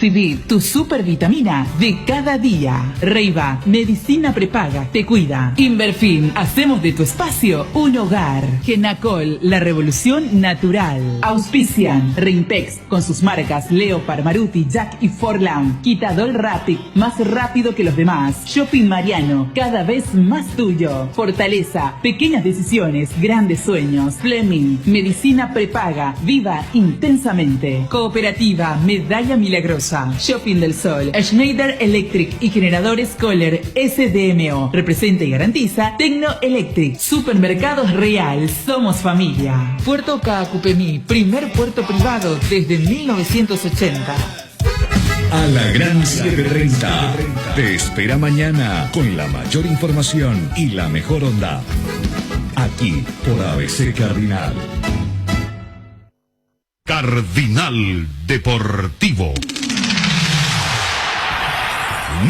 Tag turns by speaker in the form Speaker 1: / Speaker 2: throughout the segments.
Speaker 1: Recibí tu supervitamina de cada día. Reiva, medicina prepaga, te cuida. Inverfin, hacemos de tu espacio un hogar. Genacol, la revolución natural. Auspician Rimpex con sus marcas Leopard, Maruti, Jack y Forlam. Quitadol Rapid, más rápido que los demás. Shopping Mariano, cada vez más tuyo. Fortaleza, pequeñas decisiones, grandes sueños. Fleming, medicina prepaga, viva intensamente. Cooperativa Medalla Milagrosa. Shopping del Sol, Schneider Electric y generadores Kohler SDMO. Representa y garantiza Tecno Electric. Supermercados Real, somos familia. Puerto Caacupemí, primer puerto privado desde 1980.
Speaker 2: A la Gran 730. Te espera mañana con la mayor información y la mejor onda. Aquí por ABC Cardinal.
Speaker 3: Cardinal Deportivo.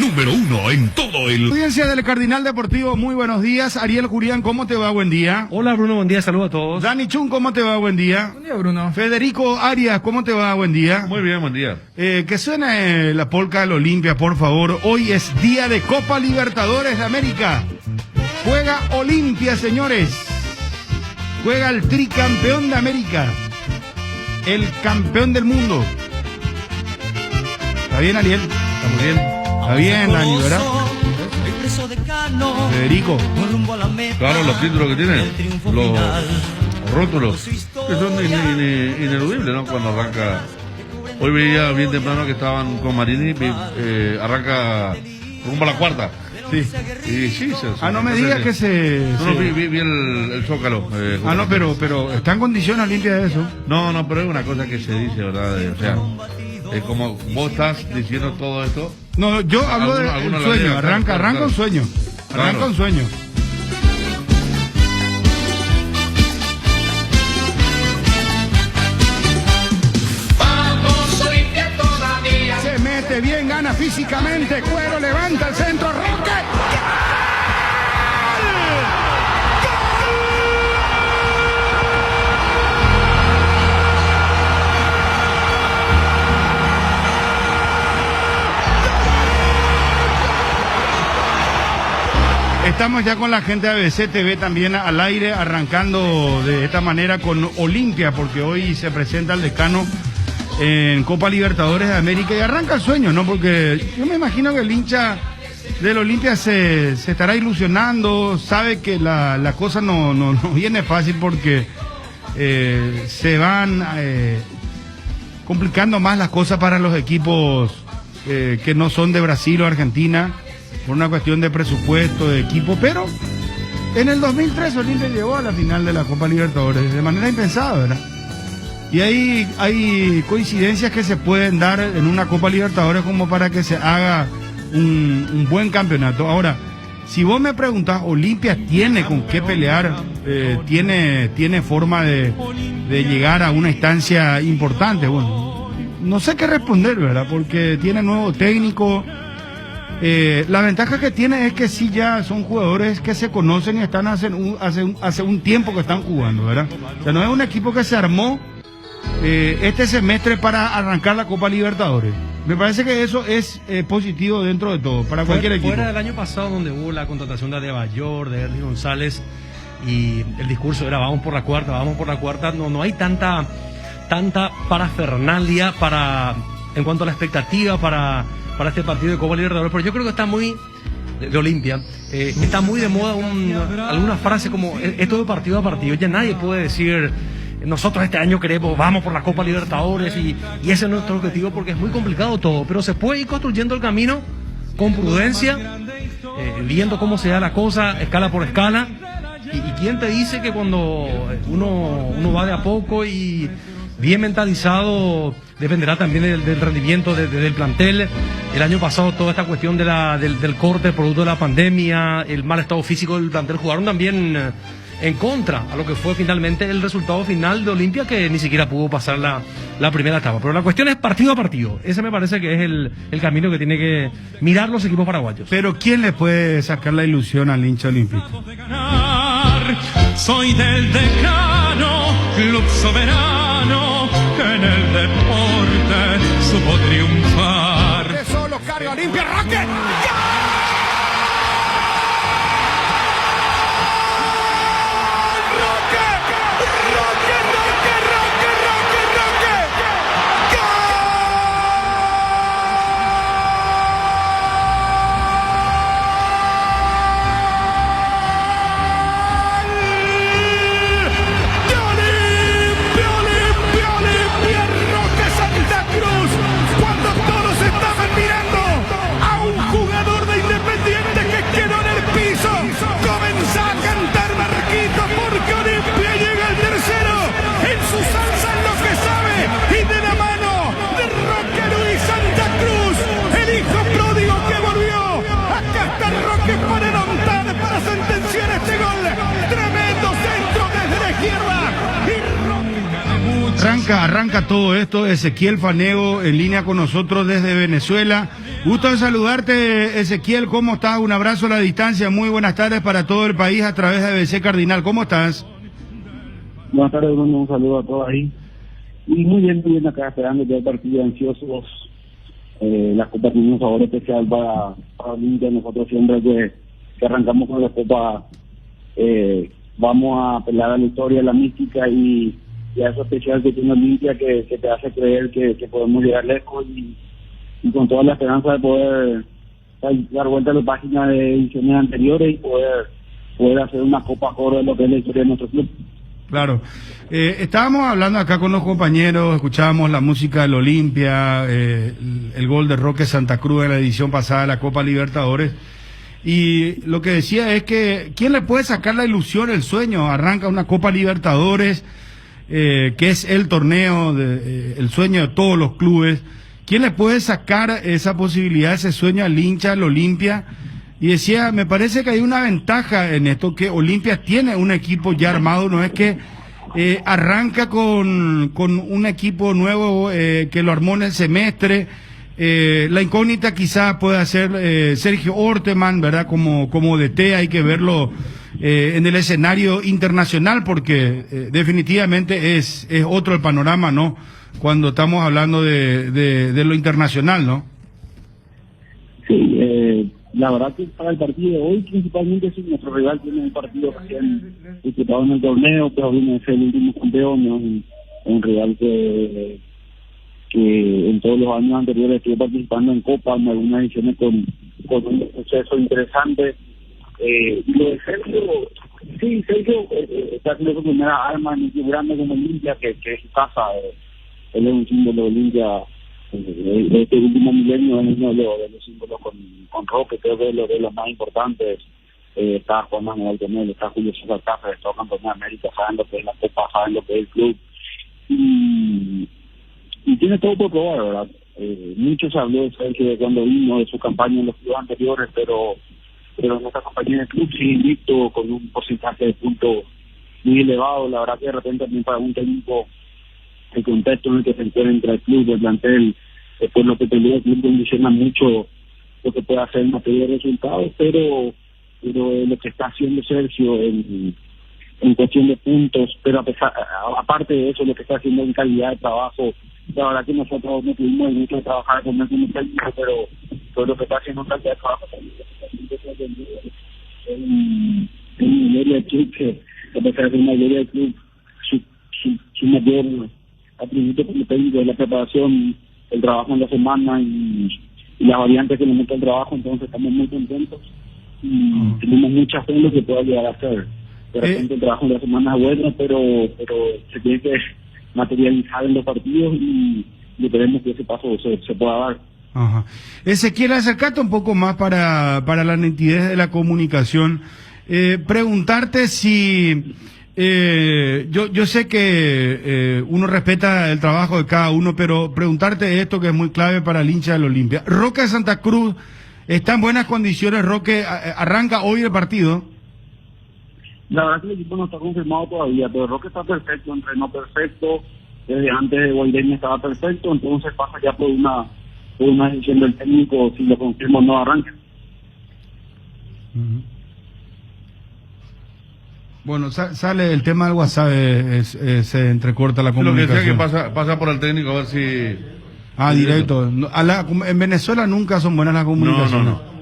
Speaker 3: Número 1 en todo el...
Speaker 4: Audiencia del Cardinal Deportivo, muy buenos días. Ariel Jurián, ¿cómo te va? Buen día.
Speaker 5: Hola Bruno, buen día, saludos a todos.
Speaker 4: Dani Chun, ¿cómo te va? Buen día.
Speaker 5: Buen día Bruno.
Speaker 4: Federico Arias, ¿cómo te va? Buen día.
Speaker 6: Muy bien, buen día.
Speaker 4: Que suene la polca del Olimpia, por favor. Hoy es día de Copa Libertadores de América. Juega Olimpia, señores. Juega el tricampeón de América. El campeón del mundo. ¿Está bien, Ariel?
Speaker 6: Está muy bien.
Speaker 4: Está bien, Dani, ¿verdad? Federico.
Speaker 6: Claro, los títulos que tiene, los rótulos, que son ineludibles, ¿no? Cuando arranca. Hoy veía bien temprano que estaban con Marini, arranca rumbo a la cuarta.
Speaker 4: Sí.
Speaker 6: Y sí,
Speaker 4: no me digas que se...
Speaker 6: No, vi el Zócalo.
Speaker 4: no, pero ¿está en condiciones Olimpia de eso?
Speaker 6: No, pero es una cosa que se dice, ¿verdad? O sea, es como vos estás diciendo todo esto.
Speaker 4: No, yo hablo del sueño, arranca un sueño. Arranca un sueño.
Speaker 7: Vamos Olimpia todavía.
Speaker 4: Se mete bien, gana físicamente, Cuero levanta el centro, Roque. Estamos ya con la gente de ABC TV también al aire, arrancando de esta manera con Olimpia, porque hoy se presenta el decano en Copa Libertadores de América y arranca el sueño, ¿no? Porque yo me imagino que el hincha del Olimpia se estará ilusionando, sabe que la cosa no viene fácil porque se van complicando más las cosas para los equipos que no son de Brasil o Argentina, por una cuestión de presupuesto, de equipo, pero en el 2003 Olimpia llegó a la final de la Copa Libertadores de manera impensada, ¿verdad? Y hay coincidencias que se pueden dar en una Copa Libertadores como para que se haga un buen campeonato. Ahora, si vos me preguntás, Olimpia tiene con qué pelear, tiene forma de llegar a una instancia importante. Bueno, no sé qué responder, ¿verdad? Porque tiene nuevo técnico. La ventaja que tiene es que sí ya son jugadores que se conocen y están hace un tiempo que están jugando, ¿verdad? O sea, no es un equipo que se armó este semestre para arrancar la Copa Libertadores. Me parece que eso es positivo dentro de todo, para cualquier equipo.
Speaker 5: Fuera del año pasado donde hubo la contratación de Adebayor, de Erly González, y el discurso era vamos por la cuarta, no hay tanta parafernalia en cuanto a la expectativa para este partido de Copa Libertadores, pero yo creo que está muy de Olimpia, está muy de moda alguna frase como esto de partido a partido. Ya nadie puede decir nosotros este año vamos por la Copa Libertadores y ese es nuestro objetivo, porque es muy complicado todo, pero se puede ir construyendo el camino con prudencia, viendo cómo se da la cosa, escala por escala, y quién te dice que cuando uno va de a poco y bien mentalizado, dependerá también del rendimiento del plantel. El año pasado toda esta cuestión del corte producto de la pandemia, el mal estado físico del plantel, jugaron también en contra a lo que fue finalmente el resultado final de Olimpia, que ni siquiera pudo pasar la primera etapa. Pero la cuestión es partido a partido. Ese me parece que es el camino que tiene que mirar los equipos paraguayos.
Speaker 4: Pero ¿quién le puede sacar la ilusión al hincha olímpico?
Speaker 7: Soy del decano, club soberano, que en el deporte supo triunfar.
Speaker 4: arranca todo esto. Ezequiel Fanego en línea con nosotros desde Venezuela. Gusto de saludarte, Ezequiel. ¿Cómo estás? Un abrazo a la distancia. Muy buenas tardes para todo el país a través de ABC Cardinal. ¿Cómo estás?
Speaker 8: Buenas tardes, Bruno. Un saludo a todos ahí. Y muy bien acá, esperando ya el partido, ansiosos. La Copa tiene un sabor especial para Olimpia. Nosotros siempre que arrancamos con la Copa vamos a apelar a la historia, a la mística y a eso especial que tiene Olimpia que te hace creer que podemos llegar lejos y con toda la esperanza de poder dar vuelta a la página de ediciones anteriores y poder hacer una Copa Oro de lo que es la historia de nuestro club.
Speaker 4: Claro. Estábamos hablando acá con los compañeros, escuchábamos la música del Olimpia, el gol de Roque Santa Cruz en la edición pasada de la Copa Libertadores. Y lo que decía es que, ¿quién le puede sacar la ilusión, el sueño? Arranca una Copa Libertadores, que es el torneo, el sueño de todos los clubes. ¿Quién le puede sacar esa posibilidad, ese sueño al hincha, al Olimpia? Y decía, me parece que hay una ventaja en esto, que Olimpia tiene un equipo ya armado, no es que arranca con un equipo nuevo que lo armó en el semestre. La incógnita quizás pueda ser Sergio Orteman, ¿verdad? Como DT, hay que verlo en el escenario internacional, porque definitivamente es otro el panorama, ¿no? Cuando estamos hablando de lo internacional, ¿no?
Speaker 8: Sí, la verdad que para el partido de hoy, principalmente, si nuestro rival tiene un partido recién disputado en el torneo, pero viene a ser el último campeón, ¿no? Un rival que en todos los años anteriores estuvo participando en Copa, en algunas ediciones con un suceso interesante. Y lo de Sergio está haciendo su primera arma en un club grande como Olimpia, que es su casa. Él es un símbolo de Olimpia. Este último milenio es uno de los símbolos con Roque, creo que es lo de los más importantes. Está Juan Manuel Tonel, está Julio César Cáceres, todo campeón de América, saben lo que es la Copa, saben lo que es el club. Y tiene todo por probar, ¿verdad? Mucho se habló de Sergio de cuando vino, de su campaña en los clubes anteriores, pero en esta campaña de club sigue invicto con un porcentaje de puntos muy elevado. La verdad que de repente también para un técnico el contexto en el que se encuentra el club, el plantel, después lo que pelea el club condiciona mucho lo que puede hacer en materia de resultados, pero lo que está haciendo Sergio en cuestión de puntos, pero aparte de eso, lo que está haciendo en calidad de trabajo, la verdad que nosotros no tuvimos mucho de trabajar con él como técnico, pero lo que está haciendo en calidad de trabajo en mayoría del club, que a pesar de ser una mayoría del club, su mayor atributo como técnico de la preparación, el trabajo en la semana y las variantes que le mete el trabajo, entonces estamos muy contentos y tenemos mucha fe en lo que pueda llegar a hacer. De repente el trabajo en la semana es bueno, pero se tiene que materializar en los partidos y esperemos que ese paso se pueda dar.
Speaker 4: Ajá. Ezequiel, acercate un poco más para la nitidez de la comunicación. Preguntarte si yo sé que uno respeta el trabajo de cada uno, pero preguntarte esto que es muy clave para el hincha del Olimpia. Roque de Santa Cruz está en buenas condiciones. Roque arranca hoy el partido.
Speaker 8: La verdad que el equipo no está confirmado todavía, pero Roque está perfecto, entrenó perfecto, desde antes de Guaireña estaba perfecto, entonces pasa ya por una decisión del técnico, si lo confirma o no arranca.
Speaker 4: Bueno, sale el tema del WhatsApp, se entrecorta la comunicación.
Speaker 6: Lo que decía que pasa por el técnico a ver si...
Speaker 4: directo. En Venezuela nunca son buenas las comunicaciones.
Speaker 6: No.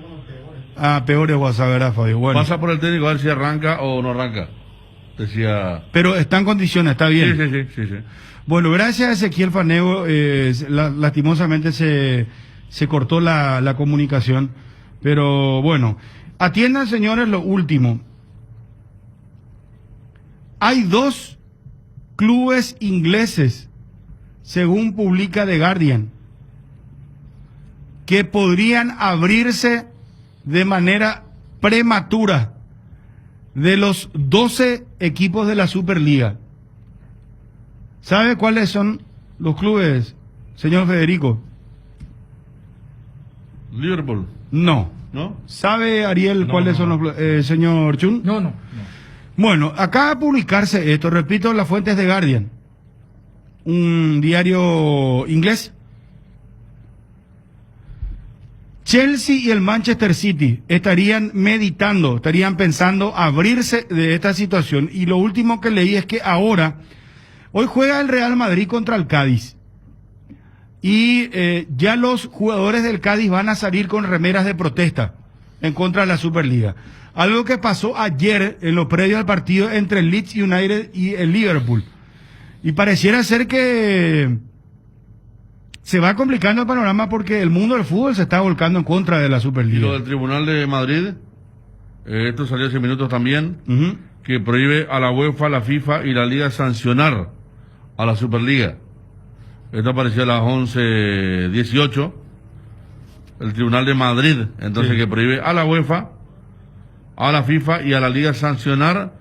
Speaker 4: Peor es WhatsApp, ¿verdad, Fabio? Bueno.
Speaker 6: Pasa por el técnico a ver si arranca o no arranca. Decía...
Speaker 4: Pero está en condiciones, está bien.
Speaker 6: Sí.
Speaker 4: Bueno, gracias a Ezequiel Fanego. Lastimosamente se cortó la comunicación. Pero bueno, atiendan, señores, lo último. Hay 2 clubes ingleses, según publica The Guardian, que podrían abrirse de manera prematura de los 12 equipos de la Superliga. ¿Sabe cuáles son los clubes, señor Federico?
Speaker 6: Liverpool.
Speaker 4: No. ¿Sabe, Ariel, cuáles son los clubes? Señor Chun.
Speaker 9: No.
Speaker 4: Bueno, acaba de publicarse esto, repito, las fuentes de Guardian. un diario inglés. Chelsea y el Manchester City estarían meditando, estarían pensando abrirse de esta situación. Y lo último que leí es que hoy juega el Real Madrid contra el Cádiz. Y ya los jugadores del Cádiz van a salir con remeras de protesta en contra de la Superliga. Algo que pasó ayer en lo previo al partido entre el Leeds United y el Liverpool. Y pareciera ser que se va complicando el panorama porque el mundo del fútbol se está volcando en contra de la Superliga.
Speaker 6: Y lo del Tribunal de Madrid, esto salió hace minutos también, que prohíbe a la UEFA, la FIFA y la Liga sancionar a la Superliga. Esto apareció a las 11:18. El Tribunal de Madrid, entonces, que prohíbe a la UEFA, a la FIFA y a la Liga sancionar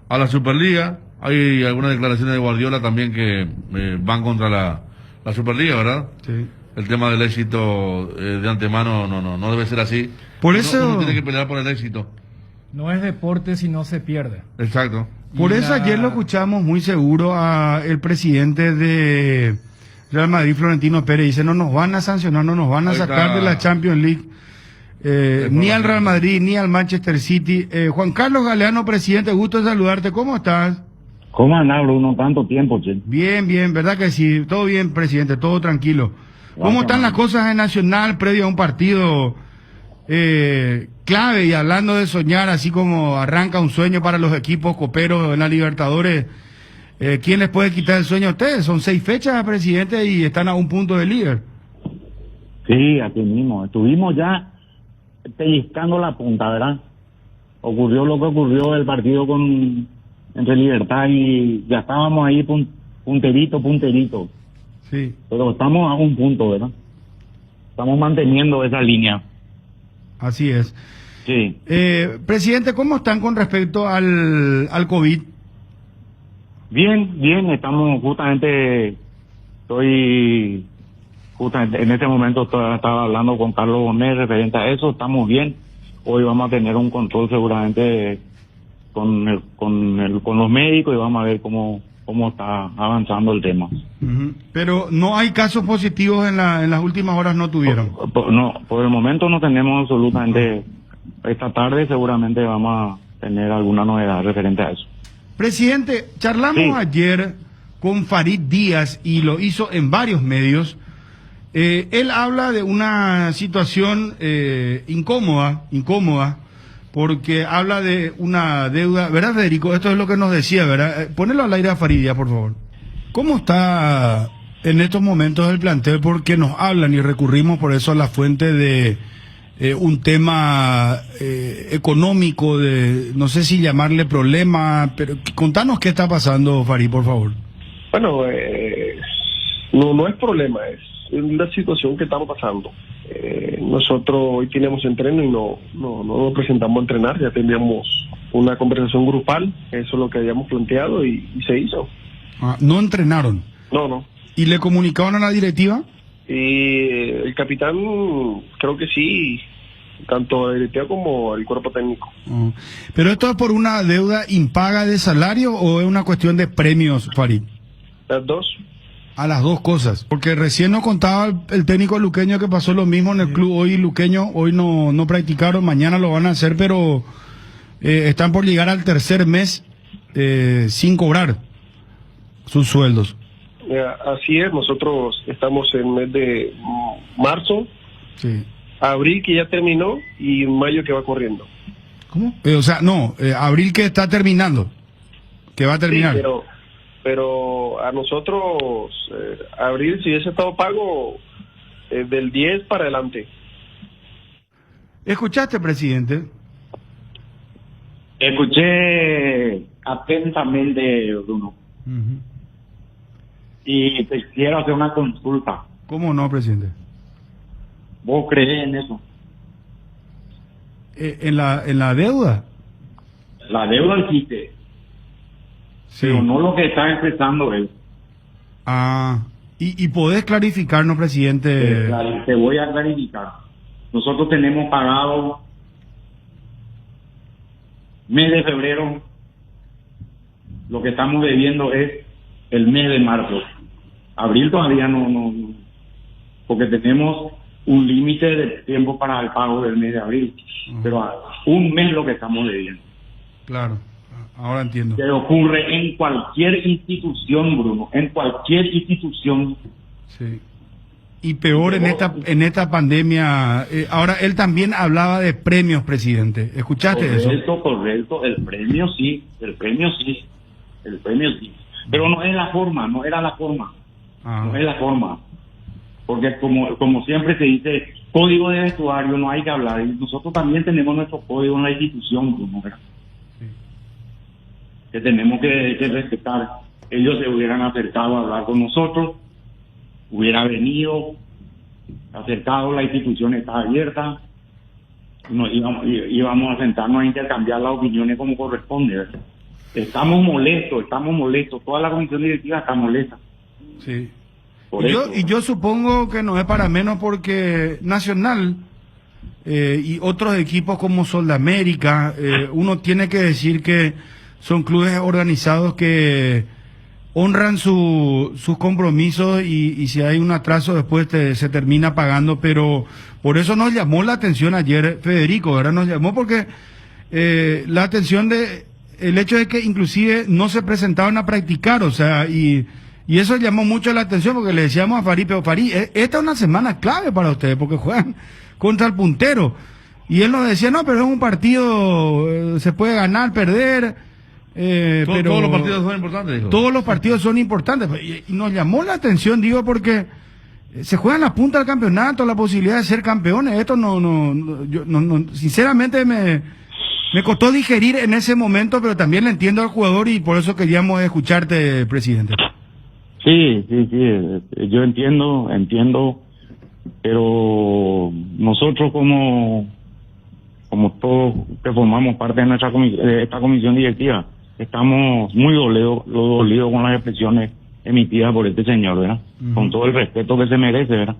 Speaker 6: a la Superliga. Hay algunas declaraciones de Guardiola también que van contra la Superliga, ¿verdad?
Speaker 4: Sí.
Speaker 6: El tema del éxito de antemano no debe ser así.
Speaker 4: Por eso
Speaker 6: uno tiene que pelear por el éxito.
Speaker 9: No es deporte si no se pierde.
Speaker 6: Exacto.
Speaker 4: Por eso ayer lo escuchamos muy seguro a el presidente de Real Madrid, Florentino Pérez, dice: no nos van a sancionar, no nos van a sacar de la Champions League, ni al Real Madrid, ni al Manchester City. Juan Carlos Galeano, presidente, gusto de saludarte, ¿cómo estás?
Speaker 8: ¿Cómo andás, Bruno? Tanto tiempo, che.
Speaker 4: Bien, ¿verdad que sí? Todo bien, presidente, todo tranquilo. ¿Cómo están las cosas en Nacional previo a un partido clave? Y hablando de soñar, así como arranca un sueño para los equipos coperos en la Libertadores, ¿quién les puede quitar el sueño a ustedes? Son 6 fechas, presidente, y están a un punto de líder.
Speaker 8: Sí, así mismo. Estuvimos ya pellizcando la punta, ¿verdad? Ocurrió lo que ocurrió el partido entre Libertad y ya estábamos ahí punterito.
Speaker 4: Sí.
Speaker 8: Pero estamos a un punto, ¿verdad? Estamos manteniendo esa línea.
Speaker 4: Así es.
Speaker 8: Sí.
Speaker 4: Presidente, ¿cómo están con respecto al COVID?
Speaker 8: Bien, estamos justamente en este momento estaba hablando con Carlos Gómez referente a eso, estamos bien. Hoy vamos a tener un control seguramente con los médicos y vamos a ver cómo está avanzando el tema.
Speaker 4: Pero no hay casos positivos en las últimas horas, no tuvieron.
Speaker 8: Por el momento no tenemos absolutamente. Esta tarde seguramente vamos a tener alguna novedad referente a eso.
Speaker 4: Presidente, charlamos ayer con Farid Díaz y lo hizo en varios medios. Él habla de una situación incómoda, porque habla de una deuda, ¿verdad, Federico? Esto es lo que nos decía, ¿verdad? Ponelo al aire a Farid Díaz, por favor. ¿Cómo está en estos momentos el plantel? Porque nos hablan y recurrimos por eso a la fuente de un tema económico, de no sé si llamarle problema, pero contanos qué está pasando, Farid, por favor.
Speaker 10: Bueno, no es problema, es la situación que estamos pasando. Nosotros hoy tenemos entreno y no nos presentamos a entrenar, ya teníamos una conversación grupal, eso es lo que habíamos planteado y se hizo.
Speaker 4: ¿No entrenaron?
Speaker 10: No.
Speaker 4: ¿Y le comunicaron a la directiva?
Speaker 10: Y el capitán, creo que sí, tanto la directiva como el cuerpo técnico.
Speaker 4: ¿Pero esto es por una deuda impaga de salario o es una cuestión de premios, Farid?
Speaker 10: Las dos.
Speaker 4: A las dos cosas, porque recién nos contaba el técnico luqueño que pasó lo mismo en el club. Hoy luqueño, hoy no practicaron, mañana lo van a hacer, pero están por llegar al tercer mes sin cobrar sus sueldos.
Speaker 10: Así es, nosotros estamos en el mes de marzo,
Speaker 4: sí.
Speaker 10: Abril que ya terminó y mayo que va corriendo.
Speaker 4: ¿Cómo? Abril que está terminando, que va a terminar.
Speaker 10: Sí, pero a nosotros, abril, si hubiese estado pago, del 10 para adelante.
Speaker 4: ¿Escuchaste, presidente?
Speaker 8: Escuché atentamente, Bruno. Y te quiero hacer una consulta.
Speaker 4: ¿Cómo no, presidente?
Speaker 8: ¿Vos crees en eso?
Speaker 4: ¿En la deuda?
Speaker 8: La deuda existe. Sí. Pero no lo que está expresando él.
Speaker 4: ¿Y podés clarificarnos, presidente?
Speaker 8: Te voy a clarificar. Nosotros tenemos pagado mes de febrero. Lo que estamos debiendo es el mes de marzo. Abril todavía no, porque tenemos un límite de tiempo para el pago del mes de abril, pero a un mes lo que estamos debiendo.
Speaker 4: Claro, ahora entiendo.
Speaker 8: Que ocurre en cualquier institución, Bruno, en cualquier institución.
Speaker 4: Sí. Y peor en esta pandemia. Ahora, él también hablaba de premios, presidente. ¿Escuchaste eso?
Speaker 8: Correcto, el premio sí. Pero no es la forma, no era la forma. No es la forma. Porque como siempre se dice, código de vestuario, no hay que hablar. Y nosotros también tenemos nuestro código en la institución, Bruno, ¿verdad? Sí. Que tenemos que respetar. Ellos se hubieran acercado a hablar con nosotros, hubiera venido, acercado, la institución está abierta, íbamos a sentarnos a intercambiar las opiniones como corresponde, ¿verdad? Estamos molestos, toda la comisión directiva está molesta.
Speaker 4: Sí. Y yo supongo que no es para menos porque Nacional y otros equipos como Sol de América, uno tiene que decir que son clubes organizados que honran sus compromisos y si hay un atraso después se termina pagando, pero por eso nos llamó la atención ayer Federico, ¿verdad? Nos llamó porque la atención de el hecho de que inclusive no se presentaban a practicar, o sea, y eso llamó mucho la atención porque le decíamos a Farid, pero Farid, esta es una semana clave para ustedes porque juegan contra el puntero, y él nos decía, no, pero es un partido, se puede ganar, perder. Pero
Speaker 6: todos los partidos son importantes, dijo.
Speaker 4: Todos los partidos son importantes. Y nos llamó la atención, digo, porque se juega en la punta del campeonato, la posibilidad de ser campeones. Esto yo sinceramente me costó digerir en ese momento, pero también le entiendo al jugador y por eso queríamos escucharte, presidente.
Speaker 8: Sí, yo entiendo, pero nosotros como todos que formamos parte de esta comisión directiva, estamos muy dolidos con las expresiones emitidas por este señor, ¿verdad? Con todo el respeto que se merece, ¿verdad?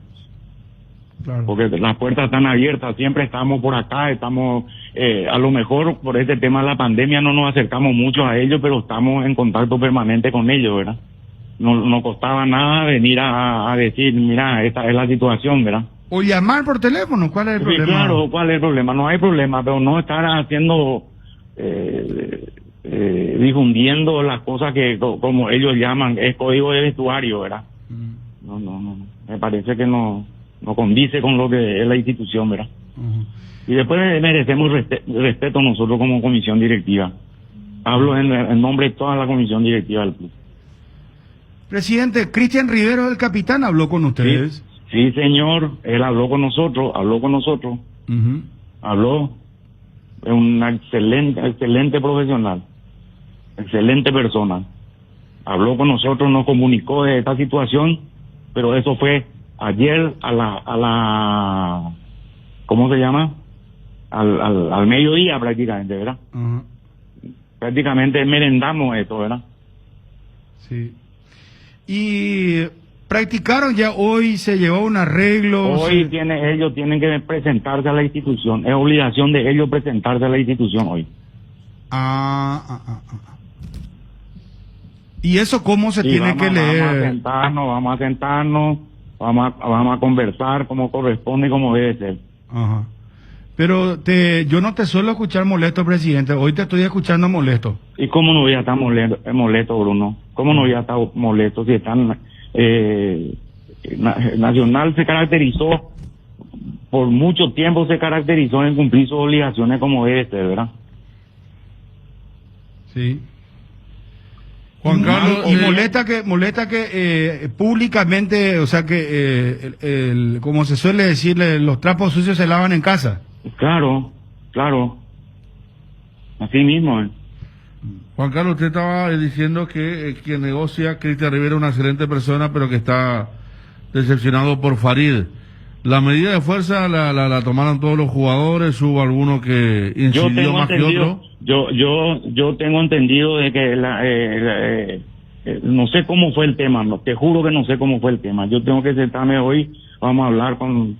Speaker 8: Claro. Porque las puertas están abiertas, siempre estamos por acá, a lo mejor por este tema de la pandemia no nos acercamos mucho a ellos, pero estamos en contacto permanente con ellos, ¿verdad? No costaba nada venir a decir, mira, esta es la situación, ¿verdad?
Speaker 4: O llamar por teléfono, ¿cuál es el problema?
Speaker 8: Claro, ¿cuál es el problema? No hay problema, pero no estar haciendo, difundiendo las cosas que, como ellos llaman, es código de vestuario, ¿verdad? No, me parece que no condice con lo que es la institución, ¿verdad? Y después merecemos respeto nosotros como comisión directiva. Hablo en nombre de toda la comisión directiva del club.
Speaker 4: Presidente, Cristian Rivero, el capitán, habló con ustedes.
Speaker 8: Sí, señor, él habló con nosotros. Habló, es un excelente profesional, excelente persona. Habló con nosotros, nos comunicó de esta situación, pero eso fue ayer a la ¿cómo se llama? Al mediodía prácticamente, ¿verdad? Prácticamente merendamos esto, ¿verdad?
Speaker 4: Sí. Y practicaron ya hoy, se llevó un arreglo.
Speaker 8: Hoy ellos tienen que presentarse a la institución. Es obligación de ellos presentarse a la institución hoy.
Speaker 4: ¿Y eso cómo se tiene que leer?
Speaker 8: Vamos a sentarnos, vamos a conversar como corresponde y como debe ser.
Speaker 4: Ajá. Pero yo no te suelo escuchar molesto, presidente. Hoy te estoy escuchando molesto.
Speaker 8: ¿Y cómo no voy a estar molesto, Bruno? ¿Cómo no voy a estar molesto si están... Nacional se caracterizó, por mucho tiempo se caracterizó en cumplir sus obligaciones como debe ser, ¿verdad?
Speaker 4: Sí. Juan Carlos, y molesta que públicamente, o sea que como se suele decir, los trapos sucios se lavan en casa.
Speaker 8: Claro, así mismo.
Speaker 6: Juan Carlos, usted estaba diciendo que quien negocia, Cristian Rivera, es una excelente persona, pero que está decepcionado por Farid. ¿La medida de fuerza la tomaron todos los jugadores? ¿Hubo alguno que incidió más que otro?
Speaker 8: Yo tengo entendido de que no sé cómo fue el tema, te juro que no sé cómo fue el tema. Yo tengo que sentarme hoy, vamos a hablar con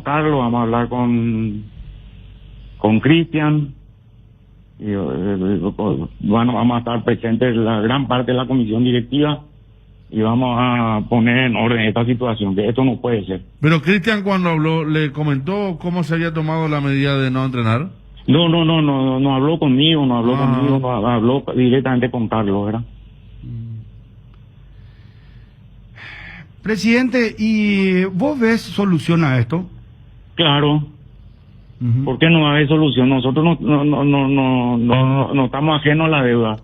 Speaker 8: Carlos, vamos a hablar con Cristian, vamos a estar presentes la gran parte de la comisión directiva
Speaker 11: y vamos a poner en orden esta situación, que esto no puede ser.
Speaker 6: Pero Cristian, cuando habló, ¿le comentó cómo se había tomado la medida de no entrenar?
Speaker 11: No habló conmigo, no habló directamente con Carlos, ¿verdad?
Speaker 4: Presidente, ¿y vos ves solución a esto?
Speaker 11: Claro. ¿Por qué no va a haber solución? Nosotros no estamos ajenos a la deuda.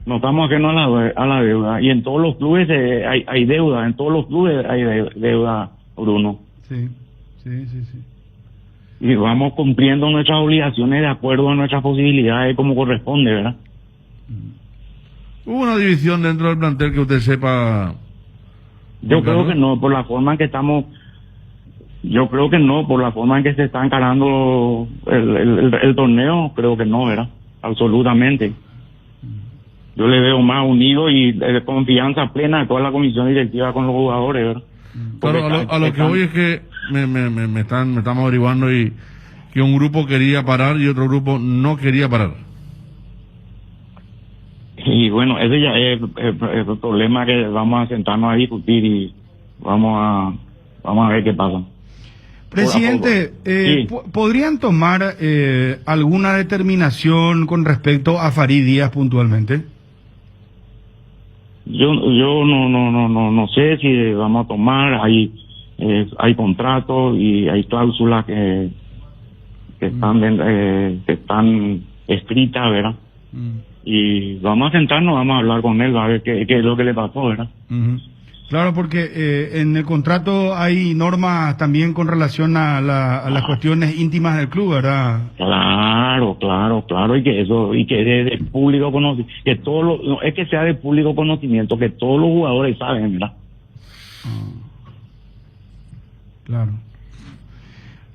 Speaker 11: No estamos ajenos a la deuda. Y en todos los clubes hay deuda. En todos los clubes hay deuda, Bruno.
Speaker 4: Sí.
Speaker 11: Y vamos cumpliendo nuestras obligaciones de acuerdo a nuestras posibilidades como corresponde, ¿verdad?
Speaker 6: ¿Hubo una división dentro del plantel que usted sepa?
Speaker 11: Yo creo que no, por la forma en que estamos... Yo creo que no, por la forma en que se está encarando el torneo, creo que no, ¿verdad? Absolutamente. Yo le veo más unido y de confianza plena de toda la comisión directiva con los jugadores, ¿verdad?
Speaker 6: Claro, a lo que voy es que me estamos averiguando y que un grupo quería parar y otro grupo no quería parar.
Speaker 11: Y bueno, ese ya es el problema que vamos a sentarnos a discutir y vamos a ver qué pasa.
Speaker 4: Presidente,
Speaker 11: Sí.
Speaker 4: ¿podrían tomar alguna determinación con respecto a Farid Díaz puntualmente?
Speaker 11: Yo no sé si vamos a tomar, hay contratos y hay cláusulas que están escritas, ¿verdad? Y vamos a sentarnos, vamos a hablar con él, a ver qué es lo que le pasó, ¿verdad?
Speaker 4: Claro, porque en el contrato hay normas también con relación a las cuestiones íntimas del club, ¿verdad?
Speaker 11: Claro, y que de público conocimiento, que no es que sea de público conocimiento, que todos los jugadores saben, ¿verdad?
Speaker 4: Claro.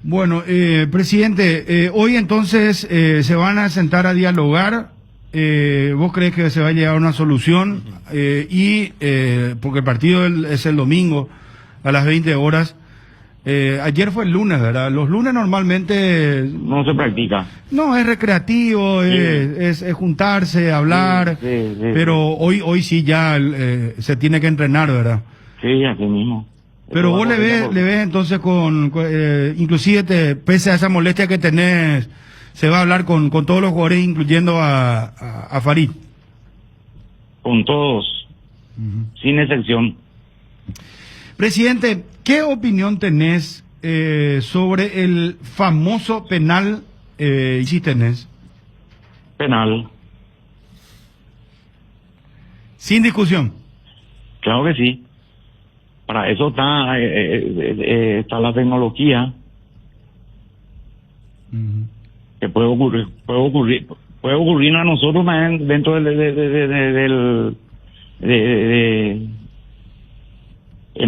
Speaker 4: Bueno, presidente, hoy entonces se van a sentar a dialogar. ¿Vos crees que se va a llegar a una solución? Porque el partido es el domingo a las 20 horas. Ayer fue el lunes, ¿verdad? Los lunes normalmente...
Speaker 11: No se practica.
Speaker 4: No, es recreativo,
Speaker 11: Sí.
Speaker 4: es juntarse, hablar,
Speaker 11: Sí.
Speaker 4: pero hoy sí ya se tiene que entrenar, ¿verdad?
Speaker 11: Sí, así mismo.
Speaker 4: Pero vos le ves entonces inclusive pese a esa molestia que tenés, se va a hablar con todos los jugadores, incluyendo a Farid.
Speaker 11: Con todos, sin excepción.
Speaker 4: Presidente, ¿qué opinión tenés sobre el famoso penal? ¿Y si tenés?
Speaker 11: Penal.
Speaker 4: Sin discusión.
Speaker 11: Claro que sí. Para eso está la tecnología. Que puede ocurrir a nosotros también dentro en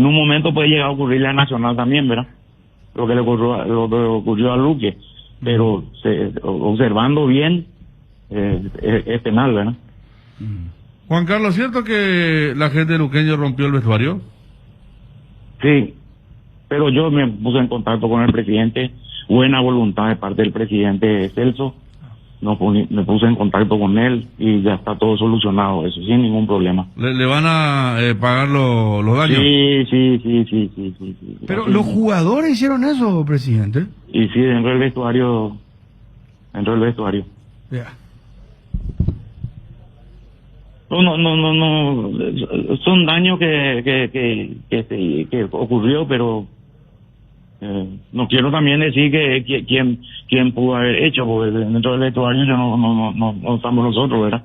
Speaker 11: un momento puede llegar a ocurrirle a Nacional también, ¿verdad? Lo que le ocurrió a Luque, pero observando bien es penal, ¿verdad?
Speaker 6: Juan Carlos, ¿cierto que la gente de Luqueño rompió el vestuario?
Speaker 11: Sí, pero yo me puse en contacto con el presidente, buena voluntad de parte del presidente Celso, me puse en contacto con él y ya está todo solucionado, eso sin ningún problema.
Speaker 6: ¿Le van a pagar los daños?
Speaker 11: Sí.
Speaker 4: Pero los jugadores hicieron eso, presidente.
Speaker 11: Y sí, dentro del vestuario.
Speaker 4: Ya.
Speaker 11: No, son daños que ocurrió, pero no quiero también decir que quién pudo haber hecho, porque dentro del vestuario no estamos nosotros, ¿verdad?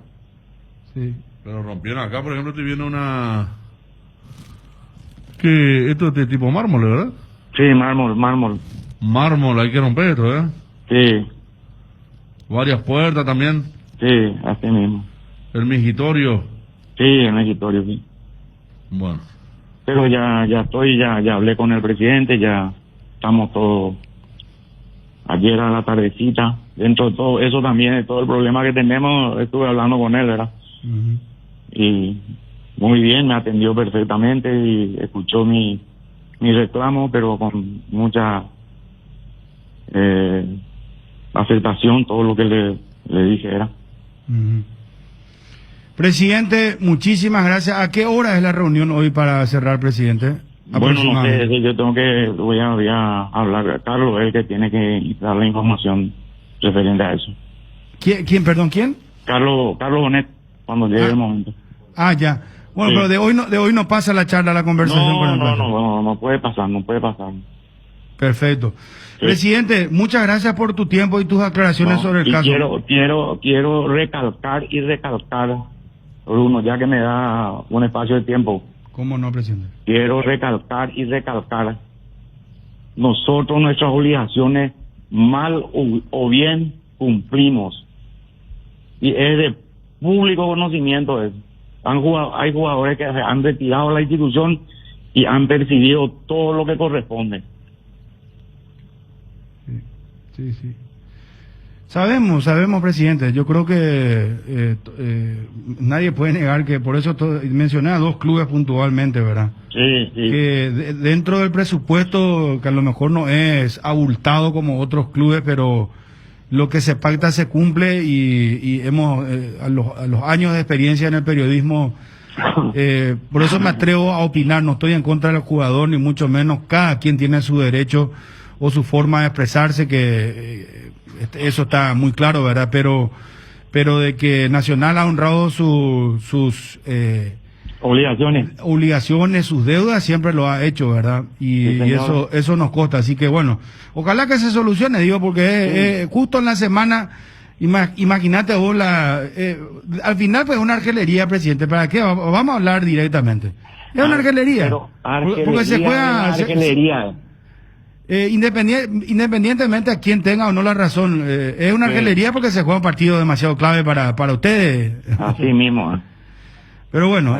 Speaker 4: Sí.
Speaker 6: Pero rompieron acá, por ejemplo, estoy viendo que esto es de tipo mármol, ¿verdad?
Speaker 11: Sí, mármol.
Speaker 6: Mármol, hay que romper esto, ¿verdad?
Speaker 11: Sí.
Speaker 6: Varias puertas también.
Speaker 11: Sí, así mismo.
Speaker 6: El migitorio.
Speaker 11: Sí, el migitorio, sí.
Speaker 6: Bueno.
Speaker 11: Pero ya hablé con el presidente, ya estamos todos. Ayer a la tardecita, dentro de todo eso también, de todo el problema que tenemos, estuve hablando con él, ¿verdad? Y muy bien, me atendió perfectamente y escuchó mi reclamo, pero con mucha aceptación todo lo que le dije, ¿verdad?
Speaker 4: Presidente, muchísimas gracias. ¿A qué hora es la reunión hoy para cerrar, presidente?
Speaker 11: Bueno, no sé, yo voy a hablar a Carlos, él que tiene que dar la información referente a eso.
Speaker 4: ¿Quién, perdón, quién?
Speaker 11: Carlos Bonet, cuando llegue el momento.
Speaker 4: Ah, ya. Bueno, sí. Pero de hoy no pasa la charla, la conversación con el presidente.
Speaker 11: No puede pasar.
Speaker 4: Perfecto. Sí. Presidente, muchas gracias por tu tiempo y tus aclaraciones sobre el caso.
Speaker 11: Quiero recalcar, Bruno, ya que me da un espacio de tiempo.
Speaker 4: ¿Cómo no, presidente?
Speaker 11: Quiero recalcar. Nosotros nuestras obligaciones mal o bien cumplimos. Y es de público conocimiento eso. Hay jugadores que han retirado la institución y han percibido todo lo que corresponde.
Speaker 4: Sí. Sabemos, presidente. Yo creo que nadie puede negar que por eso mencioné a 2 clubes puntualmente, ¿verdad?
Speaker 11: Sí.
Speaker 4: Que dentro del presupuesto, que a lo mejor no es abultado como otros clubes, pero lo que se pacta se cumple y hemos, a los años de experiencia en el periodismo, por eso me atrevo a opinar. No estoy en contra del jugador, ni mucho menos. Cada quien tiene su derecho o su forma de expresarse, que eso está muy claro, ¿verdad? Pero de que Nacional ha honrado sus obligaciones, sus deudas, siempre lo ha hecho, ¿verdad? Y eso nos consta. Así que bueno, ojalá que se solucione, digo, porque justo en la semana, imagínate vos, al final pues una argelería, presidente. ¿Para qué? Vamos a hablar directamente. Es una argelería. Porque se juega... independientemente a quien tenga o no la razón, es una argelería porque se juega un partido demasiado clave para ustedes.
Speaker 11: Así mismo.
Speaker 4: Pero bueno,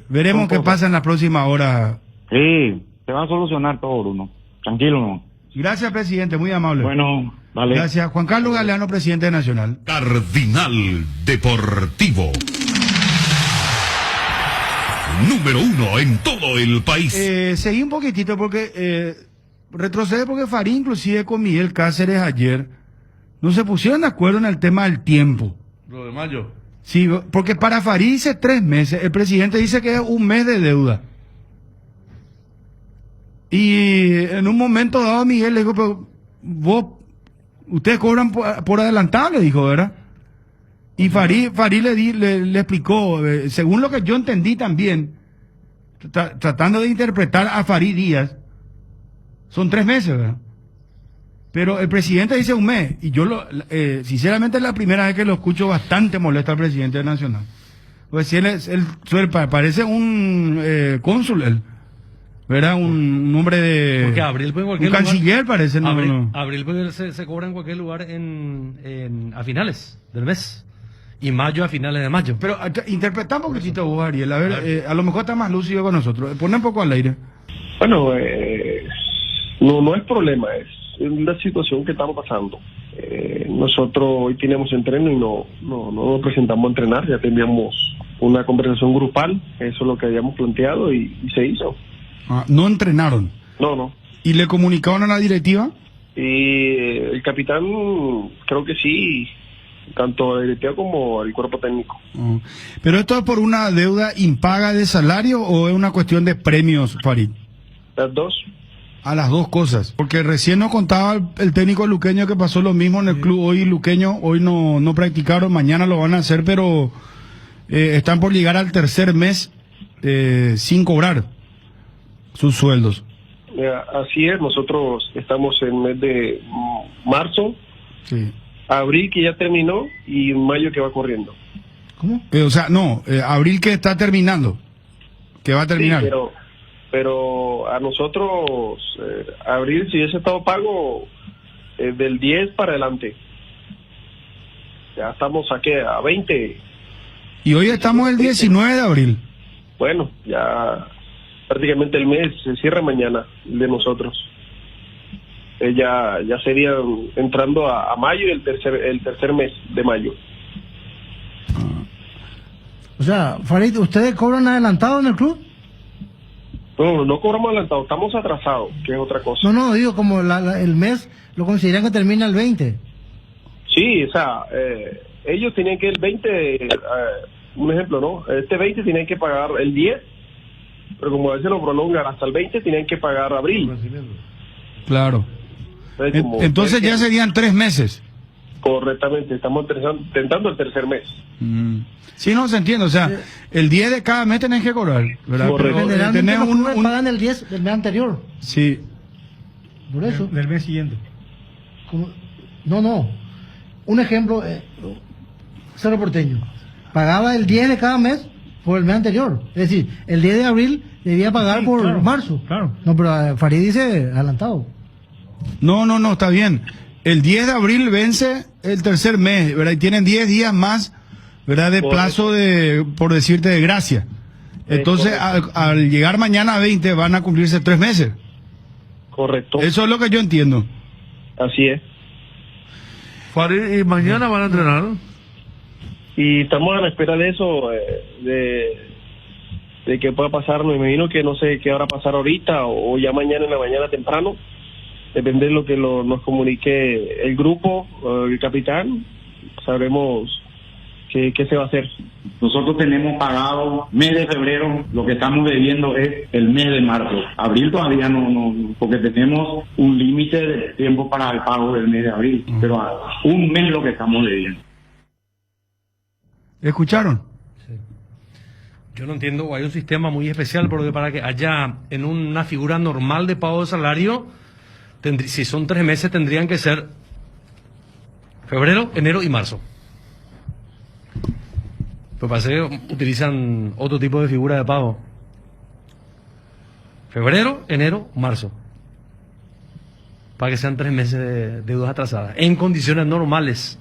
Speaker 4: veremos qué pasa en la próxima hora.
Speaker 11: Sí, se va a solucionar todo, Bruno. Tranquilo, ¿no?
Speaker 4: Gracias, presidente, muy amable.
Speaker 11: Bueno, vale.
Speaker 4: Gracias. Juan Carlos Galeano, presidente de Nacional.
Speaker 3: Cardinal Deportivo. Número 1 en todo el país.
Speaker 4: Seguí un poquitito porque... retrocede porque Farid, inclusive con Miguel Cáceres ayer, no se pusieron de acuerdo en el tema del tiempo.
Speaker 6: Lo de mayo.
Speaker 4: Sí, porque para Farid dice 3 meses, el presidente dice que es 1 mes de deuda. Y en un momento dado Miguel le dijo, pero ustedes cobran por adelantado, le dijo, ¿verdad? Y Farid le explicó, según lo que yo entendí también, tratando de interpretar a Farid Díaz, son 3 meses, ¿verdad? Pero el presidente dice 1 mes. Y yo, sinceramente, es la primera vez que lo escucho bastante molesto al presidente nacional. Pues si él parece un cónsul, él. ¿Verdad? Un hombre de...
Speaker 5: Porque abril, pues, en cualquier
Speaker 4: un canciller
Speaker 5: lugar,
Speaker 4: parece, ¿no?
Speaker 5: Abril pues, se cobra en cualquier lugar a finales del mes. Y mayo a finales de mayo.
Speaker 4: Pero interpretamos un poquito vos, Ariel. A ver, a lo mejor está más lúcido con nosotros. Pone un poco al aire.
Speaker 10: Bueno, no es problema, es la situación que estamos pasando. Nosotros hoy tenemos entreno y no nos presentamos a entrenar, ya teníamos una conversación grupal, eso es lo que habíamos planteado y se hizo.
Speaker 4: ¿No entrenaron?
Speaker 10: No.
Speaker 4: ¿Y le comunicaron a la directiva?
Speaker 10: Y el capitán creo que sí, tanto a la directiva como al cuerpo técnico.
Speaker 4: ¿Pero esto es por una deuda impaga de salario o es una cuestión de premios, Farid?
Speaker 10: Las dos.
Speaker 4: A las 2 cosas, porque recién nos contaba el técnico luqueño que pasó lo mismo en el club. Hoy luqueño, hoy no practicaron, mañana lo van a hacer, pero están por llegar al 3er mes sin cobrar sus sueldos.
Speaker 10: Así es, nosotros estamos en el mes de marzo,
Speaker 4: sí.
Speaker 10: Abril que ya terminó y mayo que va corriendo.
Speaker 4: ¿Cómo? Abril que está terminando, que va a terminar.
Speaker 10: Sí, pero a nosotros, abril, si hubiese estado pago del 10 para adelante. Ya estamos aquí a 20.
Speaker 4: Y hoy estamos el 19 de abril.
Speaker 10: Bueno, ya prácticamente el mes se cierra mañana, el de nosotros. Ya sería entrando a mayo, el tercer mes de mayo.
Speaker 12: O sea, Farid, ¿ustedes cobran adelantado en el club?
Speaker 10: No cobramos adelantado, estamos atrasados, que es otra cosa.
Speaker 12: No, digo, como el mes lo consideran que termina el 20.
Speaker 10: Sí, o sea, ellos tenían que el 20 un ejemplo, ¿no? Este 20 tienen que pagar el 10, pero como a veces lo prolongan hasta el 20, tienen que pagar abril.
Speaker 4: Claro. Entonces ya serían 3 meses.
Speaker 10: Correctamente, estamos intentando el tercer mes.
Speaker 4: Sí, no se entiende, o sea, el 10 de cada mes tenés que cobrar, ¿verdad?
Speaker 10: Correcto.
Speaker 4: Pero
Speaker 12: Generalmente los clubes pagan el 10 del mes anterior.
Speaker 4: Sí.
Speaker 12: Por eso.
Speaker 9: Del mes siguiente.
Speaker 12: No. Un ejemplo, Cerro Porteño. Pagaba el 10 de cada mes por el mes anterior. Es decir, el 10 de abril debía pagar por
Speaker 9: claro,
Speaker 12: marzo.
Speaker 9: Claro.
Speaker 12: No, pero Farid dice adelantado.
Speaker 4: No, está bien. El 10 de abril vence el tercer mes, ¿verdad? Y tienen 10 días más, ¿verdad? De plazo de, por decirte, de gracia. Entonces, al llegar mañana a 20 van a cumplirse 3 meses.
Speaker 10: Correcto.
Speaker 4: Eso es lo que yo entiendo.
Speaker 10: Así es.
Speaker 6: Farid, ¿y mañana van a entrenar?
Speaker 10: Y estamos a la espera de eso, de que pueda pasar. Me imagino que no sé qué habrá pasar ahorita o ya mañana en la mañana temprano. Depende de lo que nos comunique el grupo, el capitán, sabremos qué se va a hacer.
Speaker 11: Nosotros tenemos pagado mes de febrero, lo que estamos debiendo es el mes de marzo. Abril todavía no, porque tenemos un límite de tiempo para el pago del mes de abril, pero un mes lo que estamos debiendo.
Speaker 4: ¿Escucharon?
Speaker 5: Sí. Yo no entiendo, hay un sistema muy especial porque para que haya en una figura normal de pago de salario, si son 3 meses tendrían que ser febrero, enero y marzo. Pero parece que utilizan otro tipo de figura de pago. Febrero, enero, marzo. Para que sean 3 meses de deudas atrasadas. En condiciones normales.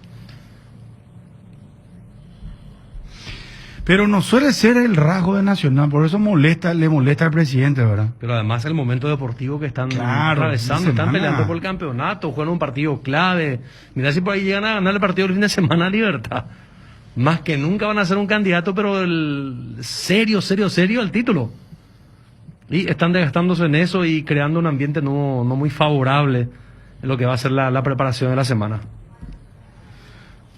Speaker 4: Pero no suele ser el rasgo de Nacional, por eso le molesta al presidente, ¿verdad?
Speaker 5: Pero además el momento deportivo que están atravesando, están peleando por el campeonato, juegan un partido clave. Mirá si por ahí llegan a ganar el partido el fin de semana a Libertad. Más que nunca van a ser un candidato, pero el serio al título. Y están desgastándose en eso y creando un ambiente no muy favorable en lo que va a ser la preparación de la semana.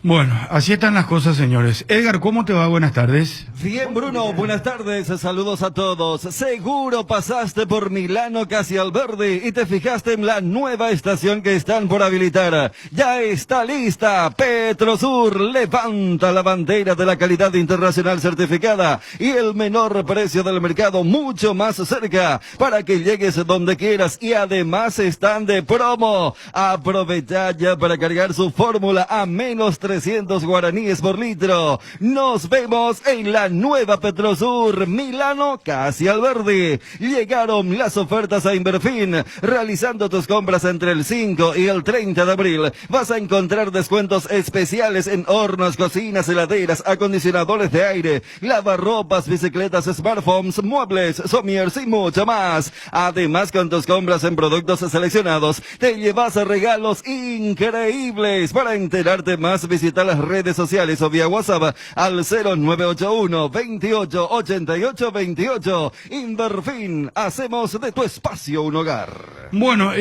Speaker 4: Bueno, así están las cosas, señores. Edgar, ¿cómo te va? Buenas tardes.
Speaker 13: Bien, Bruno, buenas tardes, saludos a todos. Seguro pasaste por Milano casi al verde y te fijaste en la nueva estación que están por habilitar. Ya está lista. Petrosur levanta la bandera de la calidad internacional certificada y el menor precio del mercado mucho más cerca para que llegues donde quieras y además están de promo. Aprovecha ya para cargar su fórmula a menos 300 guaraníes por litro. Nos vemos en la nueva Petrosur Milano casi al verde. Llegaron las ofertas a Inverfin. Realizando tus compras entre el 5 y el 30 de abril vas a encontrar descuentos especiales en hornos, cocinas, heladeras, acondicionadores de aire, lavarropas, bicicletas, smartphones, muebles, somiers y mucho más. Además, con tus compras en productos seleccionados te llevas regalos increíbles. Para enterarte más, visita las redes sociales o vía WhatsApp al 0981 28 88 28. Inverfin, hacemos de tu espacio un hogar.
Speaker 4: Bueno,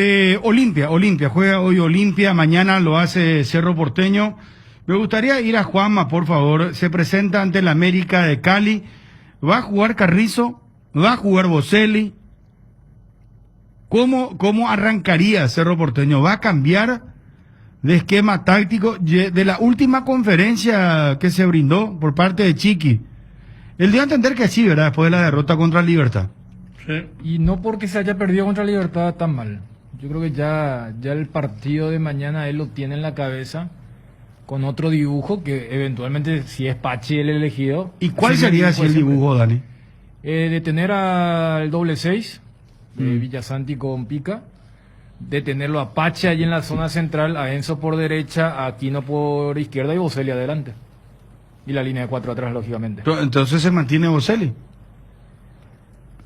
Speaker 4: Olimpia, juega hoy Olimpia, mañana lo hace Cerro Porteño. Me gustaría ir a Juanma, por favor. Se presenta ante el América de Cali. Va a jugar Carrizo, va a jugar Boselli. ¿Cómo arrancaría Cerro Porteño? ¿Va a cambiar de esquema táctico de la última conferencia que se brindó por parte de Chiqui? Él dio a entender que sí, ¿verdad? Después de la derrota contra Libertad.
Speaker 9: Sí. Y no porque se haya perdido contra Libertad tan mal. Yo creo que ya el partido de mañana él lo tiene en la cabeza con otro dibujo que eventualmente, si es Pachi el elegido.
Speaker 4: ¿Y cuál sería así el dibujo, Dani?
Speaker 9: De tener al doble 6, Villasanti con Pica. De tenerlo a Pache allí en la zona central, a Enzo por derecha, a Aquino por izquierda y Boselli adelante. Y la línea de 4 atrás, lógicamente.
Speaker 4: Entonces se mantiene Boselli.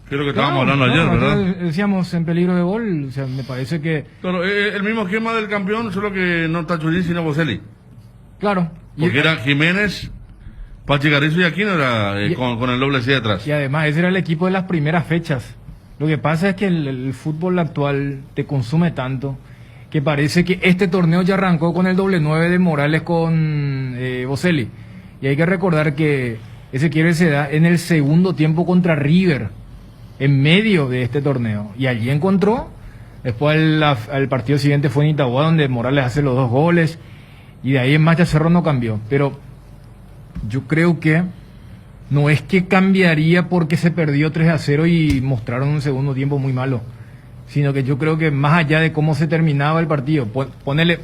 Speaker 6: Que es lo que estábamos hablando ayer, ¿verdad?
Speaker 9: Decíamos en peligro de gol, o sea, me parece que...
Speaker 6: Claro, el mismo esquema del campeón, solo que no está Churín sino Boselli.
Speaker 9: Claro.
Speaker 6: Porque era Jiménez, Pachi Carrizo y Aquino era con el doble 6 atrás.
Speaker 9: Y además ese era el equipo de las primeras fechas. Lo que pasa es que el fútbol actual te consume tanto que parece que este torneo ya arrancó con el doble 9 de Morales con Boselli. Y hay que recordar que ese quiebre se da en el segundo tiempo contra River, en medio de este torneo. Y allí encontró, después al partido siguiente fue en Itagua, donde Morales hace los 2 goles, y de ahí en más ya Cerro no cambió. Pero yo creo que no es que cambiaría porque se perdió 3-0 y mostraron un segundo tiempo muy malo, sino que yo creo que más allá de cómo se terminaba el partido, ponele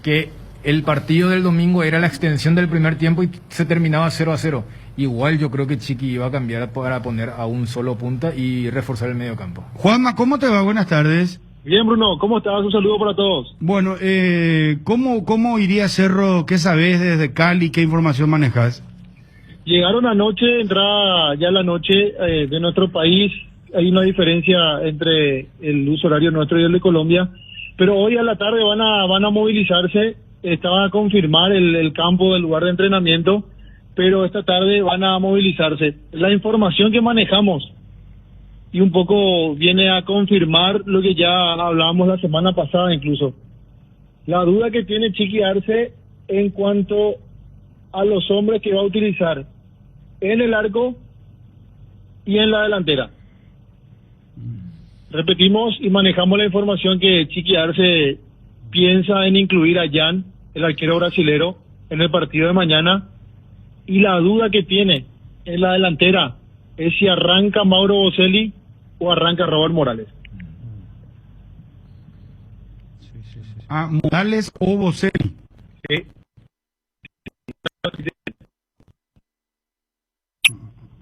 Speaker 9: que el partido del domingo era la extensión del primer tiempo y se terminaba 0-0. Igual yo creo que Chiqui iba a cambiar para poner a un solo punta y reforzar el medio campo.
Speaker 4: Juanma, ¿cómo te va? Buenas tardes.
Speaker 14: Bien, Bruno, ¿cómo estás? Un saludo para todos.
Speaker 4: Bueno, ¿cómo iría Cerro? ¿Qué sabés desde Cali? ¿Qué información manejas?
Speaker 14: Llegaron anoche, entrada ya la noche de nuestro país. Hay una diferencia entre el uso horario nuestro y el de Colombia, pero hoy a la tarde van a movilizarse. Estaban a confirmar el campo del lugar de entrenamiento, pero esta tarde van a movilizarse. La información que manejamos y un poco viene a confirmar lo que ya hablábamos la semana pasada incluso. La duda que tiene Chiqui Arce en cuanto a los hombres que va a utilizar en el arco y en la delantera. Repetimos y manejamos la información que Chiqui Arce piensa en incluir a Jan, el arquero brasilero, en el partido de mañana, y la duda que tiene en la delantera es si arranca Mauro Boselli o arranca Robert Morales.
Speaker 4: Morales o Boselli.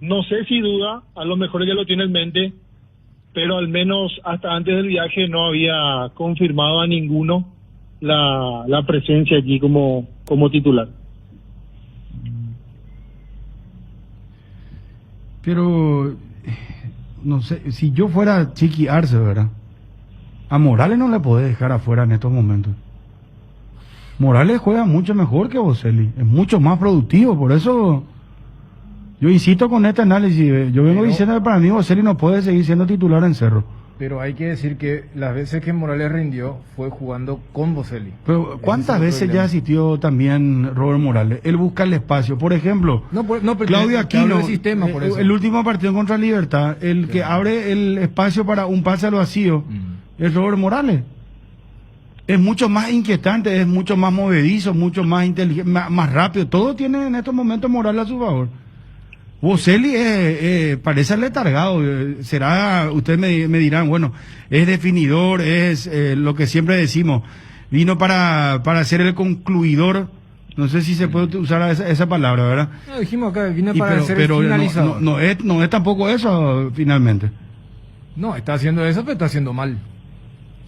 Speaker 14: No sé si duda, a lo mejor ya lo tiene en mente, pero al menos hasta antes del viaje no había confirmado a ninguno la presencia allí como titular.
Speaker 4: Pero, no sé, si yo fuera Chiqui Arce, ¿verdad? A Morales no le podés dejar afuera en estos momentos. Morales juega mucho mejor que Boselli, es mucho más productivo, por eso yo insisto con este análisis. Yo vengo diciendo que para mí Boselli no puede seguir siendo titular en Cerro.
Speaker 9: Pero hay que decir que las veces que Morales rindió fue jugando con Boselli.
Speaker 4: Pero ¿cuántas veces ya asistió también Robert Morales? Él busca el espacio. Por ejemplo, Claudio Aquino,
Speaker 9: sistema, por eso.
Speaker 4: El último partido contra Libertad, el que abre el espacio para un pase al vacío es Robert Morales. Es mucho más inquietante, es mucho más movedizo, mucho más inteligente, más rápido. Todo tiene en estos momentos Morales a su favor. Boselli parece letargado. Será, ustedes me dirán, bueno, es definidor, es lo que siempre decimos. Vino para ser el concluidor. No sé si se puede usar esa palabra, ¿verdad?
Speaker 9: No, dijimos acá, vino para ser el finalizador.
Speaker 4: No es tampoco eso, finalmente.
Speaker 9: No, está haciendo eso, pero está haciendo mal.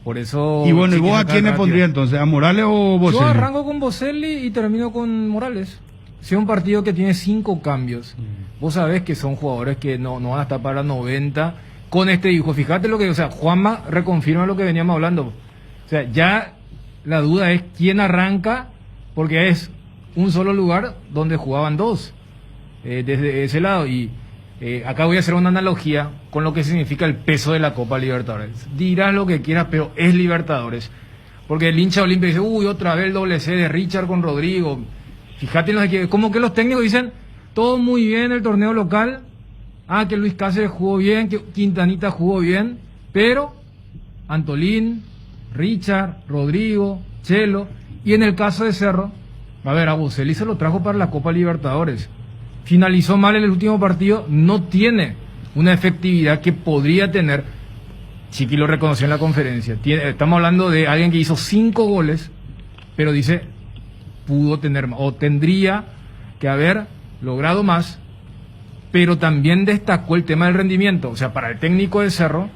Speaker 9: Por eso...
Speaker 4: Y bueno, ¿y vos a quién le pondría entonces? ¿A Morales o Boselli?
Speaker 9: Yo arranco con Boselli y termino con Morales. Si es un partido que tiene 5 cambios, vos sabés que son jugadores que no van a estar para 90 con este dibujo. Fíjate lo que, o sea, Juanma reconfirma lo que veníamos hablando. O sea, ya la duda es quién arranca, porque es un solo lugar donde jugaban 2 desde ese lado. Y acá voy a hacer una analogía con lo que significa el peso de la Copa Libertadores. Dirás lo que quieras, pero es Libertadores. Porque el hincha Olimpia dice, uy, otra vez el doble C de Richard con Rodrigo. Fíjate, como que los técnicos dicen, todo muy bien el torneo local, que Luis Cáceres jugó bien, que Quintanita jugó bien, pero Antolín, Richard, Rodrigo, Chelo, y en el caso de Cerro, a ver, a Boselli se lo trajo para la Copa Libertadores, finalizó mal en el último partido, no tiene una efectividad que podría tener. Chiqui lo reconoció en la conferencia, estamos hablando de alguien que hizo 5 goles, pero dice... pudo tener o tendría que haber logrado más, pero también destacó el tema del rendimiento. O sea, para el técnico de Cerro,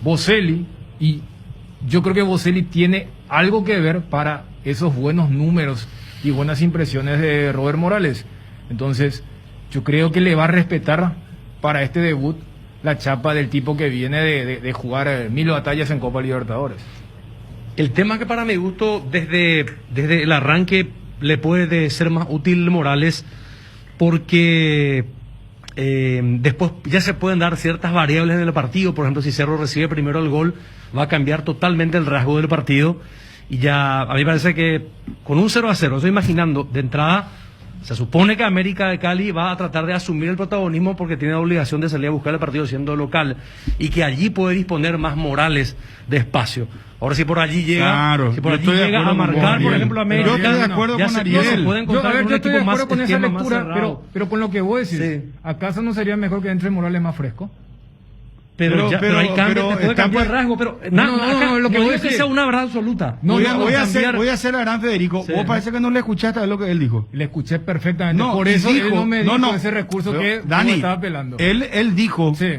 Speaker 9: Boselli, y yo creo que Boselli tiene algo que ver para esos buenos números y buenas impresiones de Robert Morales. Entonces, yo creo que le va a respetar para este debut la chapa del tipo que viene de jugar 1000 batallas en Copa Libertadores.
Speaker 5: El tema que para mi gusto, desde el arranque, le puede ser más útil Morales, porque después ya se pueden dar ciertas variables en el partido. Por ejemplo, si Cerro recibe primero el gol, va a cambiar totalmente el rasgo del partido, y ya a mí me parece que con un 0-0, estoy imaginando de entrada, Se supone que América de Cali va a tratar de asumir el protagonismo porque tiene la obligación de salir a buscar el partido siendo local y que allí puede disponer más Morales de espacio. Ahora si por allí llega,
Speaker 4: Claro,
Speaker 5: si por
Speaker 4: yo
Speaker 5: allí
Speaker 4: estoy de
Speaker 5: llega a
Speaker 4: acuerdo con
Speaker 5: marcar,
Speaker 4: Ariel.
Speaker 5: por ejemplo, América,
Speaker 4: Yo estoy de acuerdo
Speaker 5: ya
Speaker 4: con
Speaker 5: se
Speaker 4: Ariel.
Speaker 5: puede encontrar
Speaker 9: Yo
Speaker 5: un
Speaker 9: estoy
Speaker 5: equipo
Speaker 9: de
Speaker 5: más
Speaker 9: acuerdo con esa
Speaker 5: esquema, más
Speaker 9: lectura,
Speaker 5: cerrado.
Speaker 9: pero con lo que vos decís, ¿acaso no sería mejor que entre Morales más fresco?
Speaker 5: Pero hay cambios, te puede cambiar rasgo, pero
Speaker 9: No, lo que voy a
Speaker 5: es que
Speaker 9: decir
Speaker 5: sea una verdad absoluta.
Speaker 4: Voy a hacer la gran Federico.
Speaker 5: Sí.
Speaker 4: Vos parece que no le escuchaste lo que él dijo.
Speaker 9: Le escuché perfectamente.
Speaker 4: No,
Speaker 9: por
Speaker 4: y
Speaker 9: eso
Speaker 4: dijo-
Speaker 9: él no me dijo
Speaker 4: no,
Speaker 9: ese recurso
Speaker 4: pero,
Speaker 9: que
Speaker 4: Dani,
Speaker 9: vos estaba apelando.
Speaker 4: Él dijo,
Speaker 9: Sí.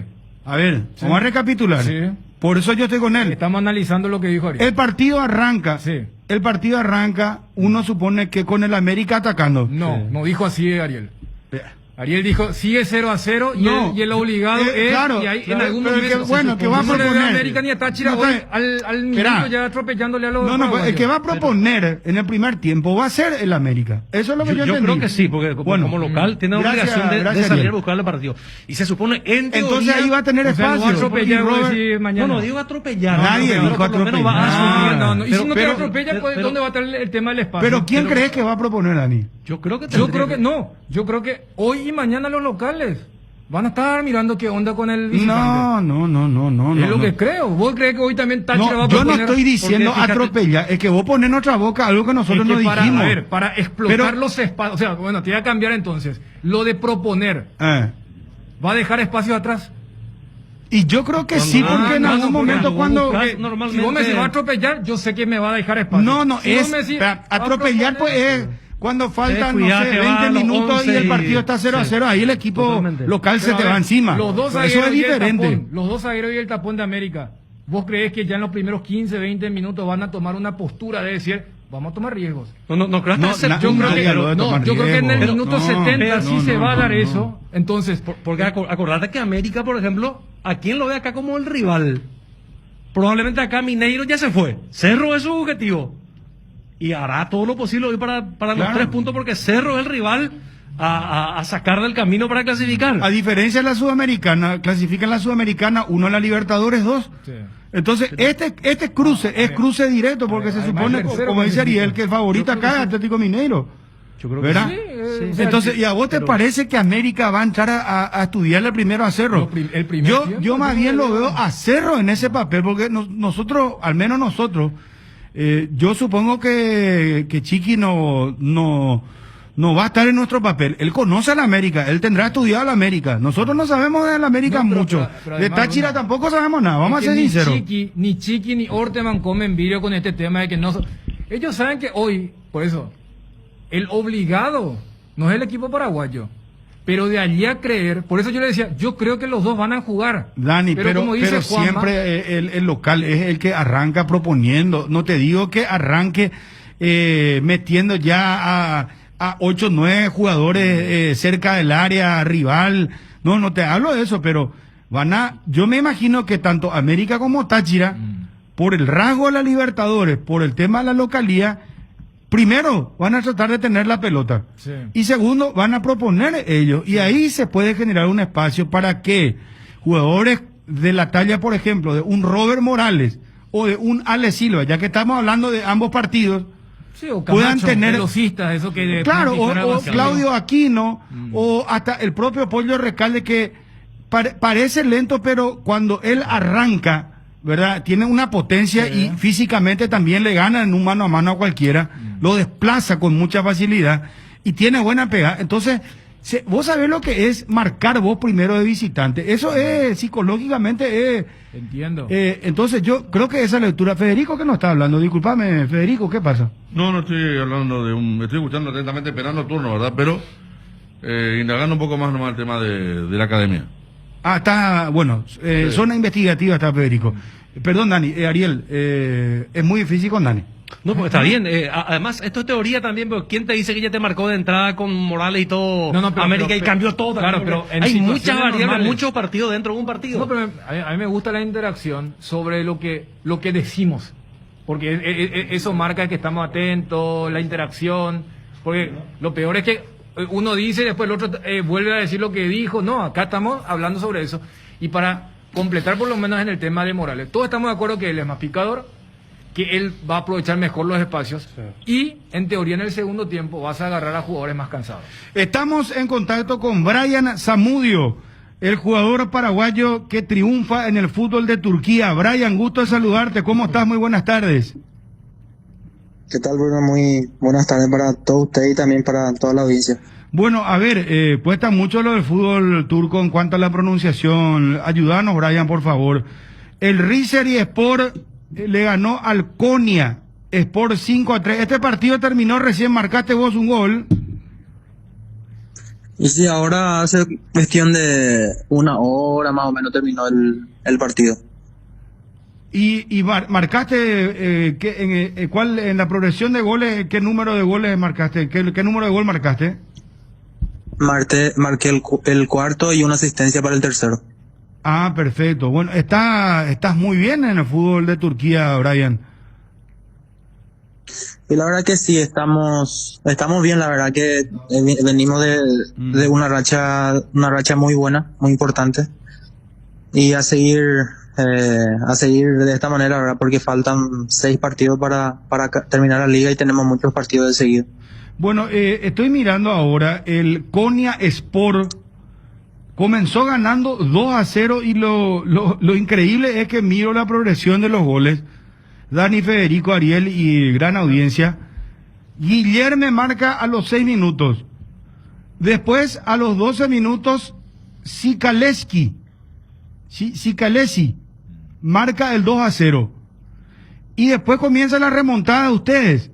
Speaker 4: a ver,
Speaker 9: Sí.
Speaker 4: vamos a recapitular.
Speaker 9: Sí.
Speaker 4: Por eso yo estoy con él.
Speaker 9: Estamos analizando lo que dijo Ariel.
Speaker 4: El partido arranca.
Speaker 9: Sí.
Speaker 4: El partido arranca, uno supone que con el América atacando.
Speaker 9: No dijo así Ariel. Ariel dijo, sigue 0-0 y,
Speaker 4: No.
Speaker 9: y el obligado es,
Speaker 4: claro,
Speaker 9: y hay,
Speaker 4: claro,
Speaker 9: en algún
Speaker 4: pero
Speaker 9: momento,
Speaker 4: que, bueno, que va a
Speaker 9: no se le ve
Speaker 4: proponer.
Speaker 9: América ni a Táchira
Speaker 4: No,
Speaker 9: hoy,
Speaker 4: está-
Speaker 9: al
Speaker 4: Esperá.
Speaker 9: minuto ya atropellándole a los
Speaker 4: No, pues, el
Speaker 9: paraguayos.
Speaker 4: que va a proponer en el primer tiempo va a ser el América. Eso es lo que yo
Speaker 5: Yo
Speaker 4: entendí.
Speaker 5: creo que sí, porque como local tiene la
Speaker 4: gracias,
Speaker 5: obligación de
Speaker 4: gracias,
Speaker 5: salir a
Speaker 4: Ariel.
Speaker 5: buscar el partido. Y se supone, en teoría...
Speaker 4: Entonces ahí va a tener
Speaker 9: O sea,
Speaker 4: espacio.
Speaker 9: lo va a atropellar,
Speaker 4: Y
Speaker 9: voy a
Speaker 4: Robert-
Speaker 9: decir mañana.
Speaker 5: No, digo atropellar.
Speaker 4: Nadie
Speaker 5: pero
Speaker 4: dijo
Speaker 5: por lo menos va a
Speaker 4: atropellar.
Speaker 5: asumir.
Speaker 9: No, y si no te
Speaker 4: pero-
Speaker 9: atropella, pues,
Speaker 5: pero-
Speaker 9: ¿dónde va a estar el tema del espacio?
Speaker 4: Pero ¿quién crees que va a proponer, Dani?
Speaker 5: Yo creo que
Speaker 9: Yo creo que no. Yo creo que hoy y mañana los locales van a estar mirando qué onda con el visitante.
Speaker 4: No.
Speaker 9: Es lo que creo. ¿Vos crees que hoy también Táchira va
Speaker 4: No,
Speaker 9: a
Speaker 4: yo no
Speaker 9: proponer?
Speaker 4: estoy diciendo
Speaker 9: Porque, fíjate,
Speaker 4: atropellar, es que vos ponés en nuestra boca algo que nosotros
Speaker 9: es que
Speaker 4: no dijimos.
Speaker 9: A ver, para explotar
Speaker 4: Pero-
Speaker 9: los espacios. O sea, bueno, te voy a cambiar entonces. Lo de proponer, ¿va a dejar espacio atrás?
Speaker 4: Y yo creo que sí, porque en algún momento cuando...
Speaker 9: Si vos me decís va a atropellar, yo sé que me va a dejar espacio.
Speaker 4: No,
Speaker 9: Si vos
Speaker 4: es...
Speaker 9: me decís,
Speaker 4: atropellar pues es... Cuando faltan, no
Speaker 5: cuidado,
Speaker 4: sé,
Speaker 5: que va
Speaker 4: 20
Speaker 5: a los
Speaker 4: minutos y
Speaker 5: 11
Speaker 4: el partido
Speaker 5: y-
Speaker 4: está 0-0,
Speaker 5: sí.
Speaker 4: ahí el equipo
Speaker 5: Totalmente.
Speaker 4: local se
Speaker 9: Pero,
Speaker 4: te
Speaker 9: a
Speaker 4: va
Speaker 9: ver,
Speaker 4: encima.
Speaker 9: Los dos
Speaker 4: Eso
Speaker 9: zagueros
Speaker 4: es
Speaker 9: y el
Speaker 4: diferente.
Speaker 9: tapón, los dos zagueros y el tapón de América. ¿Vos creés que ya en los primeros 15, 20 minutos van a tomar una postura de decir, vamos a tomar riesgos?
Speaker 5: No creo
Speaker 4: No,
Speaker 5: que
Speaker 4: yo
Speaker 9: Yo creo que en el minuto 70 sí se va a dar
Speaker 4: no.
Speaker 9: eso. Entonces,
Speaker 5: Porque acordate que América, por ejemplo, ¿a quién lo ve acá como el rival? Probablemente acá Mineiro ya se fue. Cerro es su objetivo. Y hará todo lo posible hoy para los
Speaker 4: Claro.
Speaker 5: 3 puntos porque Cerro es el rival a sacar del camino para clasificar.
Speaker 4: A diferencia de la Sudamericana, clasifica en la Sudamericana, uno en la Libertadores, 2. Entonces, este cruce es cruce directo porque se
Speaker 9: además,
Speaker 4: supone,
Speaker 9: el tercero
Speaker 4: como dice
Speaker 9: clasifica.
Speaker 4: Ariel, que el favorito
Speaker 9: Yo creo
Speaker 4: acá es
Speaker 9: que sí.
Speaker 4: Atlético Mineiro.
Speaker 5: Yo creo que
Speaker 4: ¿Verdad?
Speaker 5: sí.
Speaker 9: o sea,
Speaker 4: Entonces, ¿y a vos te parece que América va a entrar a estudiarle primero a Cerro?
Speaker 9: el primer
Speaker 4: Yo
Speaker 9: tiempo,
Speaker 4: más
Speaker 9: yo
Speaker 4: bien
Speaker 9: no
Speaker 4: lo veo a Cerro en ese papel, porque nosotros, al menos nosotros, yo supongo que Chiqui no va a estar en nuestro papel. Él conoce a la América, él tendrá estudiado a la América. Nosotros no sabemos de la América
Speaker 9: No, pero-
Speaker 4: mucho.
Speaker 9: pero
Speaker 4: De
Speaker 9: además,
Speaker 4: Táchira
Speaker 9: Bruno,
Speaker 4: tampoco sabemos nada, vamos a
Speaker 9: es
Speaker 4: ser
Speaker 9: que
Speaker 4: sinceros.
Speaker 9: Ni Chiqui ni Orteman comen vídeo con este tema de que no... Ellos saben que hoy, por eso, el obligado no es el equipo paraguayo. Pero de allí a creer, por eso yo le decía, yo creo que los dos van a jugar.
Speaker 4: Dani, pero
Speaker 9: como dice Juanma,
Speaker 4: siempre el local es el que arranca proponiendo. No te digo que arranque metiendo ya a 8 o 9 jugadores cerca del área rival. No te hablo de eso, pero yo me imagino que tanto América como Táchira, por el rasgo de la Libertadores, por el tema de la localía, primero van a tratar de tener la pelota.
Speaker 9: Sí.
Speaker 4: Y segundo, van a proponer ellos. Y ahí se puede generar un espacio para que jugadores de la talla, por ejemplo, de un Robert Morales o de un Ale Silva, ya que estamos hablando de ambos partidos,
Speaker 9: sí, o
Speaker 4: puedan
Speaker 9: Camacho,
Speaker 4: tener...
Speaker 9: velocistas, eso que
Speaker 4: Claro,
Speaker 9: practicar
Speaker 4: o
Speaker 9: demasiado.
Speaker 4: Claudio Aquino, o hasta el propio Pollo Recalde, que parece lento, pero cuando él arranca, ¿verdad? Tiene una potencia y físicamente también le gana en un mano a mano a cualquiera, lo desplaza con mucha facilidad y tiene buena pegada. Entonces, vos sabés lo que es marcar vos primero de visitante. Eso es psicológicamente...
Speaker 9: Entiendo.
Speaker 4: Entonces yo creo que esa lectura... Federico, ¿qué nos está hablando? Disculpame, Federico, ¿qué pasa?
Speaker 6: No estoy hablando estoy escuchando atentamente, esperando el turno, ¿verdad? Pero indagando un poco más nomás el tema de la academia.
Speaker 4: Ah, está, bueno, zona investigativa está Federico. Perdón, Dani, Ariel, es muy difícil con Dani.
Speaker 5: No, porque está bien. Además, esto es teoría también, pero ¿quién te dice que ya te marcó de entrada con Morales y todo América y cambió todo?
Speaker 9: Claro, pero en
Speaker 5: hay
Speaker 9: situaciones
Speaker 5: muchas variables,
Speaker 9: normales.
Speaker 5: muchos partidos dentro de un partido.
Speaker 9: No, pero a mí me gusta la interacción sobre lo que decimos. Porque eso marca que estamos atentos, la interacción. Porque lo peor es que uno dice y después el otro vuelve a decir lo que dijo. No, acá estamos hablando sobre eso. Y para completar por lo menos en el tema de Morales, todos estamos de acuerdo que él es más picador, que él va a aprovechar mejor los espacios y en teoría en el segundo tiempo vas a agarrar a jugadores más cansados.
Speaker 4: Estamos en contacto con Brian Zamudio, el jugador paraguayo que triunfa en el fútbol de Turquía. Brian, gusto de saludarte. ¿Cómo estás? Muy buenas tardes.
Speaker 15: ¿Qué tal, Bruno? Muy buenas tardes para todos ustedes y también para toda la audiencia.
Speaker 4: Bueno, a ver, cuesta mucho lo del fútbol turco en cuanto a la pronunciación. Ayúdanos, Brian, por favor. El Rizeryspor le ganó al Konya Sport 5-3. Este partido terminó recién, marcaste vos un gol.
Speaker 15: Y sí, ahora hace cuestión de una hora más o menos terminó el partido.
Speaker 4: Y marcaste, ¿cuál en la progresión de goles, qué número de goles marcaste? ¿Qué número de gol marcaste?
Speaker 15: Marqué el cuarto y una asistencia para el tercero.
Speaker 4: Ah, perfecto. Bueno, estás muy bien en el fútbol de Turquía, Brian.
Speaker 15: Y la verdad que sí, estamos bien, la verdad que venimos de una racha muy buena, muy importante. Y a seguir de esta manera, ¿verdad? Porque faltan 6 partidos para terminar la liga y tenemos muchos partidos de seguido.
Speaker 4: Bueno, estoy mirando ahora, el Konya Sport comenzó ganando 2-0 y lo increíble es que miro la progresión de los goles. Dani, Federico, Ariel y gran audiencia. Guillermo marca a los 6 minutos. Después, a los 12 minutos, Sikalesi marca el 2-0. Y después comienza la remontada de ustedes.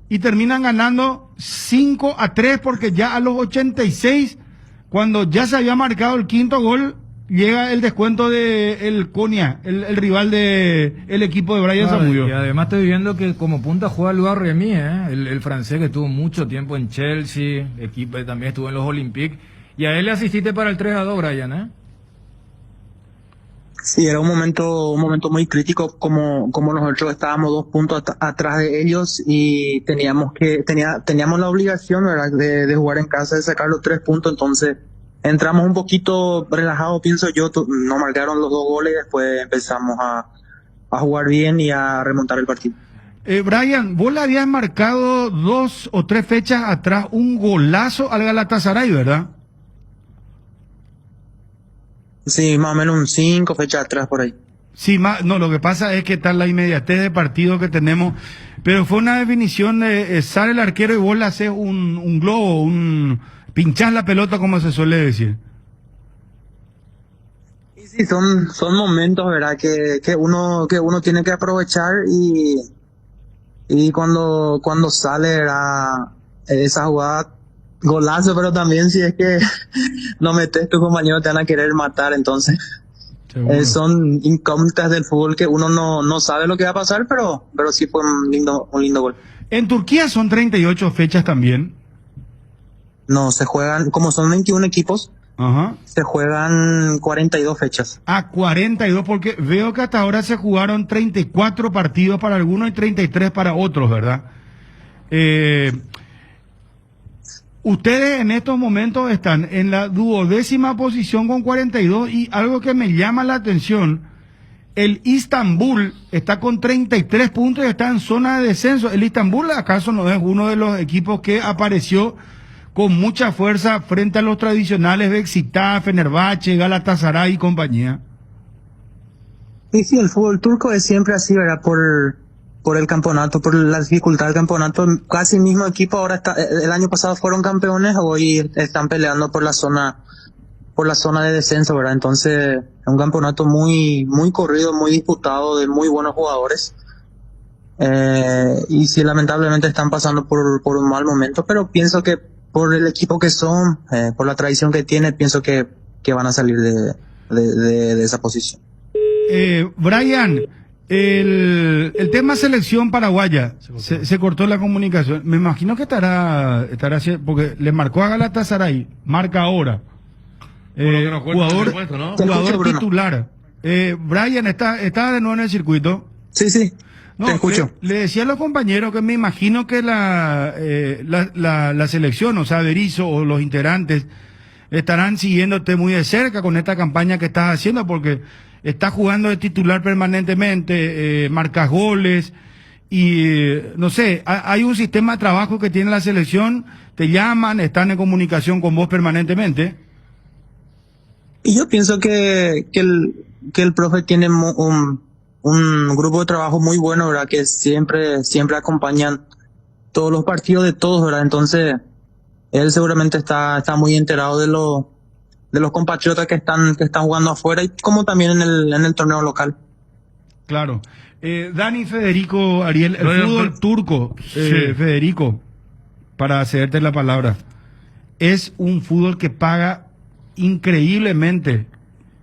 Speaker 4: Y terminan ganando 5-3 porque ya a los 86, cuando ya se había marcado el quinto gol, llega el descuento de el Konya, el rival de el equipo de Brian Zamudio.
Speaker 9: Y además estoy viendo que como punta juega Luis Remy, el francés que estuvo mucho tiempo en Chelsea, equipo también estuvo en los Olympiques, y a él le asististe para el 3-2, Brian,
Speaker 15: Sí, era un momento muy crítico, como nosotros estábamos 2 puntos atrás de ellos y teníamos la obligación, ¿verdad?, de jugar en casa, de sacar los 3 puntos. Entonces entramos un poquito relajados, pienso yo, nos marcaron los 2 goles y después empezamos a jugar bien y a remontar el partido.
Speaker 4: Brian, vos le habías marcado 2 o 3 fechas atrás un golazo al Galatasaray, ¿verdad?
Speaker 15: Sí, más o menos 5 fechas atrás por ahí.
Speaker 4: Sí, no, lo que pasa es que está la inmediatez de partido que tenemos, pero fue una definición de sale el arquero y vos le haces un globo, pinchás la pelota, como se suele decir.
Speaker 15: Sí, son momentos, ¿verdad?, que uno tiene que aprovechar y cuando sale, ¿verdad?, esa jugada, golazo, pero también si es que no metes, tu compañero te van a querer matar, entonces son incógnitas del fútbol que uno no sabe lo que va a pasar, pero sí fue un lindo gol.
Speaker 4: En Turquía son 38 fechas también.
Speaker 15: No, se juegan, como son 21 equipos, se juegan 42 fechas.
Speaker 4: 42, porque veo que hasta ahora se jugaron 34 partidos para algunos y 33 para otros, ¿verdad? Ustedes en estos momentos están en la 12ª posición con 42 y algo que me llama la atención, el Istanbul está con 33 puntos y está en zona de descenso. ¿El Istanbul acaso no es uno de los equipos que apareció con mucha fuerza frente a los tradicionales Beşiktaş, Fenerbahçe, Galatasaray y compañía?
Speaker 15: Sí, el fútbol turco es siempre así, ¿verdad? Por el campeonato, por la dificultad del campeonato. Casi el mismo equipo ahora el año pasado fueron campeones, hoy están peleando por la zona de descenso, ¿verdad? Entonces, es un campeonato muy corrido, muy disputado, de muy buenos jugadores. Y sí, lamentablemente están pasando por un mal momento, pero pienso que por el equipo que son, por la tradición que tiene, pienso que van a salir de esa posición.
Speaker 4: Brian, el tema selección paraguaya, se cortó la comunicación. Me imagino que estará porque le marcó a Galatasaray, marca ahora. Jugador titular. Brian, ¿está de nuevo en el circuito?
Speaker 15: Sí,
Speaker 4: no,
Speaker 15: te escucho.
Speaker 4: Le decía a los compañeros que me imagino que la selección, o sea, Berizzo o los integrantes, estarán siguiéndote muy de cerca con esta campaña que estás haciendo, porque estás jugando de titular permanentemente, marcas goles y no sé, hay un sistema de trabajo que tiene la selección, te llaman, están en comunicación con vos permanentemente.
Speaker 15: Y yo pienso que el profe tiene un grupo de trabajo muy bueno, ¿verdad? Que siempre acompañan todos los partidos de todos, ¿verdad? Entonces, él seguramente está muy enterado de los compatriotas que están jugando afuera y como también en el torneo local.
Speaker 4: Claro. Dani, Federico, Ariel, el fútbol turco, Federico, para cederte la palabra, es un fútbol que paga increíblemente,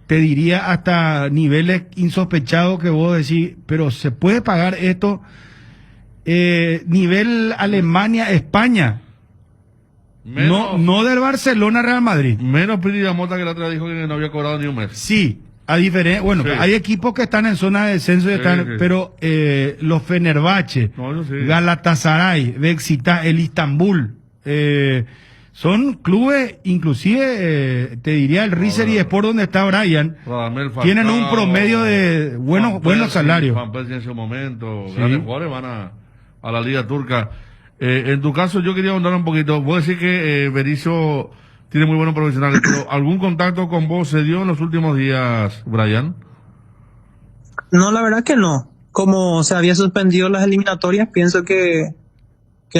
Speaker 4: te diría hasta niveles insospechados que vos decís, pero se puede pagar esto, nivel Alemania, España, no del Barcelona, Real Madrid.
Speaker 6: Menos Piri Mota, que la otra dijo que no había cobrado ni un mes.
Speaker 4: Sí, a diferencia, bueno, hay equipos que están en zona de descenso, pero los Fenerbahce, Galatasaray, Beşiktaş, el Istanbul, son clubes, inclusive, te diría el Rizeri Sport donde está Brian, tienen un promedio de buenos salarios.
Speaker 6: Van Persie en su momento, grandes jugadores van a la liga turca. En tu caso, yo quería ahondar un poquito. Vos decís que Berizzo tiene muy buenos profesionales, pero ¿algún contacto con vos se dio en los últimos días, Brian?
Speaker 15: No, la verdad que no. Como se había suspendido las eliminatorias, pienso que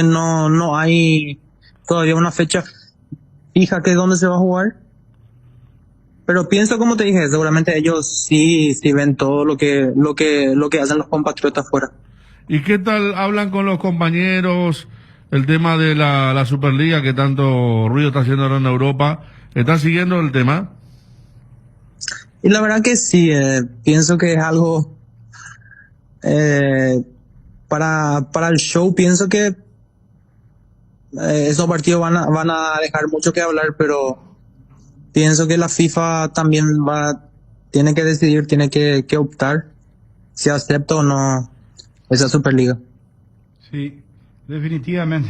Speaker 15: no hay todavía una fecha fija que es donde se va a jugar. Pero pienso, como te dije, seguramente ellos sí ven todo lo que hacen los compatriotas fuera.
Speaker 6: ¿Y qué tal hablan con los compañeros el tema de la Superliga que tanto ruido está haciendo ahora en Europa? ¿Están siguiendo el tema?
Speaker 15: Y la verdad que sí, pienso que es algo para el show. Pienso que esos partidos van a dejar mucho que hablar, pero pienso que la FIFA también tiene que decidir, tiene que optar si acepta o no esa Superliga.
Speaker 4: Sí, definitivamente.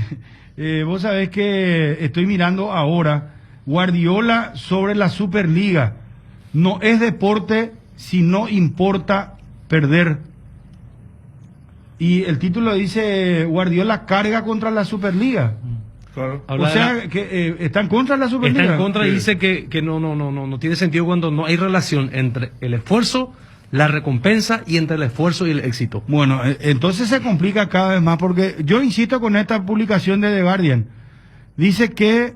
Speaker 4: Vos sabés que estoy mirando ahora Guardiola sobre la Superliga. No es deporte si no importa perder. Y el título dice Guardiola carga contra la Superliga.
Speaker 6: Claro.
Speaker 4: O sea, que está en contra de la Superliga.
Speaker 5: Está en contra y dice que no tiene sentido cuando no hay relación entre el esfuerzo, la recompensa y entre el esfuerzo y el éxito.
Speaker 4: Bueno, entonces se complica cada vez más porque yo insisto con esta publicación de The Guardian. Dice que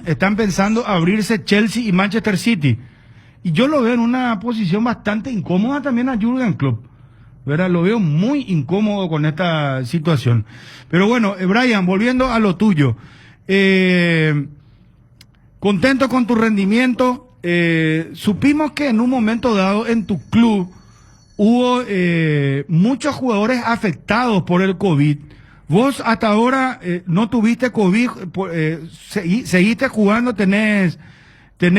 Speaker 4: están pensando abrirse Chelsea y Manchester City. Y yo lo veo en una posición bastante incómoda también a Jürgen Klopp. ¿Verdad? Lo veo muy incómodo con esta situación. Pero bueno, Brian, volviendo a lo tuyo. Contento con tu rendimiento. Supimos que en un momento dado en tu club hubo muchos jugadores afectados por el COVID. Vos hasta ahora no tuviste COVID, seguiste jugando, tenés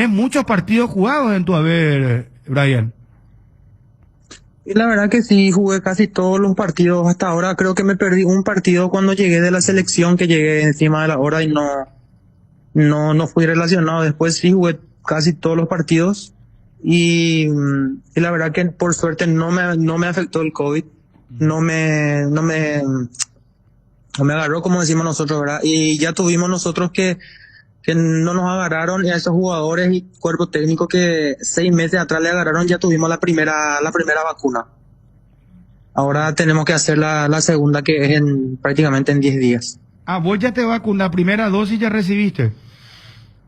Speaker 4: muchos partidos jugados en tu haber, Brian.
Speaker 15: Y la verdad que sí, jugué casi todos los partidos hasta ahora. Creo que me perdí un partido cuando llegué de la selección, que llegué encima de la hora y no fui relacionado. Después sí jugué casi todos los partidos y la verdad que por suerte no me afectó el COVID. No me agarró, como decimos nosotros, ¿verdad? Y ya tuvimos nosotros que no nos agarraron, y a esos jugadores y cuerpo técnico que 6 meses atrás le agarraron, ya tuvimos la primera vacuna. Ahora tenemos que hacer la segunda, que es prácticamente en 10 días.
Speaker 4: Ah, vos ya te vacunaste, la primera dosis ya recibiste.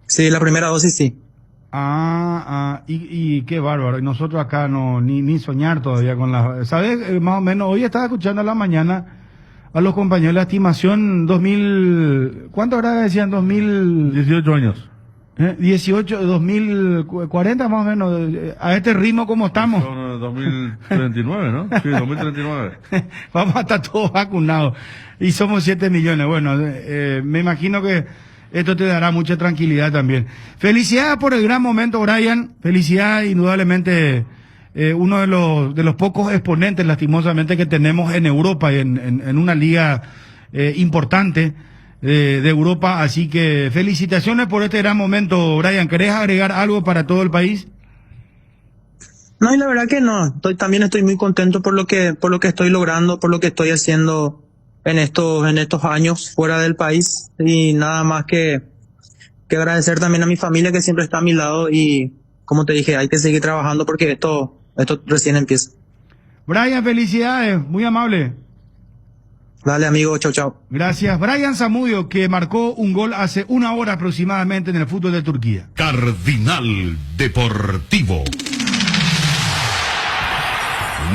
Speaker 15: Sí, la primera dosis sí.
Speaker 4: Y qué bárbaro. Y nosotros acá ni soñar todavía con la... ¿Sabes? Más o menos, hoy estaba escuchando a la mañana a los compañeros de la estimación 2000... ¿Cuánto ahora decían?
Speaker 6: 18 años.
Speaker 4: 2040 más o menos. A este ritmo como estamos.
Speaker 6: Son 2039, ¿no? Sí, 2039.
Speaker 4: Vamos a estar todos vacunados. Y somos 7 millones. Bueno, me imagino que esto te dará mucha tranquilidad también. Felicidades por el gran momento, Brian. Felicidades, indudablemente, uno de los pocos exponentes, lastimosamente, que tenemos en Europa y en una liga importante de Europa. Así que felicitaciones por este gran momento, Brian. ¿Querés agregar algo para todo el país?
Speaker 15: No, y la verdad que no. También estoy muy contento por lo que estoy logrando, por lo que estoy haciendo en estos años fuera del país. Y nada más que agradecer también a mi familia que siempre está a mi lado. Y como te dije, hay que seguir trabajando porque esto recién empieza.
Speaker 4: Brian, felicidades, muy amable.
Speaker 15: Dale, amigo, chau, chau.
Speaker 4: Gracias. Brian Zamudio, que marcó un gol hace una hora aproximadamente en el fútbol de Turquía.
Speaker 3: Cardinal Deportivo.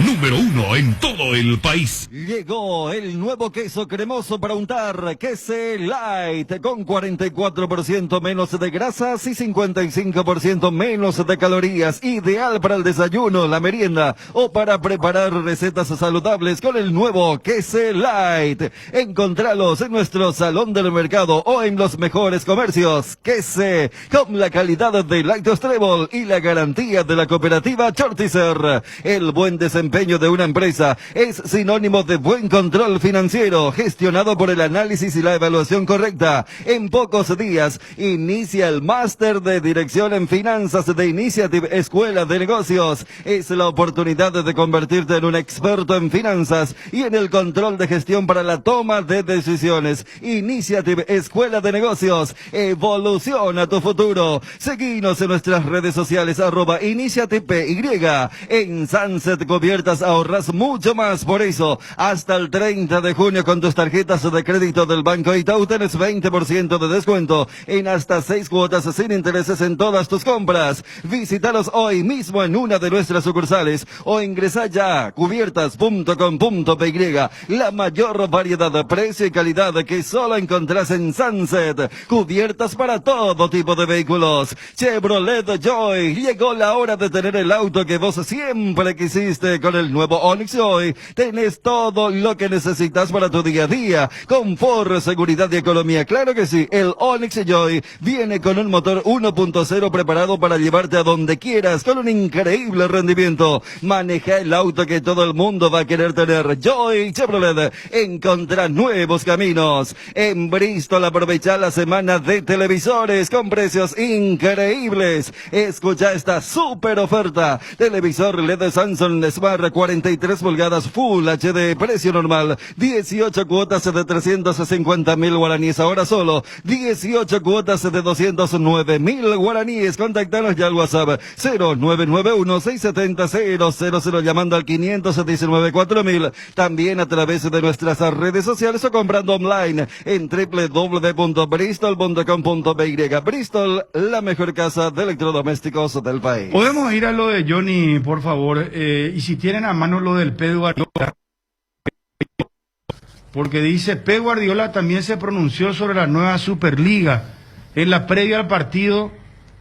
Speaker 3: Número 1 en todo el país.
Speaker 13: Llegó el nuevo queso cremoso para untar, Quece Light, con 44% menos de grasas y 55% menos de calorías. Ideal para el desayuno, la merienda o para preparar recetas saludables con el nuevo Quece Light. Encontralos en nuestro salón del mercado o en los mejores comercios. Quece, con la calidad de Lactos Trébol y la garantía de la cooperativa Chortizer. El buen desempeño de una empresa es sinónimo de buen control financiero, gestionado por el análisis y la evaluación correcta. En pocos días inicia el máster de dirección en finanzas de Initiative Escuela de Negocios. Es la oportunidad de convertirte en un experto en finanzas y en el control de gestión para la toma de decisiones. Initiative Escuela de Negocios, evoluciona tu futuro. Seguinos en nuestras redes sociales @InitiativePY. En Sunset Cubiertas ahorras mucho más, por eso hasta el 30 de junio con tus tarjetas de crédito del Banco Itaú tienes 20% de descuento en hasta 6 cuotas sin intereses en todas tus compras. Visítalos hoy mismo en una de nuestras sucursales o ingresa ya a cubiertas.com.py. La mayor variedad de precio y calidad que solo encontrás en Sunset. Cubiertas para todo tipo de vehículos. Chevrolet Joy, llegó la hora de tener el auto que vos siempre quisiste. Con el nuevo Onix Joy tenés todo lo que necesitas para tu día a día. Confort, seguridad y economía. Claro que sí, el Onix Joy viene con un motor 1.0 preparado para llevarte a donde quieras con un increíble rendimiento. Maneja el auto que todo el mundo va a querer tener. Joy Chevrolet, encontrá nuevos caminos. En Bristol aprovecha la semana de televisores con precios increíbles. Escucha esta super oferta. Televisor LED Samsung Smart 43 pulgadas Full HD, precio normal 18 cuotas de 350.000 guaraníes, ahora solo 18 cuotas de 209.000 guaraníes. Contactanos ya al WhatsApp 0991-670-000, llamando al 519-4000, también a través de nuestras redes sociales o comprando online en www.bristol.com.py. Bristol, la mejor casa de electrodomésticos del país.
Speaker 4: Podemos ir a lo de Johnny, por favor, y si tienen a mano lo del Pep Guardiola, porque dice Pep Guardiola también se pronunció sobre la nueva Superliga en la previa al partido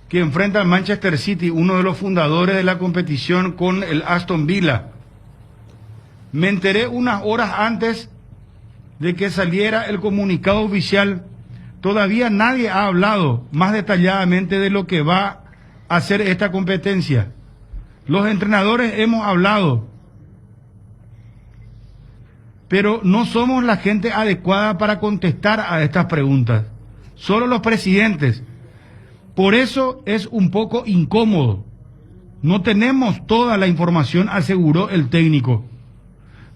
Speaker 4: que enfrenta al Manchester City, uno de los fundadores de la competición, con el Aston Villa. Me enteré unas horas antes de que saliera el comunicado oficial. Todavía nadie ha hablado más detalladamente de lo que va a hacer esta competencia. Los entrenadores hemos hablado, pero no somos la gente adecuada para contestar a estas preguntas. Solo los presidentes. Por eso es un poco incómodo. No tenemos toda la información, aseguró el técnico.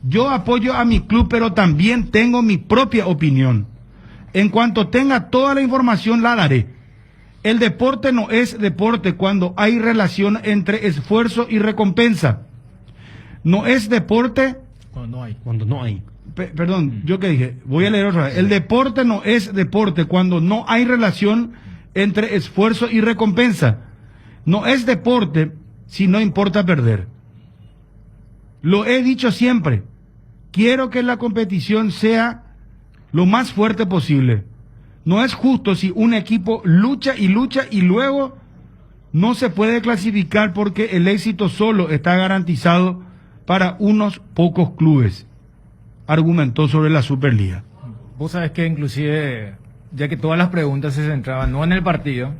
Speaker 4: Yo apoyo a mi club, pero también tengo mi propia opinión. En cuanto tenga toda la información, la daré. El deporte no es deporte cuando hay relación entre esfuerzo y recompensa. No es deporte
Speaker 5: cuando no hay.
Speaker 4: Perdón, ¿yo qué dije? Voy a leer otra vez. El deporte no es deporte cuando no hay relación entre esfuerzo y recompensa. No es deporte si no importa perder. Lo he dicho siempre. Quiero que la competición sea lo más fuerte posible. No es justo si un equipo lucha y luego no se puede clasificar porque el éxito solo está garantizado para unos pocos clubes, argumentó sobre la Superliga.
Speaker 9: Vos sabés que inclusive, ya que todas las preguntas se centraban no en el partido,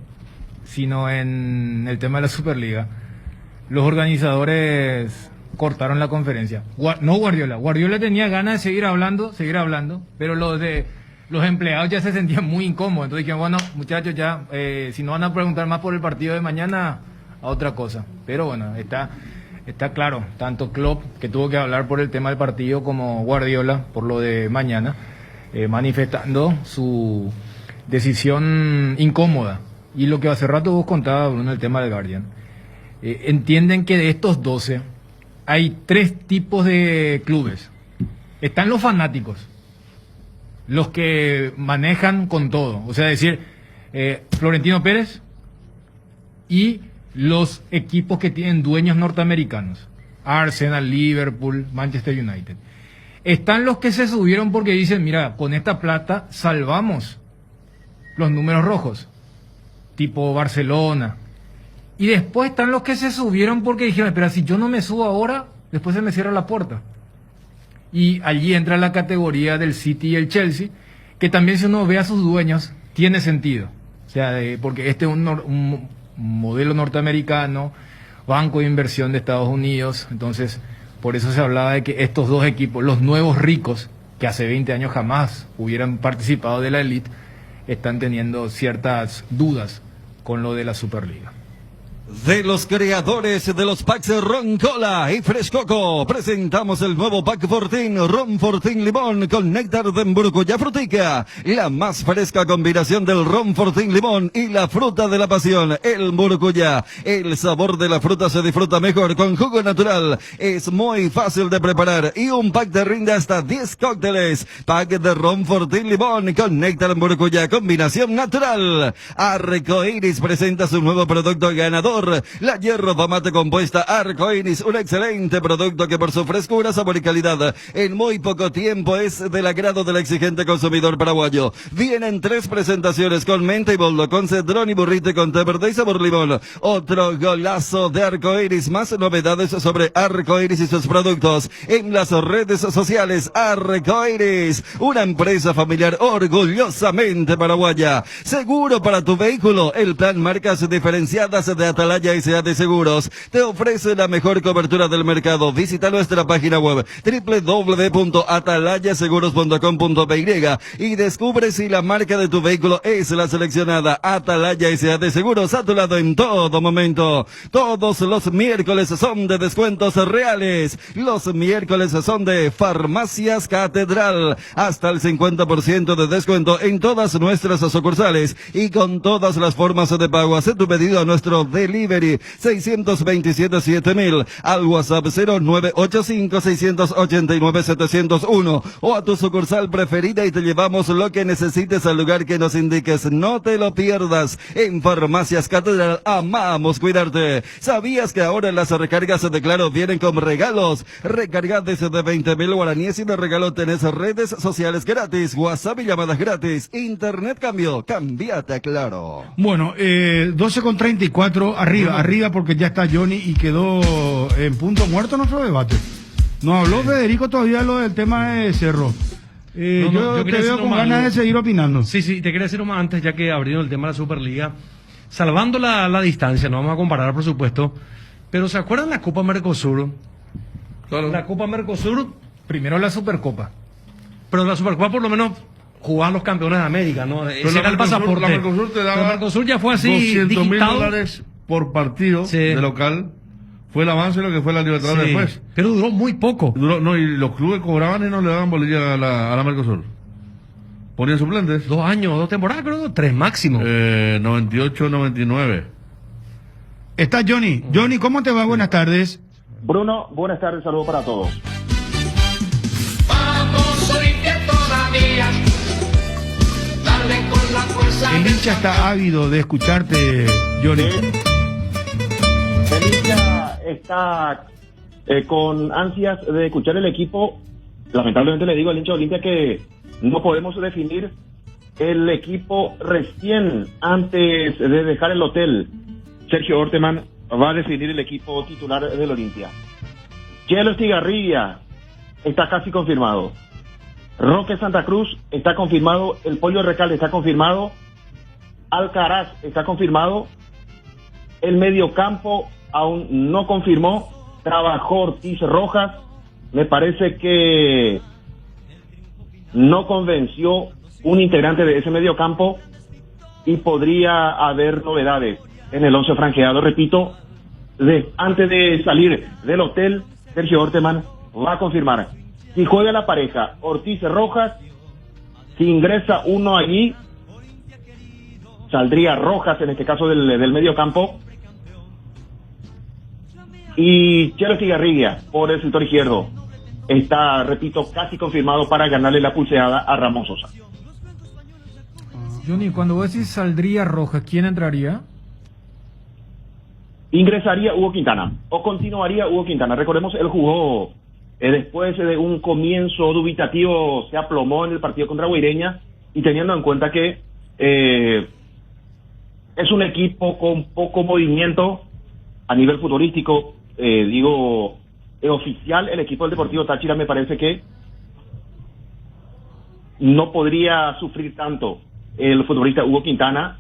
Speaker 9: sino en el tema de la Superliga, los organizadores cortaron la conferencia. No Guardiola. Guardiola tenía ganas de seguir hablando, pero los empleados ya se sentían muy incómodos. Entonces dijeron, bueno, muchachos, ya, si no van a preguntar más por el partido de mañana, a otra cosa. Pero bueno, está Está claro, tanto Klopp, que tuvo que hablar por el tema del partido, como Guardiola por lo de mañana, manifestando su decisión incómoda. Y lo que hace rato vos contabas, Bruno, el tema del Guardian. Entienden que de estos 12 hay 3 tipos de clubes. Están los fanáticos, los que manejan con todo, o sea, decir, Florentino Pérez y los equipos que tienen dueños norteamericanos, Arsenal, Liverpool, Manchester United. Están los que se subieron porque dicen, mira, con esta plata salvamos los números rojos, tipo Barcelona. Y después están los que se subieron porque dijeron, espera, si yo no me subo ahora, después se me cierra la puerta. Y allí entra la categoría del City y el Chelsea, que también, si uno ve a sus dueños, tiene sentido. O sea, porque este es un modelo norteamericano, banco de inversión de Estados Unidos. Entonces, por eso se hablaba de que estos 2 equipos, los nuevos ricos, que hace 20 años jamás hubieran participado de la elite, están teniendo ciertas dudas con lo de la Superliga.
Speaker 13: De los creadores de los packs Ron Cola y Frescoco, presentamos el nuevo pack Fortín, Ron Fortín Limón con néctar de Mburucuyá Frutica, la más fresca combinación del Ron Fortín Limón y la fruta de la pasión, el Mburucuyá. El sabor de la fruta se disfruta mejor con jugo natural, es muy fácil de preparar y un pack te rinde hasta 10 cócteles. Pack de Ron Fortín Limón con néctar Mburucuyá, combinación natural. Arcoiris presenta su nuevo producto ganador, la hierba mate compuesta Arcoiris, un excelente producto que por su frescura, sabor y calidad en muy poco tiempo es del agrado del exigente consumidor paraguayo. Vienen 3 presentaciones con menta y boldo, con cedrón y burrito y con té verde y sabor limón. Otro golazo de Arcoiris. Más novedades sobre Arcoiris y sus productos en las redes sociales. Arcoiris, una empresa familiar orgullosamente paraguaya. Seguro para tu vehículo, el plan marcas diferenciadas de Atalaya S.A. de Seguros te ofrece la mejor cobertura del mercado. Visita nuestra página web www.atalayaseguros.com.py y descubre si la marca de tu vehículo es la seleccionada. Atalaya S.A. de Seguros, a tu lado en todo momento. Todos los miércoles son de descuentos reales. Los miércoles son de Farmacias Catedral. Hasta el 50% de descuento en todas nuestras sucursales y con todas las formas de pago. Haz tu pedido a nuestro delivery 627-7000, al WhatsApp 0985-689-701 o a tu sucursal preferida y te llevamos lo que necesites al lugar que nos indiques. No te lo pierdas. En Farmacias Catedral amamos cuidarte. ¿Sabías que ahora las recargas de Claro vienen con regalos? Recarga desde 20.000 guaraníes y de regalo tenés redes sociales gratis, WhatsApp y llamadas gratis. Internet cambio, cambiate a Claro.
Speaker 4: Bueno, 12:34, arriba porque ya está Johnny y quedó en punto muerto nuestro debate. No habló Federico todavía lo del tema de Cerro. Yo te veo con ganas de seguir opinando.
Speaker 5: Sí, te quería decir nomás antes, ya que abrieron el tema de la Superliga, salvando la distancia, no vamos a comparar por supuesto, pero ¿se acuerdan la Copa Mercosur?
Speaker 6: Claro.
Speaker 5: La Copa Mercosur, primero la Supercopa, pero la Supercopa por lo menos jugaban los campeones de América, ¿no? Ese era el pasaporte.
Speaker 6: La Mercosur te daba
Speaker 5: la Mercosur ya fue así,
Speaker 6: $200,000 por partido de local. Fue el avance de lo que fue la Libertadores después.
Speaker 5: Pero duró muy poco.
Speaker 6: Y los clubes cobraban y no le daban bolilla a la Mercosur. Ponían suplentes.
Speaker 5: 2 años, 2 temporadas, creo, 3 máximo.
Speaker 6: 98, 99.
Speaker 4: Está Johnny. Johnny, ¿cómo te va? Buenas tardes.
Speaker 16: Bruno, buenas tardes, saludos para todos.
Speaker 7: Vamos Olimpia todavía. Dale con la fuerza.
Speaker 4: El hincha está ávido de escucharte, Johnny.
Speaker 16: El hincha está con ansias de escuchar el equipo. Lamentablemente le digo al hincha de Olimpia que no podemos definir el equipo recién antes de dejar el hotel. Sergio Orteman va a definir el equipo titular del Olimpia. Chelo Estigarribia está casi confirmado. Roque Santa Cruz está confirmado. El Pollo Recalde está confirmado. Alcaraz está confirmado. El mediocampo aún no confirmó. Trabajó Ortiz Rojas. Me parece que no convenció un integrante de ese mediocampo y podría haber novedades en el 11 franjeado. Repito, antes de salir del hotel, Sergio Orteman va a confirmar si juega la pareja Ortiz-Rojas, si ingresa uno allí, saldría Rojas en este caso del medio campo, y Chelo Cigarrilla por el sector izquierdo está, repito, casi confirmado para ganarle la pulseada a Ramón Sosa.
Speaker 9: Johnny, cuando vos decís saldría Rojas, ¿quién entraría?
Speaker 16: Ingresaría Hugo Quintana o continuaría Hugo Quintana. Recordemos, él jugó después de un comienzo dubitativo, se aplomó en el partido contra Guaireña, y teniendo en cuenta que es un equipo con poco movimiento a nivel futbolístico, oficial, el equipo del Deportivo Táchira me parece que no podría sufrir tanto el futbolista Hugo Quintana,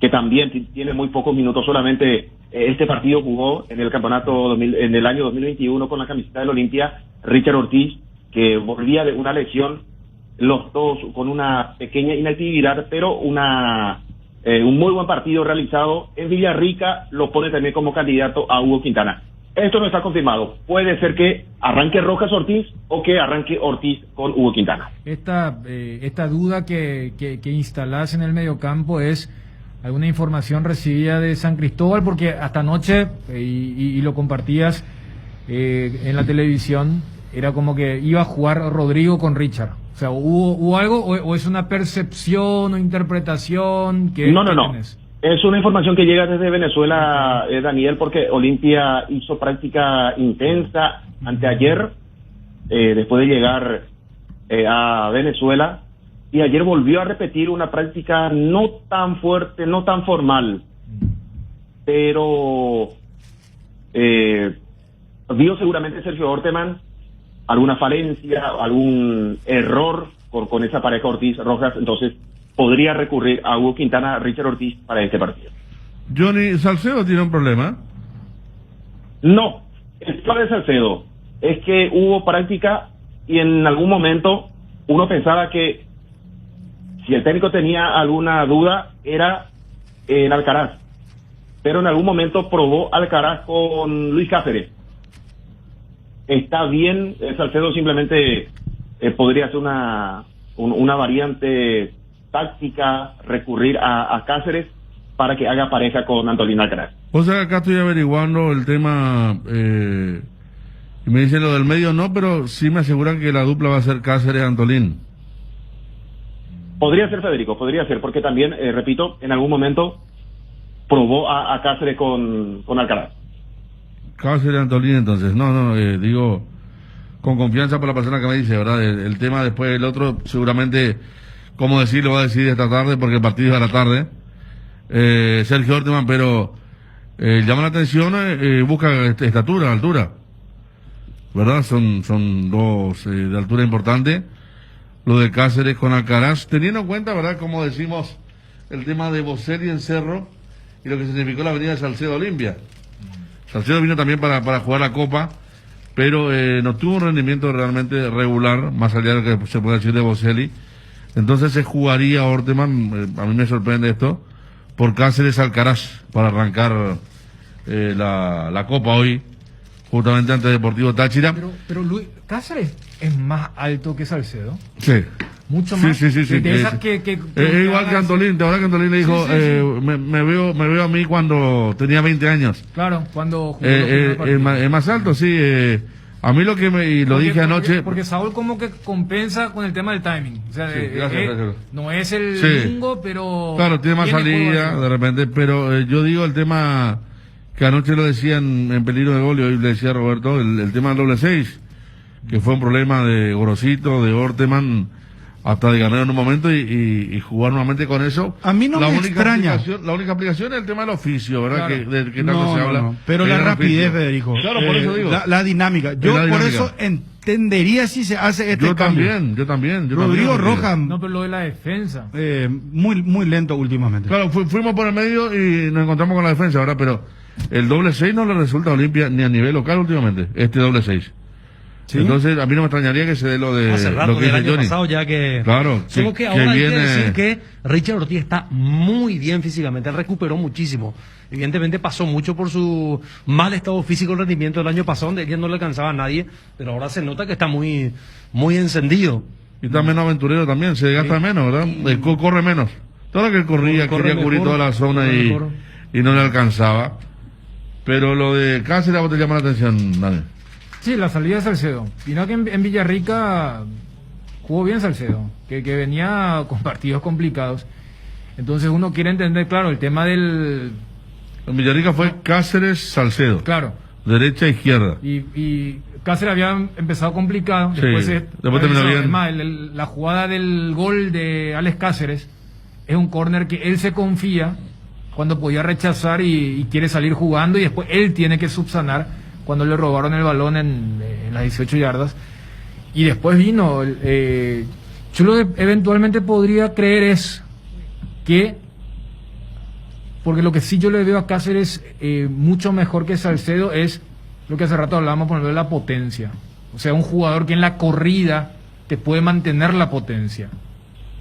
Speaker 16: que también tiene muy pocos minutos. Solamente este partido jugó en el campeonato en el año 2021 con la camiseta del Olimpia Richard Ortiz, que volvía de una lesión, los dos con una pequeña inactividad, pero un muy buen partido realizado en Villarrica lo pone también como candidato a Hugo Quintana. Esto no está confirmado. Puede ser que arranque Rojas Ortiz o que arranque Ortiz con Hugo Quintana.
Speaker 9: Esta duda que instalás en el mediocampo es alguna información recibida de San Cristóbal, porque hasta anoche, y lo compartías en la televisión, era como que iba a jugar Rodrigo con Richard. O sea, ¿hubo algo o es una percepción o interpretación?
Speaker 16: No. Es una información que llega desde Venezuela, Daniel, porque Olimpia hizo práctica intensa anteayer, después de llegar a Venezuela, y ayer volvió a repetir una práctica no tan fuerte, no tan formal, pero vio seguramente Sergio Orteman alguna falencia, algún error con esa pareja Ortiz-Rojas, entonces podría recurrir a Hugo Quintana, Richard Ortiz para este partido.
Speaker 6: Johnny, ¿Salcedo tiene un problema?
Speaker 16: No, el problema de Salcedo es que hubo práctica y en algún momento uno pensaba que si el técnico tenía alguna duda era en Alcaraz, pero en algún momento probó Alcaraz con Luis Cáceres. Está bien, Salcedo simplemente podría ser una variante táctica, recurrir a Cáceres para que haga pareja con Antolín Alcaraz.
Speaker 6: O sea, acá estoy averiguando el tema, y me dicen lo del medio no, pero sí me aseguran que la dupla va a ser Cáceres-Antolín.
Speaker 16: Podría ser, Federico, podría ser, porque también, repito, en algún momento probó a Cáceres con Alcaraz.
Speaker 6: Cáceres-Antolín, entonces, digo, con confianza por la persona que me dice, ¿verdad? El tema después, el otro, seguramente, como decir, lo va a decidir esta tarde, porque el partido es a la tarde. Sergio Orteman, pero llama la atención, busca estatura, altura, ¿verdad? Son dos de altura importante. Lo de Cáceres con Alcaraz, teniendo en cuenta, ¿verdad? Como decimos, el tema de Boselli en Cerro y lo que significó la venida de Salcedo Olimpia. Salcedo vino también para jugar la Copa, pero no tuvo un rendimiento realmente regular, más allá de lo que se puede decir de Boselli. Entonces se jugaría Orteman, a mí me sorprende esto, por Cáceres Alcaraz, para arrancar la Copa hoy, justamente ante Deportivo Táchira.
Speaker 9: Pero Luis, Cáceres es más alto que Salcedo.
Speaker 6: Sí.
Speaker 9: Mucho más.
Speaker 6: Sí.
Speaker 9: Es
Speaker 6: igual que Antolín, ahora que Antolín le dijo, sí. Me veo a mí cuando tenía 20 años.
Speaker 9: Claro, cuando jugó
Speaker 6: es más alto, sí. A mí lo que dije anoche.
Speaker 9: Porque Saúl como que compensa con el tema del timing. O sea,
Speaker 6: gracias.
Speaker 9: no es el bingo, pero.
Speaker 6: Claro, tiene más salida de repente, pero yo digo el tema que anoche lo decían en peligro de gol y hoy le decía Roberto, el tema del doble 6, que fue un problema de Gorosito, de Orteman, hasta de ganar en un momento y jugar nuevamente con eso.
Speaker 4: A mí no me extraña.
Speaker 6: La única aplicación es el tema del oficio, ¿verdad?
Speaker 4: Claro.
Speaker 6: Que tanto se habla.
Speaker 4: Pero la rapidez, Federico.
Speaker 6: Claro, por eso digo.
Speaker 4: La dinámica. Yo por eso entendería si se hace este cambio.
Speaker 6: Yo también.
Speaker 4: Rodrigo Rojas.
Speaker 9: No, pero lo de la defensa.
Speaker 4: Muy lento últimamente.
Speaker 6: Claro, fuimos por el medio y nos encontramos con la defensa, ¿verdad? Pero el doble 6 no le resulta a Olimpia ni a nivel local últimamente, este doble 6.
Speaker 4: ¿Sí?
Speaker 6: Entonces, a mí no me extrañaría que se dé lo de
Speaker 5: Hace rato,
Speaker 6: lo que
Speaker 5: del
Speaker 6: dice
Speaker 5: año
Speaker 6: Johnny.
Speaker 5: pasado ya que...
Speaker 6: Claro,
Speaker 5: Solo que ahora hay
Speaker 6: viene...
Speaker 5: que decir que Richard Ortiz está muy bien físicamente, él recuperó muchísimo. Evidentemente pasó mucho por su mal estado físico, el rendimiento del año pasado, donde él no le alcanzaba a nadie, pero ahora se nota que está muy, muy encendido.
Speaker 6: Y está menos aventurero también, se gasta menos, ¿verdad? Corre menos. Todo lo que él corría, quería cubrir toda la zona y no le alcanzaba. Pero lo de Cáceres, ¿a vos te llama la atención, Daniel?
Speaker 9: Sí, la salida de Salcedo. Vino que en Villarrica jugó bien Salcedo, que venía con partidos complicados. Entonces uno quiere entender, claro, el tema del...
Speaker 6: En Villarrica fue Cáceres-Salcedo.
Speaker 9: Claro.
Speaker 6: Derecha e izquierda.
Speaker 9: Y Cáceres había empezado complicado.
Speaker 6: Sí,
Speaker 9: Después,
Speaker 6: después terminó bien.
Speaker 9: Además, la jugada del gol de Alex Cáceres es un córner que él se confía cuando podía rechazar y quiere salir jugando, y después él tiene que subsanar cuando le robaron el balón en las 18 yardas. Y después vino... yo lo que eventualmente podría creer es que... Porque lo que sí yo le veo a Cáceres mucho mejor que Salcedo es lo que hace rato hablábamos, por ejemplo, de la potencia. O sea, un jugador que en la corrida te puede mantener la potencia,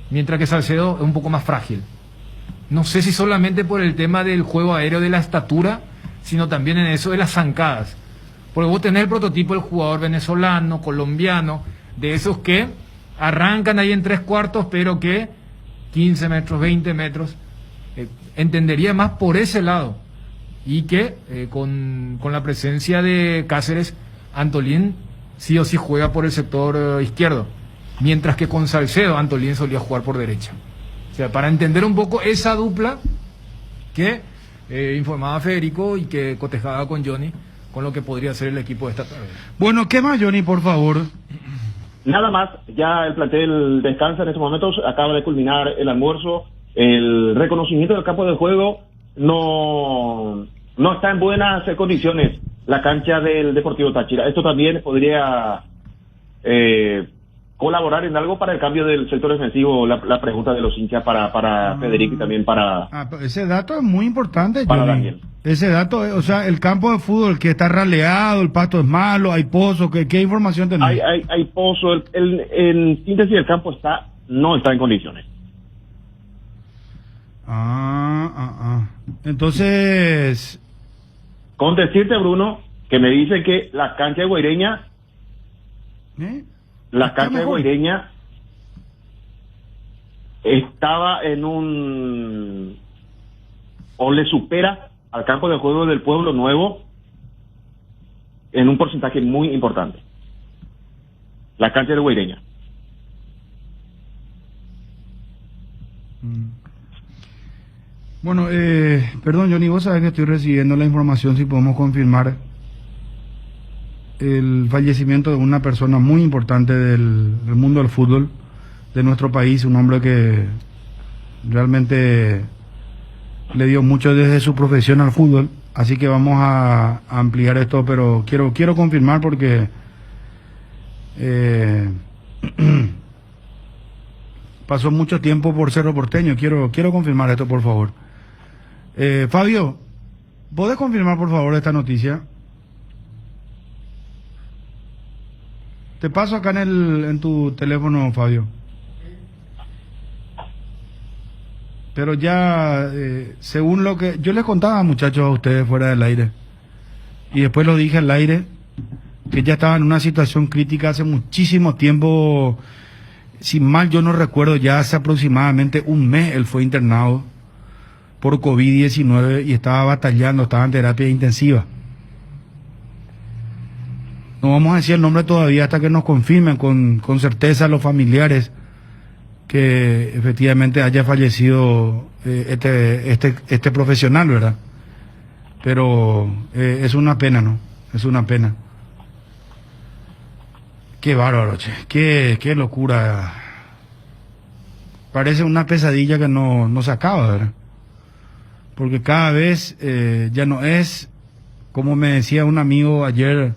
Speaker 9: mientras que Salcedo es un poco más frágil. No sé si solamente por el tema del juego aéreo, de la estatura, sino también en eso de las zancadas. Porque vos tenés el prototipo del jugador venezolano, colombiano, de esos que arrancan ahí en 3/4, pero que 15 metros, 20 metros... entendería más por ese lado, y que con la presencia de Cáceres, Antolín sí o sí juega por el sector izquierdo, mientras que con Salcedo Antolín solía jugar por derecha. O sea, para entender un poco esa dupla que informaba Federico y que cotejaba con Johnny, con lo que podría ser el equipo de esta tarde.
Speaker 4: Bueno, ¿qué más, Johnny, por favor?
Speaker 16: Nada más, ya el plantel descansa en estos momentos, acaba de culminar el almuerzo. El reconocimiento del campo de juego no está en buenas condiciones, la cancha del Deportivo Táchira. Esto también podría colaborar en algo para el cambio del sector defensivo, la pregunta de los hinchas para Federico y también para...
Speaker 4: Ese dato es muy importante,
Speaker 16: para
Speaker 4: Johnny.
Speaker 16: Daniel.
Speaker 4: Ese dato, o sea, el campo de fútbol que está raleado, el pasto es malo, hay pozos, ¿qué información tenés?
Speaker 16: Hay pozo, en síntesis el campo no está en condiciones.
Speaker 4: Entonces...
Speaker 16: Con decirte, Bruno, que me dice que la cancha de Guaireña... La cancha de Guaireña estaba en un... o le supera al campo de juego del Pueblo Nuevo en un porcentaje muy importante. La cancha de Guaireña.
Speaker 4: Bueno, perdón, Johnny, vos sabés que estoy recibiendo la información, si podemos confirmar el fallecimiento de una persona muy importante del mundo del fútbol de nuestro país, un hombre que realmente le dio mucho desde su profesión al fútbol, así que vamos a ampliar esto, pero quiero confirmar porque pasó mucho tiempo por Cerro Porteño, quiero confirmar esto, por favor. Fabio, ¿podés confirmar por favor esta noticia? Te paso acá en tu teléfono, Fabio. Pero ya, según lo que yo les contaba, muchachos, a ustedes fuera del aire, y después lo dije al aire, que ya estaba en una situación crítica hace muchísimo tiempo. Si mal yo no recuerdo, ya hace aproximadamente un mes él fue internado por COVID-19 y estaba batallando, estaba en terapia intensiva. No vamos a decir el nombre todavía hasta que nos confirmen con certeza los familiares que efectivamente haya fallecido este profesional, ¿verdad? Pero es una pena, ¿no? Es una pena. Qué bárbaro, che. Qué locura. Parece una pesadilla que no se acaba, ¿verdad? Porque cada vez ya no es, como me decía un amigo ayer,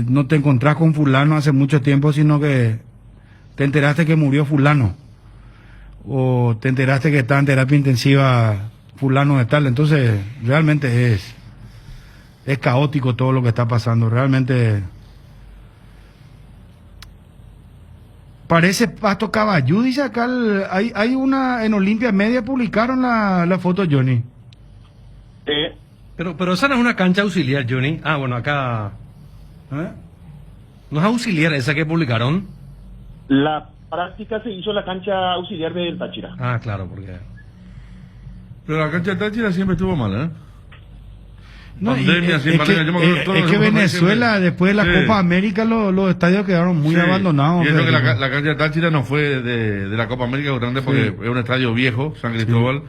Speaker 4: no te encontrás con fulano hace mucho tiempo, sino que te enteraste que murió fulano, o te enteraste que está en terapia intensiva fulano de tal. Entonces realmente es caótico todo lo que está pasando. Realmente Parece Pasto Caballú, dice acá. Hay una en Olimpia Media, publicaron la foto, Johnny.
Speaker 5: Pero esa no es una cancha auxiliar, Johnny. Ah, bueno, acá... ¿No es auxiliar esa que publicaron?
Speaker 16: La práctica se hizo en la cancha auxiliar del Táchira.
Speaker 5: Ah, claro, porque...
Speaker 6: Pero la cancha de Táchira siempre estuvo mal, ¿eh?
Speaker 4: No,
Speaker 6: Pandemia, sin
Speaker 4: es
Speaker 6: pandemia, yo me acuerdo todos
Speaker 4: que
Speaker 6: los años
Speaker 4: Venezuela,
Speaker 6: siempre-
Speaker 4: después de la
Speaker 6: Sí.
Speaker 4: Copa América, los estadios quedaron muy
Speaker 6: Sí,
Speaker 4: abandonados.
Speaker 6: Y eso que
Speaker 4: Federico.
Speaker 6: la cancha de Táchira no fue de la Copa América grande porque
Speaker 4: Sí.
Speaker 6: es un estadio viejo, San Cristóbal,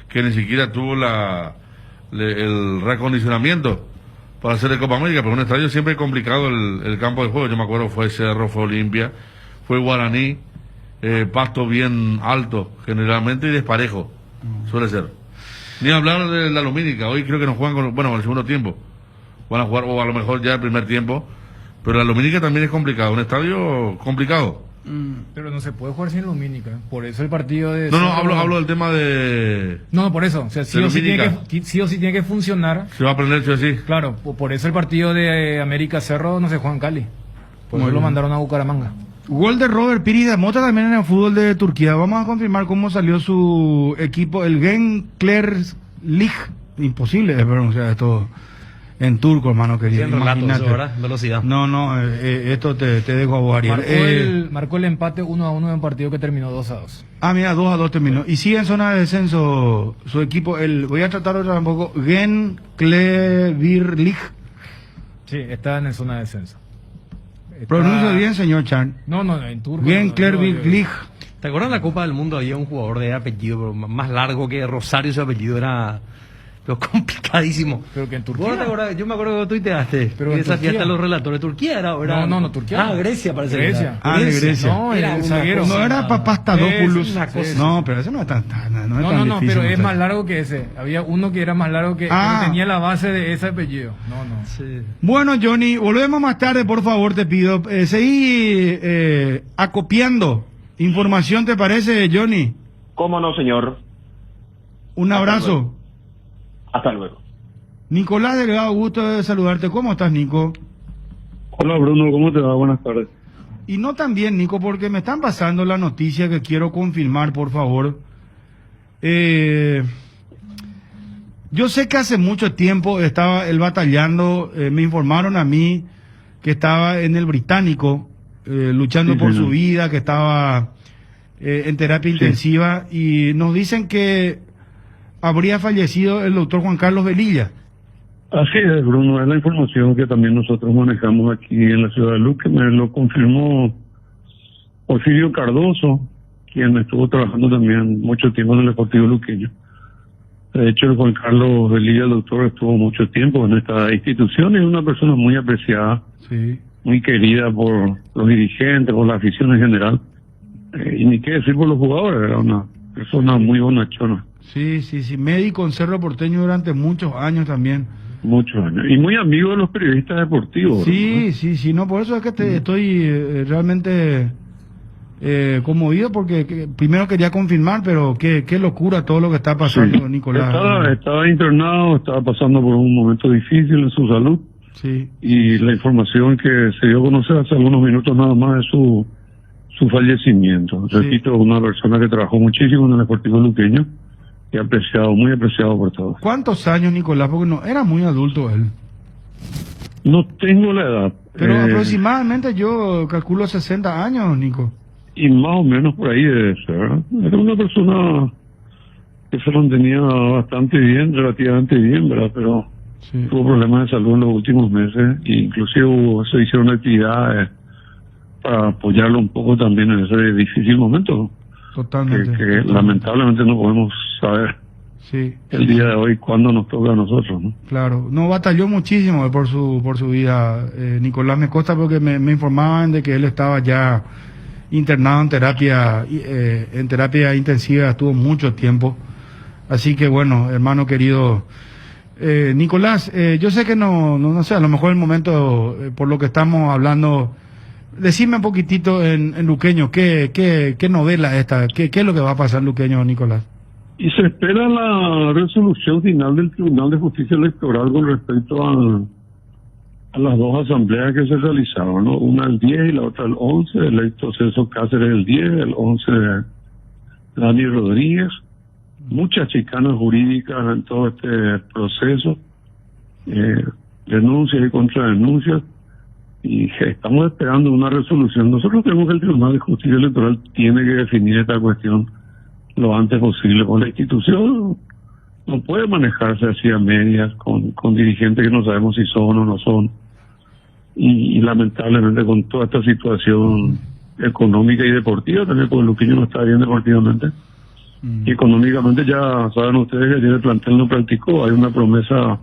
Speaker 6: que ni siquiera tuvo el reacondicionamiento para hacer el Copa América, pero un estadio siempre complicado el campo de juego. Yo me acuerdo fue Cerro, fue Olimpia, fue Guaraní, pasto bien alto generalmente y desparejo, suele ser. Ni hablar de la Lumínica, hoy creo que nos juegan con el segundo tiempo. Van a jugar, o a lo mejor ya el primer tiempo. Pero la Lumínica también es complicado, un estadio complicado.
Speaker 9: Pero no se puede jugar sin Lumínica. Por eso el partido de...
Speaker 6: No, hablo del tema de...
Speaker 9: No, por eso. O sea, sí
Speaker 6: de
Speaker 9: o sí
Speaker 6: Lumínica.
Speaker 9: tiene que funcionar.
Speaker 6: Se va a aprender sí o sí.
Speaker 9: Claro, por eso el partido de América Cerro no se juega en Cali. Por eso lo mandaron a Bucaramanga.
Speaker 4: Gol de Robert Piri de Mota también en el fútbol de Turquía. Vamos a confirmar cómo salió su equipo, el Gençler Lig. Imposible de pronunciar esto en turco, hermano querido.
Speaker 5: Siendo relato,
Speaker 4: Imagínate.
Speaker 5: eso, ¿verdad? Velocidad.
Speaker 4: No, esto te dejo a vos, Ariel.
Speaker 9: Marcó el empate 1-1 en un partido que terminó 2-2.
Speaker 4: Mira, 2-2 terminó. Y sigue en zona de descenso su equipo. Voy a tratar otra un poco. Gençler Lig.
Speaker 9: Sí, está en zona de descenso.
Speaker 4: Pronuncia bien, señor Chan.
Speaker 9: No, en turco.
Speaker 4: Gençler Lig.
Speaker 5: ¿Te acuerdas de la Copa del Mundo? Había un jugador de apellido pero más largo que Rosario, su apellido era pero complicadísimo.
Speaker 9: Pero que en
Speaker 5: ¿Vos
Speaker 9: Turquía.
Speaker 5: te acordás? Yo me acuerdo que vos tuiteaste.
Speaker 9: Pero
Speaker 5: que
Speaker 9: en
Speaker 5: desafiaste
Speaker 9: Turquía.
Speaker 5: a los relatores. ¿Turquía era?
Speaker 9: No, Turquía.
Speaker 5: Grecia parece.
Speaker 9: Grecia.
Speaker 5: Que era.
Speaker 4: De Grecia.
Speaker 9: No,
Speaker 5: Era
Speaker 9: el
Speaker 5: una
Speaker 9: zaguero.
Speaker 5: cosa-
Speaker 4: No era Papastadopoulos.
Speaker 9: Es una cosa-
Speaker 4: No, pero eso no es tan
Speaker 9: No,
Speaker 4: difícil,
Speaker 9: pero es
Speaker 4: muchacho.
Speaker 9: más largo que ese. Había uno que era más largo que tenía la base de ese apellido. No.
Speaker 5: Sí.
Speaker 4: Bueno, Johnny, volvemos más tarde, por favor, te pido. Seguí acopiando información, ¿te parece, Johnny?
Speaker 16: ¿Cómo no, señor?
Speaker 4: Un abrazo.
Speaker 16: Hasta luego.
Speaker 4: Nicolás Delgado, gusto de saludarte. ¿Cómo estás, Nico?
Speaker 17: Hola, Bruno, ¿cómo te va? Buenas tardes.
Speaker 4: Y no tan bien, Nico, porque me están pasando la noticia que quiero confirmar, por favor. Yo sé que hace mucho tiempo estaba él batallando, me informaron a mí que estaba en el Británico, luchando
Speaker 17: Sí,
Speaker 4: por
Speaker 17: señor.
Speaker 4: su vida, que estaba en terapia intensiva, y nos dicen que habría fallecido el doctor Juan Carlos Velilla.
Speaker 17: Así es, Bruno, es la información que también nosotros manejamos aquí en la ciudad de Luque. Me lo confirmó Porfirio Cardoso, quien estuvo trabajando también mucho tiempo en el Deportivo Luqueño. De hecho, el Juan Carlos Velilla, el doctor, estuvo mucho tiempo en esta institución y es una persona muy apreciada,
Speaker 4: Sí.
Speaker 17: muy querida por los dirigentes, por la afición en general. Y ni qué decir por los jugadores, era una persona muy bonachona.
Speaker 4: Sí, médico en Cerro Porteño durante muchos años también.
Speaker 17: Muchos años. Y muy amigo de los periodistas deportivos.
Speaker 4: Sí, no, por eso es que estoy realmente conmovido, porque primero quería confirmar, pero qué locura todo lo que está pasando,
Speaker 17: Sí.
Speaker 4: Nicolás.
Speaker 17: Estaba internado, estaba pasando por un momento difícil en su salud.
Speaker 4: Sí.
Speaker 17: Y la información que se dio a conocer hace algunos minutos nada más es su fallecimiento.
Speaker 4: Sí.
Speaker 17: Repito, una persona que trabajó muchísimo en el Deportivo Luqueño y muy apreciado por todos.
Speaker 4: ¿Cuántos años, Nicolás? Porque no era muy adulto él.
Speaker 17: No tengo la edad.
Speaker 4: Pero aproximadamente yo calculo 60 años, Nico.
Speaker 17: Y más o menos por ahí debe ser. Era una persona que se mantenía bastante bien, relativamente bien, ¿verdad? Pero tuvo problemas de salud en los últimos meses e inclusive se hicieron actividades para apoyarlo un poco también en ese difícil momento.
Speaker 4: Totalmente.
Speaker 17: Que lamentablemente no podemos saber
Speaker 4: Sí.
Speaker 17: el día de hoy cuándo nos toca a nosotros, ¿no?
Speaker 4: Claro, no, batalló muchísimo por su vida. Nicolás me consta porque me informaban de que él estaba ya internado en terapia intensiva, estuvo mucho tiempo. Así que bueno, hermano querido, Nicolás, yo sé que no sé, a lo mejor el momento, por lo que estamos hablando, decime un poquitito en Luqueño, ¿qué novela esta? ¿Qué es lo que va a pasar en Luqueño, Nicolás?
Speaker 17: Y se espera la resolución final del Tribunal de Justicia Electoral con respecto a las dos asambleas que se realizaron, ¿no? Una el 10 y la otra el 11, electo Celso Cáceres el 10, el 11 Dani Rodríguez. Muchas chicanas jurídicas en todo este proceso, denuncias y contradenuncias, y estamos esperando una resolución. Nosotros creemos que el Tribunal de Justicia Electoral tiene que definir esta cuestión lo antes posible, con la institución no puede manejarse así a medias con dirigentes que no sabemos si son o no son, y lamentablemente con toda esta situación económica y deportiva también, porque Luqueño no está bien deportivamente. Y económicamente ya saben ustedes que ayer el plantel no practicó. Hay una promesa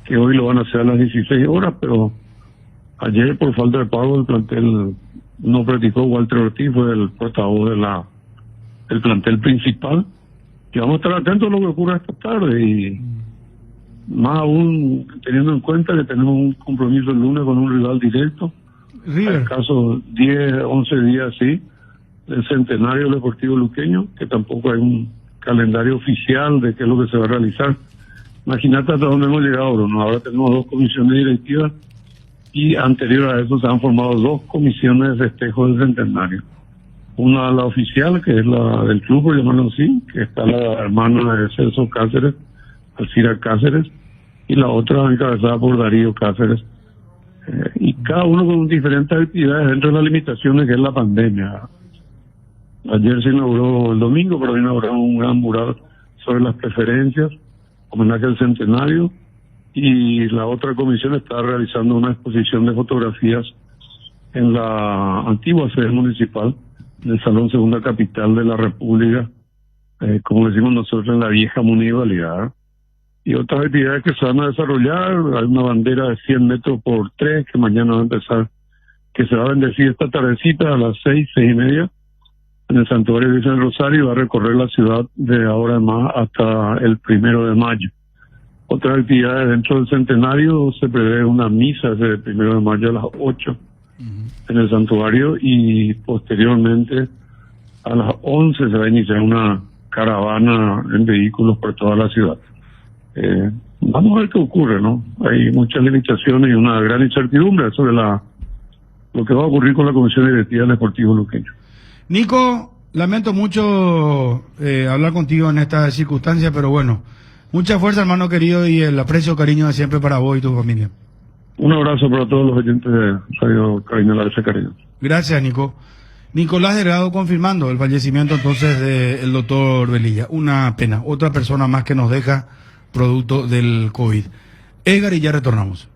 Speaker 17: que hoy lo van a hacer a las 16 horas, pero ayer por falta de pago el plantel no practicó. Walter Ortiz fue el portavoz del plantel principal, y vamos a estar atentos a lo que ocurra esta tarde, y más aún teniendo en cuenta que tenemos un compromiso el lunes con un rival directo.
Speaker 4: River.
Speaker 17: En caso 10, 11 días sí, el centenario deportivo luqueño, que tampoco hay un calendario oficial de qué es lo que se va a realizar. Imagínate hasta dónde hemos llegado, Bruno. Ahora tenemos 2 comisiones directivas, y anterior a eso se han formado 2 comisiones de festejo del centenario. Una, la oficial, que es la del club, por llamarlo así, que está la hermana de Celso Cáceres, Alcira Cáceres, y la otra encabezada por Darío Cáceres. Y cada uno con diferentes actividades dentro de las limitaciones que es la pandemia. Ayer se inauguró, el domingo, pero inauguraron un gran mural sobre las preferencias, homenaje al centenario, y la otra comisión está realizando una exposición de fotografías en la antigua sede municipal del Salón Segunda Capital de la República, como decimos nosotros, en la vieja municipalidad. Y otras actividades que se van a desarrollar. Hay una bandera de 100 metros por 3 que mañana va a empezar, que se va a bendecir esta tardecita a las 6:30 en el Santuario de Virgen del Rosario, y va a recorrer la ciudad de ahora en más hasta el 1 de mayo. Otras actividades dentro del centenario: se prevé una misa desde el 1 de mayo a las 8 en el santuario, y posteriormente a las 11 se va a iniciar una caravana en vehículos por toda la ciudad. Vamos a ver qué ocurre, ¿no? Hay muchas limitaciones y una gran incertidumbre sobre lo que va a ocurrir con la Comisión Directiva del Deportivo Luqueño.
Speaker 4: Nico, lamento mucho hablar contigo en esta circunstancia, pero bueno, mucha fuerza, hermano querido, y el aprecio, cariño de siempre para vos y tu familia.
Speaker 17: Un abrazo para todos los oyentes de Radio Cariño La Ese Cariño.
Speaker 4: Gracias, Nico. Nicolás Delgado confirmando el fallecimiento entonces del doctor Velilla. Una pena, otra persona más que nos deja producto del COVID. Edgar, y ya retornamos.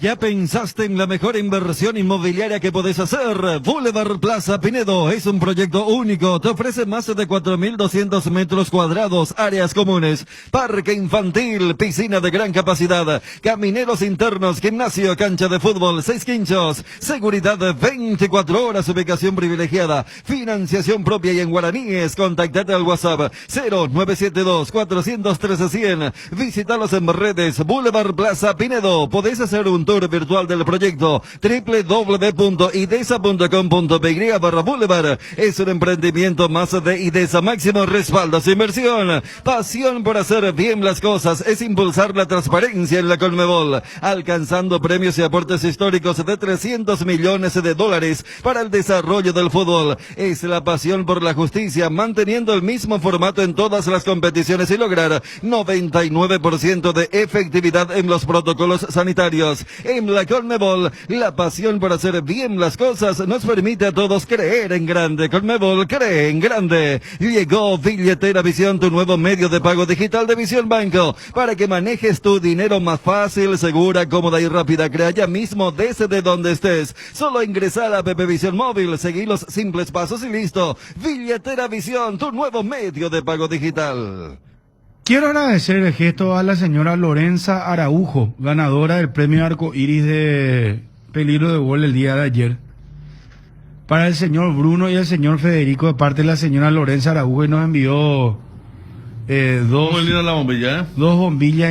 Speaker 13: ¿Ya pensaste en la mejor inversión inmobiliaria que podés hacer? Boulevard Plaza Pinedo es un proyecto único. Te ofrece más de 4.200 metros cuadrados, áreas comunes, parque infantil, piscina de gran capacidad, camineros internos, gimnasio, cancha de fútbol, 6 quinchos, seguridad 24 horas, ubicación privilegiada, financiación propia y en guaraníes. Contactate al WhatsApp 0972-413-100. Visítalos en redes. Boulevard Plaza Pinedo. Podés hacer un tour virtual del proyecto www.idesa.com.py/boulevard. Es un emprendimiento más de Idesa. Máximo respaldo a su inversión. Pasión por hacer bien las cosas es impulsar la transparencia en la Conmebol, alcanzando premios y aportes históricos de $300 millones para el desarrollo del fútbol. Es la pasión por la justicia, manteniendo el mismo formato en todas las competiciones y lograr 99% de efectividad en los protocolos sanitarios. En la Conmebol, la pasión por hacer bien las cosas nos permite a todos creer en grande. Conmebol cree en grande. Llegó Billetera Visión, tu nuevo medio de pago digital de Visión Banco, para que manejes tu dinero más fácil, segura, cómoda y rápida. Crea ya mismo desde donde estés. Solo ingresa a la app Visión Móvil, seguí los simples pasos y listo. Billetera Visión, tu nuevo medio de pago digital.
Speaker 4: Quiero agradecer el gesto a la señora Lorenza Araujo, ganadora del premio Arco Iris de peligro de gol el día de ayer. Para el señor Bruno y el señor Federico, de parte de la señora Lorenza Araujo, y nos envió dos bombillas.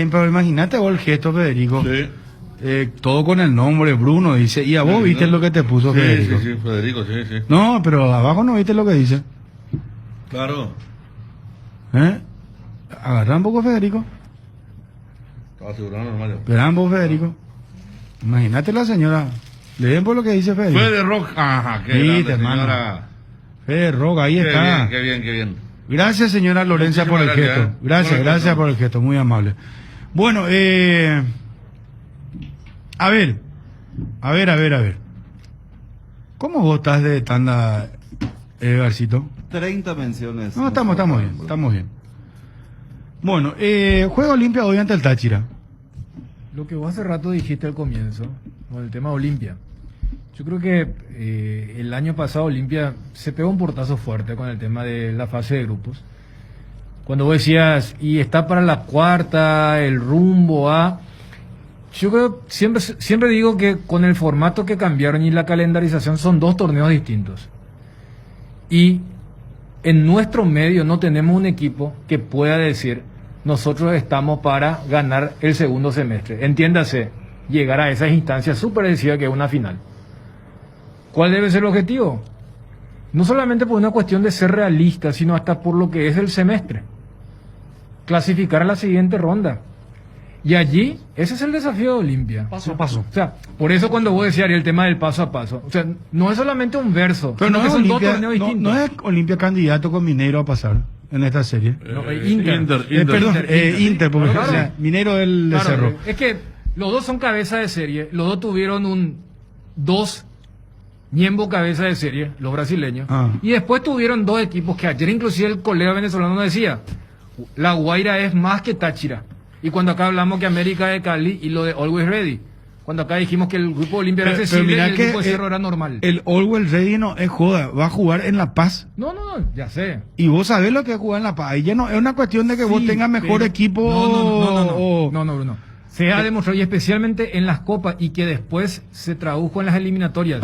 Speaker 4: Pero imagínate vos el gesto, Federico.
Speaker 6: Sí.
Speaker 4: Todo con el nombre, Bruno, dice. Y a vos viste lo que te puso,
Speaker 6: sí,
Speaker 4: Federico.
Speaker 6: Sí, Federico, sí.
Speaker 4: No, pero abajo no viste lo que dice.
Speaker 6: Claro.
Speaker 4: Agarra un poco, Federico.
Speaker 6: Estaba asegurando, hermano.
Speaker 4: Esperá un poco, Federico. Imagínate la señora. Leen por lo que dice Fede.
Speaker 6: Fede Rock. Ajá, qué
Speaker 4: Sí,
Speaker 6: grande,
Speaker 4: hermano.
Speaker 6: señora.
Speaker 4: Fede Rock, ahí
Speaker 6: Qué
Speaker 4: está.
Speaker 6: bien, qué bien, qué bien.
Speaker 4: Gracias, señora Lorencia, por el
Speaker 6: Muchísimas
Speaker 4: gesto.
Speaker 6: gracias,
Speaker 4: Gracias,
Speaker 6: Por el
Speaker 4: gracias
Speaker 6: gesto.
Speaker 4: por el gesto, muy amable. Bueno, a ver. ¿Cómo vos estás de tanda, Garcito?
Speaker 13: 30 menciones.
Speaker 4: No, estamos bien. Bueno, juega Olimpia hoy ante el Táchira.
Speaker 9: Lo que vos hace rato dijiste al comienzo, con el tema Olimpia. Yo creo que el año pasado Olimpia se pegó un portazo fuerte con el tema de la fase de grupos. Cuando vos decías, y está para la cuarta, el rumbo a... Yo creo, siempre digo que con el formato que cambiaron y la calendarización son 2 torneos distintos. Y en nuestro medio no tenemos un equipo que pueda decir, nosotros estamos para ganar el segundo semestre. Entiéndase, llegar a esas instancias súper decisivas que es una final. ¿Cuál debe ser el objetivo? No solamente por una cuestión de ser realista, sino hasta por lo que es el semestre. Clasificar a la siguiente ronda. Y allí, ese es el desafío de Olimpia.
Speaker 5: Paso a paso.
Speaker 9: O sea, por eso cuando vos decías el tema del paso a paso, o sea, no es solamente un verso,
Speaker 4: Pero
Speaker 9: sino
Speaker 4: no
Speaker 9: que
Speaker 4: es,
Speaker 9: son 2
Speaker 4: Olimpia,
Speaker 9: torneos distintos.
Speaker 4: no es Olimpia candidato con Minero a pasar en esta serie.
Speaker 9: Inter.
Speaker 4: Inter, porque
Speaker 9: Claro.
Speaker 4: o sea, Minero del
Speaker 9: Claro,
Speaker 4: Cerro.
Speaker 9: es que los dos son cabeza de serie, los dos tuvieron 2 Ñembo cabeza de serie, los brasileños, y después tuvieron 2 equipos que ayer inclusive el colega venezolano nos decía, La Guaira es más que Táchira. Y cuando acá hablamos que América de Cali y lo de Always Ready, cuando acá dijimos que el grupo Olimpia era accesible y el grupo de Cerro era normal.
Speaker 4: El Always Ready no es joda, va a jugar en La Paz.
Speaker 9: No, ya sé.
Speaker 4: Y vos sabés lo que es jugar en La Paz. Ahí ya no es una cuestión de que vos tengas mejor equipo.
Speaker 9: No, Bruno. Se ha demostrado, y especialmente en las copas, y que después se tradujo en las eliminatorias,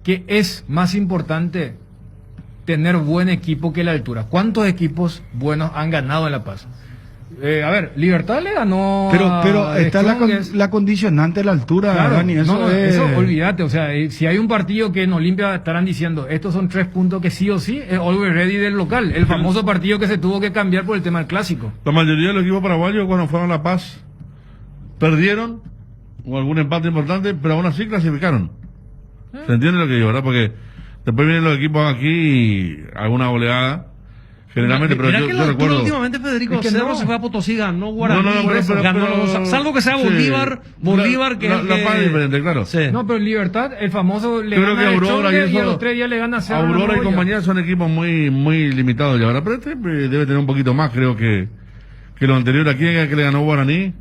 Speaker 9: que es más importante tener buen equipo que la altura. ¿Cuántos equipos buenos han ganado en La Paz? A ver, Libertad le ganó.
Speaker 4: Pero
Speaker 9: a
Speaker 4: está
Speaker 9: Strongest.
Speaker 4: la condicionante de la altura,
Speaker 9: Claro,
Speaker 4: Dani. Eso
Speaker 9: eso olvídate. O sea, si hay un partido que en Olimpia estarán diciendo, estos son 3 puntos que sí o sí es Always Ready del local. El famoso partido que se tuvo que cambiar por el tema del clásico.
Speaker 6: La mayoría de los equipos paraguayos cuando fueron a La Paz perdieron o algún empate importante, pero aún así clasificaron. ¿Se entiende lo que digo, verdad? Porque después vienen los equipos aquí y alguna goleada. Generalmente, pero
Speaker 5: Mirá
Speaker 6: yo
Speaker 5: que la altura
Speaker 6: recuerdo.
Speaker 5: últimamente Federico
Speaker 9: Es que
Speaker 5: Cerro
Speaker 9: no.
Speaker 5: se fue a Potosí, ganó Guaraní,
Speaker 6: pero-
Speaker 5: ganó
Speaker 6: pero-
Speaker 5: salvo que sea
Speaker 6: sí.
Speaker 5: Bolívar que
Speaker 6: La
Speaker 5: es el
Speaker 6: Paz es
Speaker 5: que...
Speaker 6: diferente, claro.
Speaker 5: Sí.
Speaker 9: No, pero Libertad, el famoso le
Speaker 6: Yo creo
Speaker 9: gana
Speaker 6: que
Speaker 9: a
Speaker 6: Aurora y
Speaker 9: Strongest y a
Speaker 6: eso-
Speaker 9: los 3 días le gana a Cerro
Speaker 6: Aurora y
Speaker 9: Navojoa.
Speaker 6: compañía son equipos muy limitados ya ahora, pero este debe tener un poquito más, creo que lo anterior. ¿A quién era que le ganó Guaraní?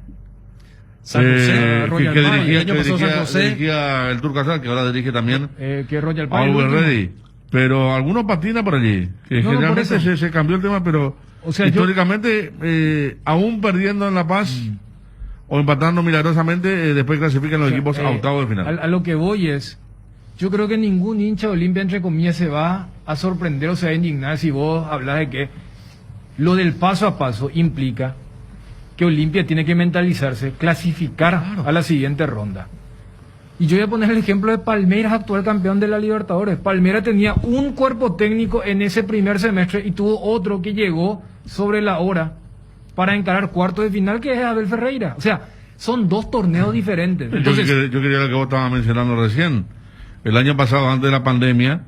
Speaker 5: San José, Royal
Speaker 6: que
Speaker 5: Park,
Speaker 6: dirigía,
Speaker 5: el año pasado San José.
Speaker 6: dirigía el Turco Azar, que ahora dirige también
Speaker 9: Que Royal Park.
Speaker 6: Always Ready. Pero algunos patinan por allí. Que
Speaker 9: No, por
Speaker 6: generalmente
Speaker 9: eso.
Speaker 6: se cambió el tema, pero
Speaker 9: O sea,
Speaker 6: históricamente, aún perdiendo en La Paz o empatando milagrosamente, después clasifican los equipos a octavos de final.
Speaker 9: A lo que voy es, yo creo que ningún hincha de Olimpia, entre comillas, se va a sorprender o se va a indignar si vos hablas de que lo del paso a paso implica que Olimpia tiene que mentalizarse, clasificar a la siguiente ronda. Y yo voy a poner el ejemplo de Palmeiras, actual campeón de la Libertadores. Palmeiras tenía un cuerpo técnico en ese primer semestre y tuvo otro que llegó sobre la hora para encarar cuartos de final, que es Abel Ferreira. O sea, son 2 torneos diferentes. Entonces,
Speaker 6: yo quería lo que vos estabas mencionando recién. El año pasado, antes de la pandemia,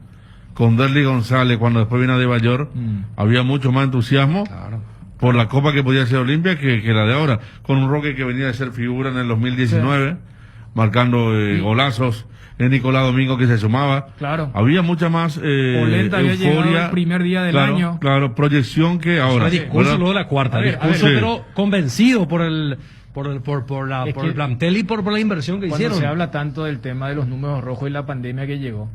Speaker 6: con Derly González, cuando después vino a De Bayor, había mucho más entusiasmo por la copa que podía ser Olimpia que la de ahora. Con un Roque que venía de ser figura en el 2019, marcando golazos. En Nicolás Domingo que se sumaba.
Speaker 9: Claro.
Speaker 6: Había mucha más
Speaker 9: Polenta había llegado el primer día del año.
Speaker 6: Claro, proyección que ahora.
Speaker 5: Fue discurso
Speaker 6: ¿verdad?
Speaker 5: luego de la cuarta.
Speaker 9: A ver,
Speaker 5: Discurso,
Speaker 6: sí.
Speaker 5: pero convencido por el plantel y por la inversión que
Speaker 9: cuando
Speaker 5: hicieron.
Speaker 9: se habla tanto del tema de los números rojos y la pandemia que llegó,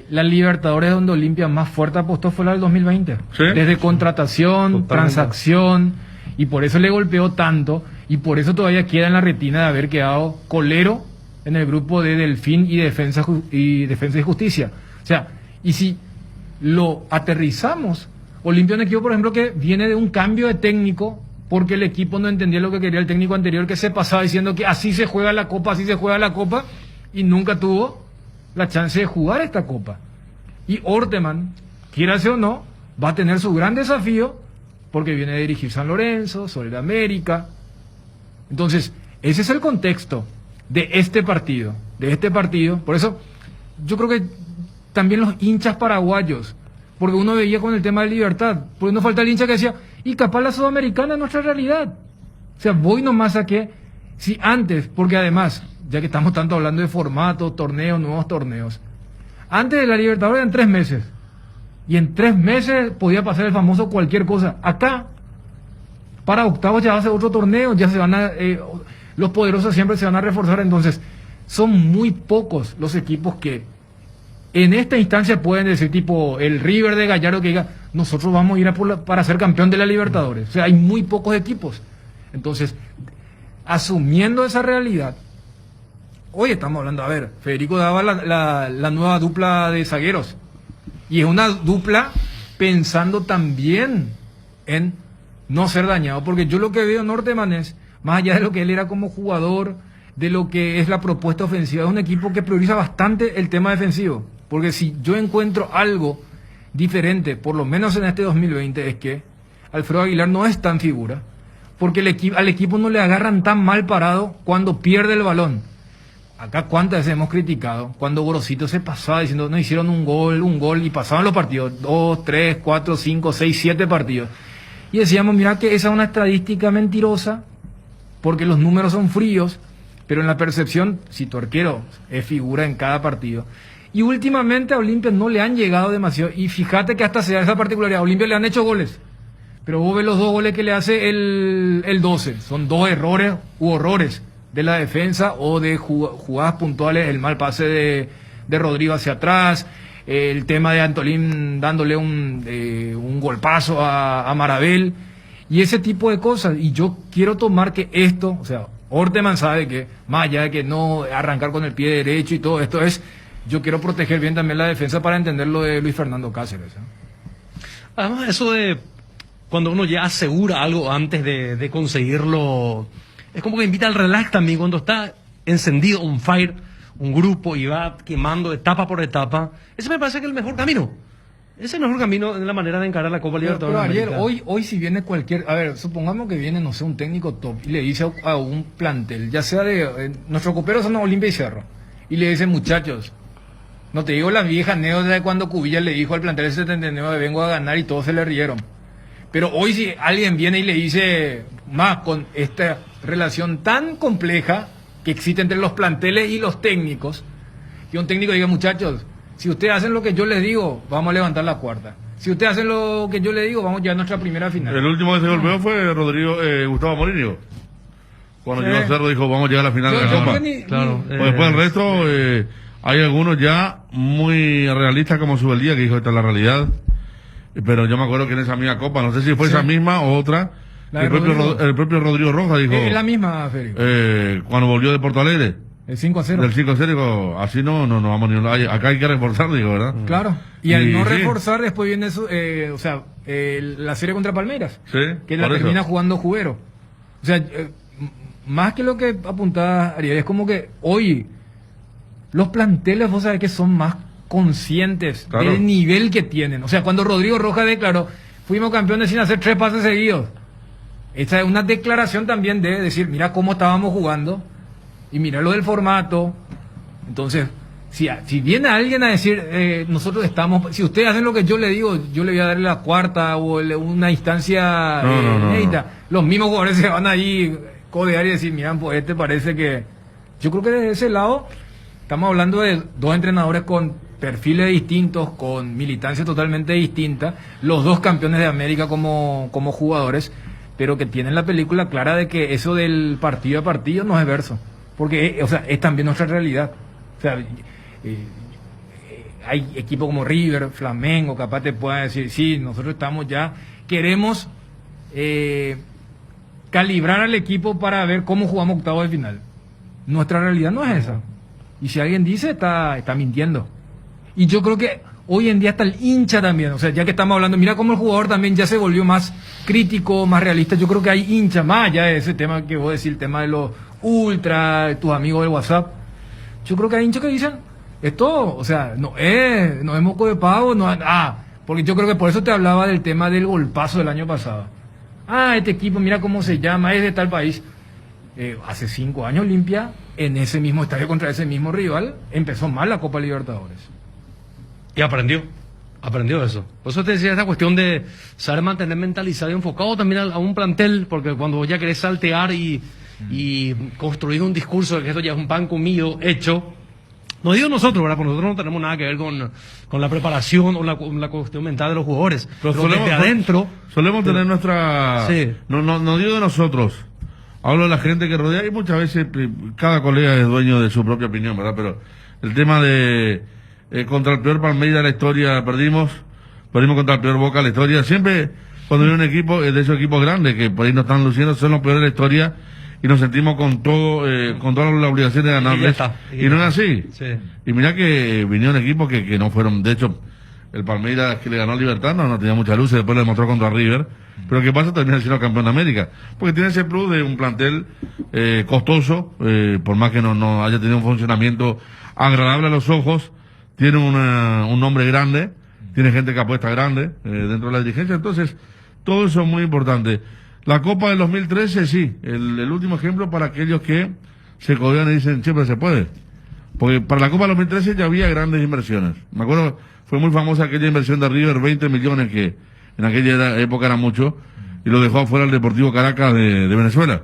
Speaker 9: la Libertadores donde Olimpia más fuerte apostó fue la del 2020.
Speaker 6: Sí.
Speaker 9: Desde contratación,
Speaker 5: Totalmente.
Speaker 9: transacción, y por eso le golpeó tanto, y por eso todavía queda en la retina de haber quedado colero en el grupo de Delfín y Defensa y Justicia. O sea, y si lo aterrizamos, Olimpia es un equipo, por ejemplo, que viene de un cambio de técnico porque el equipo no entendía lo que quería el técnico anterior, que se pasaba diciendo que así se juega la Copa, así se juega la Copa, y nunca tuvo la chance de jugar esta Copa. Y Orteman, quieras o no, va a tener su gran desafío porque viene de dirigir San Lorenzo, Sol de América. Entonces, ese es el contexto. de este partido. Por eso, yo creo que también los hinchas paraguayos, porque uno veía con el tema de Libertad, porque no falta el hincha que decía, y capaz la Sudamericana es nuestra realidad. O sea, voy nomás a que, si antes, porque además, ya que estamos tanto hablando de formato, torneos, nuevos torneos, antes de la Libertadores eran 3 meses, y en 3 meses podía pasar el famoso cualquier cosa. Acá, para octavos ya va a ser otro torneo, ya se van a, los poderosos siempre se van a reforzar, entonces, son muy pocos los equipos que en esta instancia pueden decir, tipo el River de Gallardo, que diga, nosotros vamos a ir para ser campeón de la Libertadores. O sea, hay muy pocos equipos. Entonces, asumiendo esa realidad, hoy estamos hablando, a ver, Federico daba la nueva dupla de zagueros, y es una dupla pensando también en no ser dañado, porque yo lo que veo Norteman es, más allá de lo que él era como jugador, de lo que es la propuesta ofensiva, es un equipo que prioriza bastante el tema defensivo, porque si yo encuentro algo diferente, por lo menos en este 2020, es que Alfredo Aguilar no es tan figura, porque al equipo no le agarran tan mal parado cuando pierde el balón. Acá cuántas veces hemos criticado cuando Gorosito se pasaba diciendo no hicieron un gol, y pasaban los partidos, 2, 3, 4, 5, 6, 7 partidos. Y decíamos, mira que esa es una estadística mentirosa, porque los números son fríos, pero en la percepción, si tu arquero es figura en cada partido. Y últimamente a Olimpia no le han llegado demasiado, y fíjate que hasta se da esa particularidad, a Olimpia le han hecho goles, pero vos ves los 2 goles que le hace el 12, son 2 errores u horrores de la defensa o de jugadas puntuales, el mal pase de Rodrigo hacia atrás, el tema de Antolín dándole un golpazo a Marabel, y ese tipo de cosas. Y yo quiero tomar que esto, o sea, Orteman sabe que más allá de que no arrancar con el pie derecho y todo esto es, yo quiero proteger bien también la defensa para entender lo de Luis Fernando Cáceres.
Speaker 5: Además, eso de cuando uno ya asegura algo antes de conseguirlo, es como que invita al relax también, cuando está encendido, on fire, un grupo y va quemando etapa por etapa. Ese me parece que es el mejor camino. Ese es el mejor camino en la manera de encarar la Copa Libertadores.
Speaker 9: Pero ayer, hoy si viene cualquier, a ver, supongamos que viene, no sé, un técnico top y le dice a un plantel, ya sea de, nuestros coperos son Olimpia y Cerro, y le dice, muchachos, no te digo las viejas anécdotas de cuando Cubilla le dijo al plantel ese 79 vengo a ganar y todos se le rieron. Pero hoy si alguien viene y le dice, más con esta relación tan compleja que existe entre los planteles y los técnicos, que un técnico diga, muchachos, si ustedes hacen lo que yo les digo, vamos a levantar la cuarta. Si ustedes hacen lo que yo les digo, vamos ya a nuestra primera final.
Speaker 6: El último que se golpeó fue Gustavo Morínigo. Cuando llegó a Cerro dijo, vamos a llegar a la final de la Copa. Claro. Después el resto, hay algunos ya muy realistas como Subeldía, que dijo, esta es la realidad. Pero yo me acuerdo que en esa misma Copa, no sé si fue esa misma o otra, el propio Rodrigo Rojas dijo...
Speaker 9: Es la misma, Federico.
Speaker 6: Cuando volvió de Porto Alegre.
Speaker 9: El 5-0.
Speaker 6: Del 5-0, digo, así no vamos ni acá hay que reforzar, digo, ¿verdad?
Speaker 9: Claro. Y al no reforzar, después viene eso, la serie contra Palmeiras.
Speaker 6: Sí,
Speaker 9: que la termina jugando Jubero. O sea, más que lo que apuntaba Ariel, es como que hoy los planteles, vos sabés que son más conscientes del nivel que tienen. O sea, cuando Rodrigo Rojas declaró, fuimos campeones sin hacer 3 pases seguidos. Esta es una declaración también de decir, mira cómo estábamos jugando. Y mira lo del formato. Entonces, si viene alguien a decir, nosotros estamos, si ustedes hacen lo que yo le digo, yo le voy a dar la cuarta o una instancia inédita. Los mismos jugadores se van ahí codear y decir, mira, pues este parece que... Yo creo que desde ese lado estamos hablando de 2 entrenadores con perfiles distintos, con militancia totalmente distinta, los 2 campeones de América como jugadores, pero que tienen la película clara de que eso del partido a partido no es verso. Porque, o sea, es también nuestra realidad. O sea, hay equipos como River, Flamengo, capaz te puedan decir, sí, nosotros estamos ya, queremos calibrar al equipo para ver cómo jugamos octavos de final. Nuestra realidad no es esa. Y si alguien dice, está mintiendo. Y yo creo que hoy en día está el hincha también. O sea, ya que estamos hablando, mira cómo el jugador también ya se volvió más crítico, más realista. Yo creo que hay hinchas, más allá de ese tema que vos decís, el tema de los ultra, tus amigos del WhatsApp. Yo creo que hay hinchas que dicen, esto, o sea, no es moco de pavo, porque yo creo que por eso te hablaba del tema del golpazo del año pasado. Este equipo, mira cómo se llama, es de tal país. hace 5 años Olimpia, en ese mismo estadio contra ese mismo rival, empezó mal la Copa Libertadores.
Speaker 5: Y aprendió eso. Por eso te decía esta cuestión de saber mantener mentalizado y enfocado también a un plantel, porque cuando vos ya querés saltear y construir un discurso de que esto ya es un pan comido, hecho, no digo nosotros, ¿verdad? Porque nosotros no tenemos nada que ver con la preparación o la cuestión mental de los jugadores. Pero desde adentro...
Speaker 6: Solemos tener nuestra...
Speaker 5: Sí.
Speaker 6: No digo de nosotros. Hablo de la gente que rodea y muchas veces cada colega es dueño de su propia opinión, ¿verdad? Pero el tema de contra el peor Palmeiras de la historia perdimos contra el peor Boca de la historia. Siempre cuando viene un equipo, de esos equipos grandes que por ahí no están luciendo, son los peores de la historia y nos sentimos con toda la obligación de ganarles. Y no es así.
Speaker 5: Sí.
Speaker 6: Y mira que vinieron equipos que no fueron, de hecho, el Palmeiras que le ganó a Libertad no tenía mucha luz y después lo demostró contra River. Pero ¿qué pasa? Termina siendo campeón de América. Porque tiene ese plus de un plantel costoso, por más que no haya tenido un funcionamiento agradable a los ojos, tiene un nombre grande, tiene gente que apuesta grande dentro de la dirigencia. Entonces, todo eso es muy importante. La Copa del 2013, sí, el último ejemplo para aquellos que se codean y dicen, siempre se puede. Porque para la Copa del 2013 ya había grandes inversiones. Me acuerdo, fue muy famosa aquella inversión de River, 20 millones que en aquella época era mucho, y lo dejó afuera el Deportivo Caracas de Venezuela.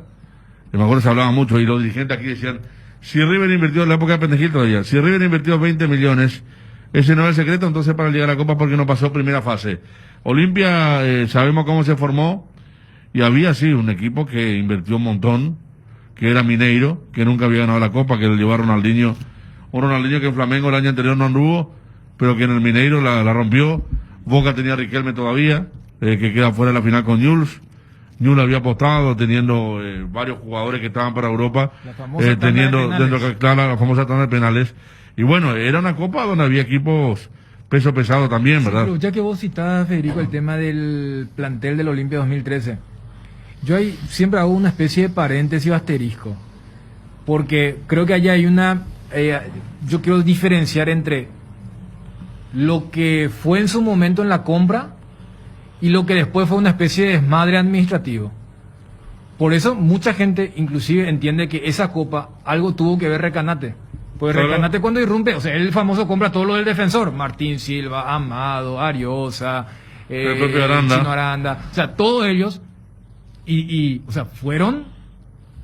Speaker 6: Y me acuerdo se hablaba mucho, y los dirigentes aquí decían, si River invirtió, en la época de Pendejil todavía, si River invirtió 20 millones, ese no es el secreto, entonces para llegar a la Copa porque no pasó primera fase. Olimpia, sabemos cómo se formó, y había sí un equipo que invirtió un montón, que era Mineiro, que nunca había ganado la Copa, que lo llevó a Ronaldinho, un Ronaldinho que en Flamengo el año anterior no anduvo, pero que en el Mineiro la rompió. Boca tenía a Riquelme todavía, que queda fuera de la final con Newell's. Newell's había apostado teniendo varios jugadores que estaban para Europa, teniendo dentro de la famosa tanda de penales. Y bueno, era una Copa donde había equipos peso pesado también, ¿verdad?
Speaker 9: Pero ya que vos citás, Federico, el tema del plantel del Olimpia 2013, yo ahí siempre hago una especie de paréntesis o asterisco, porque creo que allá hay yo quiero diferenciar entre lo que fue en su momento en la compra y lo que después fue una especie de desmadre administrativo. Por eso mucha gente inclusive entiende que esa Copa algo tuvo que ver Recanate. Pues claro. Recanate cuando irrumpe, o sea, el famoso compra todo lo del defensor, Martín Silva, Amado, Ariosa,
Speaker 6: el propio Aranda.
Speaker 9: Chino Aranda, o sea, todos ellos o sea, fueron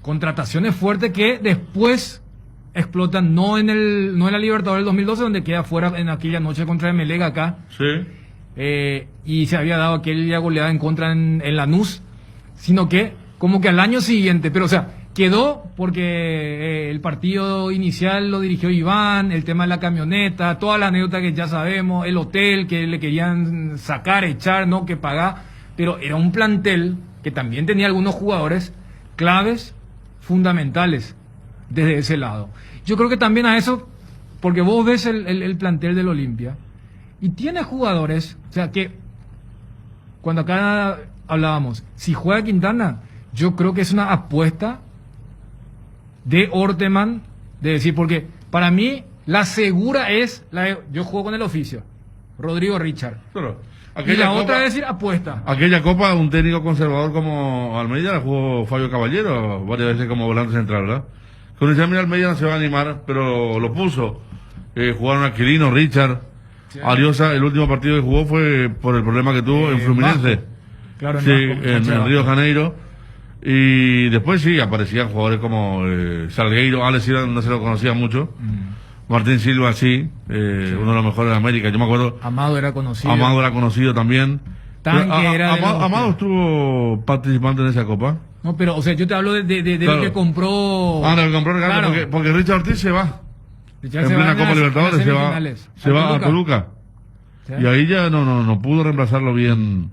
Speaker 9: contrataciones fuertes que después explotan, no en la Libertadores del 2012, donde queda fuera en aquella noche contra el Emelec acá.
Speaker 6: Sí.
Speaker 9: Y se había dado aquella goleada en contra en Lanús, sino que como que al año siguiente, pero o sea, quedó porque el partido inicial lo dirigió Iván, el tema de la camioneta, toda la anécdota que ya sabemos, el hotel que le querían sacar, echar, no, que pagar, pero era un plantel que también tenía algunos jugadores claves, fundamentales, desde ese lado. Yo creo que también a eso, porque vos ves el plantel del Olimpia, y tiene jugadores, o sea que, cuando acá hablábamos, si juega Quintana, yo creo que es una apuesta de Orteman, de decir, porque para mí la segura es yo juego con el oficio, Rodrigo Richard.
Speaker 6: Claro.
Speaker 9: Y la otra es decir apuesta.
Speaker 6: Aquella Copa, un técnico conservador como Almeida la jugó Fabio Caballero varias veces como volante central, ¿verdad? Con el mira, Almeida no se va a animar, pero lo puso. Jugaron Aquilino, Richard, sí. Ariosa, el último partido que jugó fue por el problema que tuvo en Fluminense.
Speaker 9: Claro,
Speaker 6: sí, en Río de Janeiro. Y después sí, aparecían jugadores como Salgueiro, Alex no se lo conocía mucho. Martín Silva sí, uno de los mejores de América. Yo me acuerdo.
Speaker 9: Amado era conocido.
Speaker 6: Amado era conocido también.
Speaker 9: Amado
Speaker 6: estuvo participante en esa Copa.
Speaker 9: No, pero, o sea, yo te hablo de claro. Lo que compró.
Speaker 6: Lo que compró Regalo, claro. porque Richard Ortiz se va. En plena Copa Libertadores se va a Toluca. ¿Sí? Y ahí ya no pudo reemplazarlo bien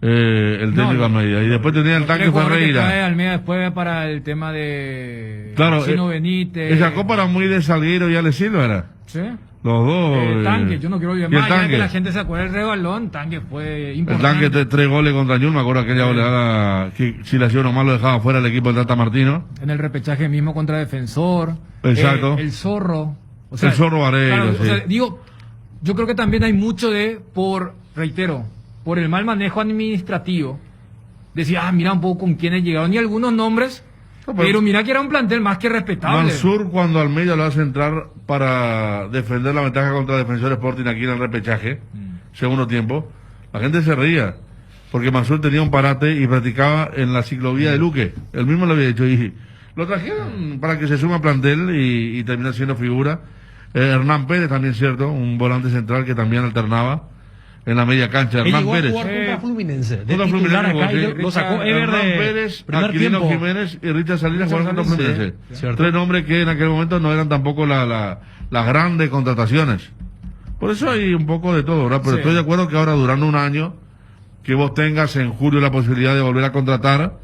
Speaker 6: el técnico Almeida. Y después tenía el tanque Ferreira.
Speaker 9: Almeida después para el tema de
Speaker 6: claro,
Speaker 9: Chino Benítez.
Speaker 6: Esa Copa era muy de Salgueiro y Ale Silva, ¿era?
Speaker 9: Sí.
Speaker 6: Los dos.
Speaker 9: Tanque, yo no quiero olvidar más allá de que la gente se acuerde del rebalón, Tanque fue importante.
Speaker 6: El Tanque 3 goles contra Ñul, me acuerdo aquella goleada que si le hacía uno más lo dejaba fuera el equipo del Tata Martino.
Speaker 9: En el repechaje mismo contra Defensor.
Speaker 6: Exacto.
Speaker 9: El Zorro.
Speaker 6: O sea, el Zorro Vareiro,
Speaker 9: claro,
Speaker 6: sí.
Speaker 9: O sea, digo, yo creo que también hay mucho reitero, por el mal manejo administrativo, decir, mira un poco con quiénes llegaron, y algunos nombres Pero mira que era un plantel más que respetable.
Speaker 6: Mansur, cuando Almeida lo hace entrar para defender la ventaja contra Defensor Sporting aquí en el repechaje, segundo tiempo, la gente se reía, porque Mansur tenía un parate y practicaba en la ciclovía de Luque. Él mismo lo había dicho y lo trajeron para que se suma al plantel y termina siendo figura. Hernán Pérez también, cierto, un volante central que también alternaba en la media cancha. Hernán Pérez.
Speaker 5: Jugó contra Fluminense.
Speaker 6: Contra Fluminense,
Speaker 5: acá y lo sacó Ever
Speaker 6: Hernán
Speaker 5: de
Speaker 6: Pérez,
Speaker 5: primer
Speaker 6: Aquilino
Speaker 5: tiempo.
Speaker 6: Jiménez y Richard Salinas jugaron contra Fluminense.
Speaker 5: Sí,
Speaker 6: Tres nombres que en aquel momento no eran tampoco las grandes contrataciones. Por eso hay un poco de todo, ¿verdad? Pero estoy de acuerdo que ahora, durante un año, que vos tengas en julio la posibilidad de volver a contratar,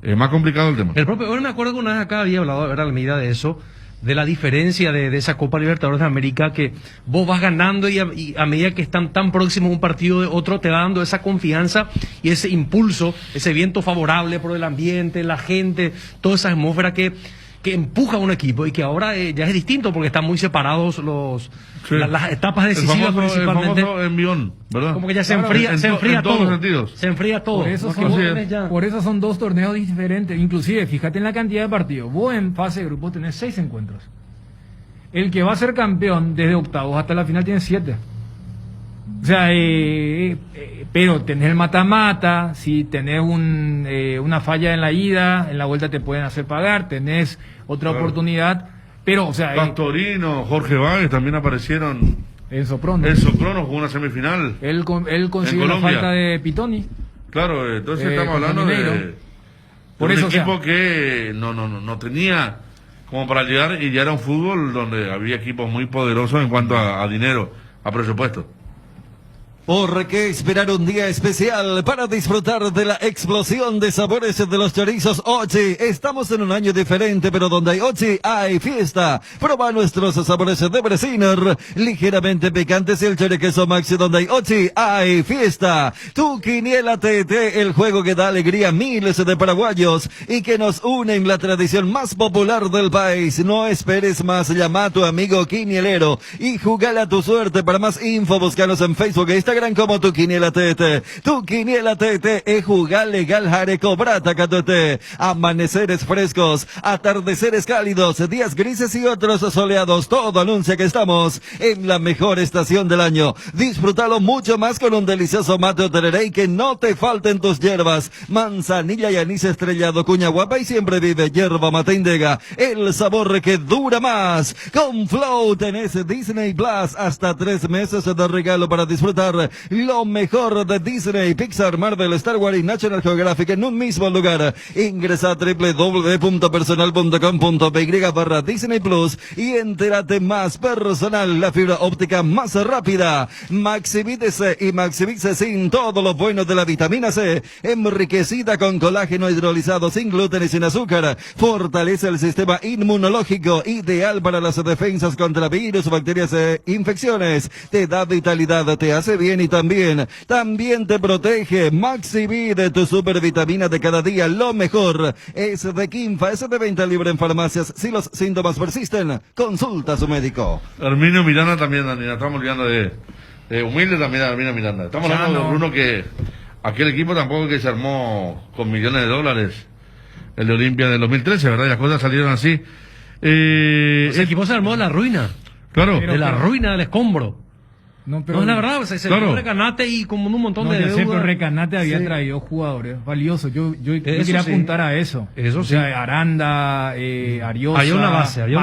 Speaker 6: es más complicado el tema.
Speaker 5: El propio, ahora me acuerdo que una vez acá había hablado, ¿verdad?, Almeida, de eso, de la diferencia de esa Copa Libertadores de América, que vos vas ganando y a medida que están tan próximos un partido de otro, te va dando esa confianza y ese impulso, ese viento favorable por el ambiente, la gente, toda esa atmósfera que empuja a un equipo y que ahora ya es distinto porque están muy separados las etapas decisivas, principalmente.
Speaker 6: El famoso envión, ¿verdad?
Speaker 5: Como que ya se enfría
Speaker 6: en todos
Speaker 5: todo.
Speaker 6: los sentidos.
Speaker 5: Se enfría todo.
Speaker 9: Por eso son dos torneos diferentes. Inclusive, fíjate en la cantidad de partidos. Vos en fase de grupo tenés 6 encuentros. El que va a ser campeón desde octavos hasta la final tiene 7. O sea, pero tenés el mata-mata, si tenés una falla en la ida, en la vuelta te pueden hacer pagar, tenés otra oportunidad, pero, o sea...
Speaker 6: Pastorino, Jorge Báez también aparecieron.
Speaker 9: Enzo Prono
Speaker 6: jugó una semifinal.
Speaker 9: Él consiguió la falta de Pitoni.
Speaker 6: Claro, entonces estamos hablando de un equipo que no tenía como para llegar, y ya era un fútbol donde había equipos muy poderosos en cuanto a dinero, a presupuesto.
Speaker 13: ¿Por qué esperar un día especial para disfrutar de la explosión de sabores de los chorizos Ochi? Estamos en un año diferente, pero donde hay Ochi hay fiesta. Proba nuestros sabores de Bresiner, ligeramente picantes, y el choriqueso Maxi. Donde hay Ochi hay fiesta. Tu Quiniela TT, el juego que da alegría a miles de paraguayos y que nos une en la tradición más popular del país. No esperes más, llama a tu amigo quinielero y jugale a tu suerte. Para más info, búscanos en Facebook e Instagram como Tu Quiniela TT. Tu Quiniela TT es jugar legal, jare, cobrata, catote. Amaneceres frescos, atardeceres cálidos, días grises y otros soleados. Todo anuncia que estamos en la mejor estación del año. Disfrútalo mucho más con un delicioso mate o tereré y que no te falten tus hierbas. Manzanilla y anís estrellado, cuña guapa y siempre vive hierba mate Indega. El sabor que dura más. Con Flow tenés Disney Plus hasta 3 meses de regalo para disfrutar lo mejor de Disney, Pixar, Marvel, Star Wars y National Geographic en un mismo lugar. Ingresa a www.personal.com.py/Disney Plus y entérate más. Personal, la fibra óptica más rápida. Maximix y Maximix sin todo lo bueno de la vitamina C, enriquecida con colágeno hidrolizado, sin gluten y sin azúcar. Fortalece el sistema inmunológico, ideal para las defensas contra virus, bacterias e infecciones. Te da vitalidad, te hace bien y también te protege. Maxivide, tu supervitamina de cada día. Lo mejor es de Quinfa, es de venta libre en farmacias. Si los síntomas persisten, consulta a su médico.
Speaker 6: Herminio Miranda también, Daniela, estamos olvidando de humilde también, Herminio Miranda. Estamos hablando de Bruno, que aquel equipo tampoco que se armó con millones de dólares, el de Olimpia del 2013, ¿verdad? Y las cosas salieron así.
Speaker 5: Ese equipo se armó de la ruina.
Speaker 6: Claro.
Speaker 5: De la ruina, del escombro.
Speaker 9: No, pero
Speaker 5: no, la verdad, se dio Recanate y como un montón de
Speaker 9: deudas.
Speaker 5: deudas.
Speaker 9: Recanate había traído jugadores valiosos. Yo quería apuntar a eso.
Speaker 5: Eso
Speaker 9: sí. O sea, Aranda, Ariosa,
Speaker 5: había una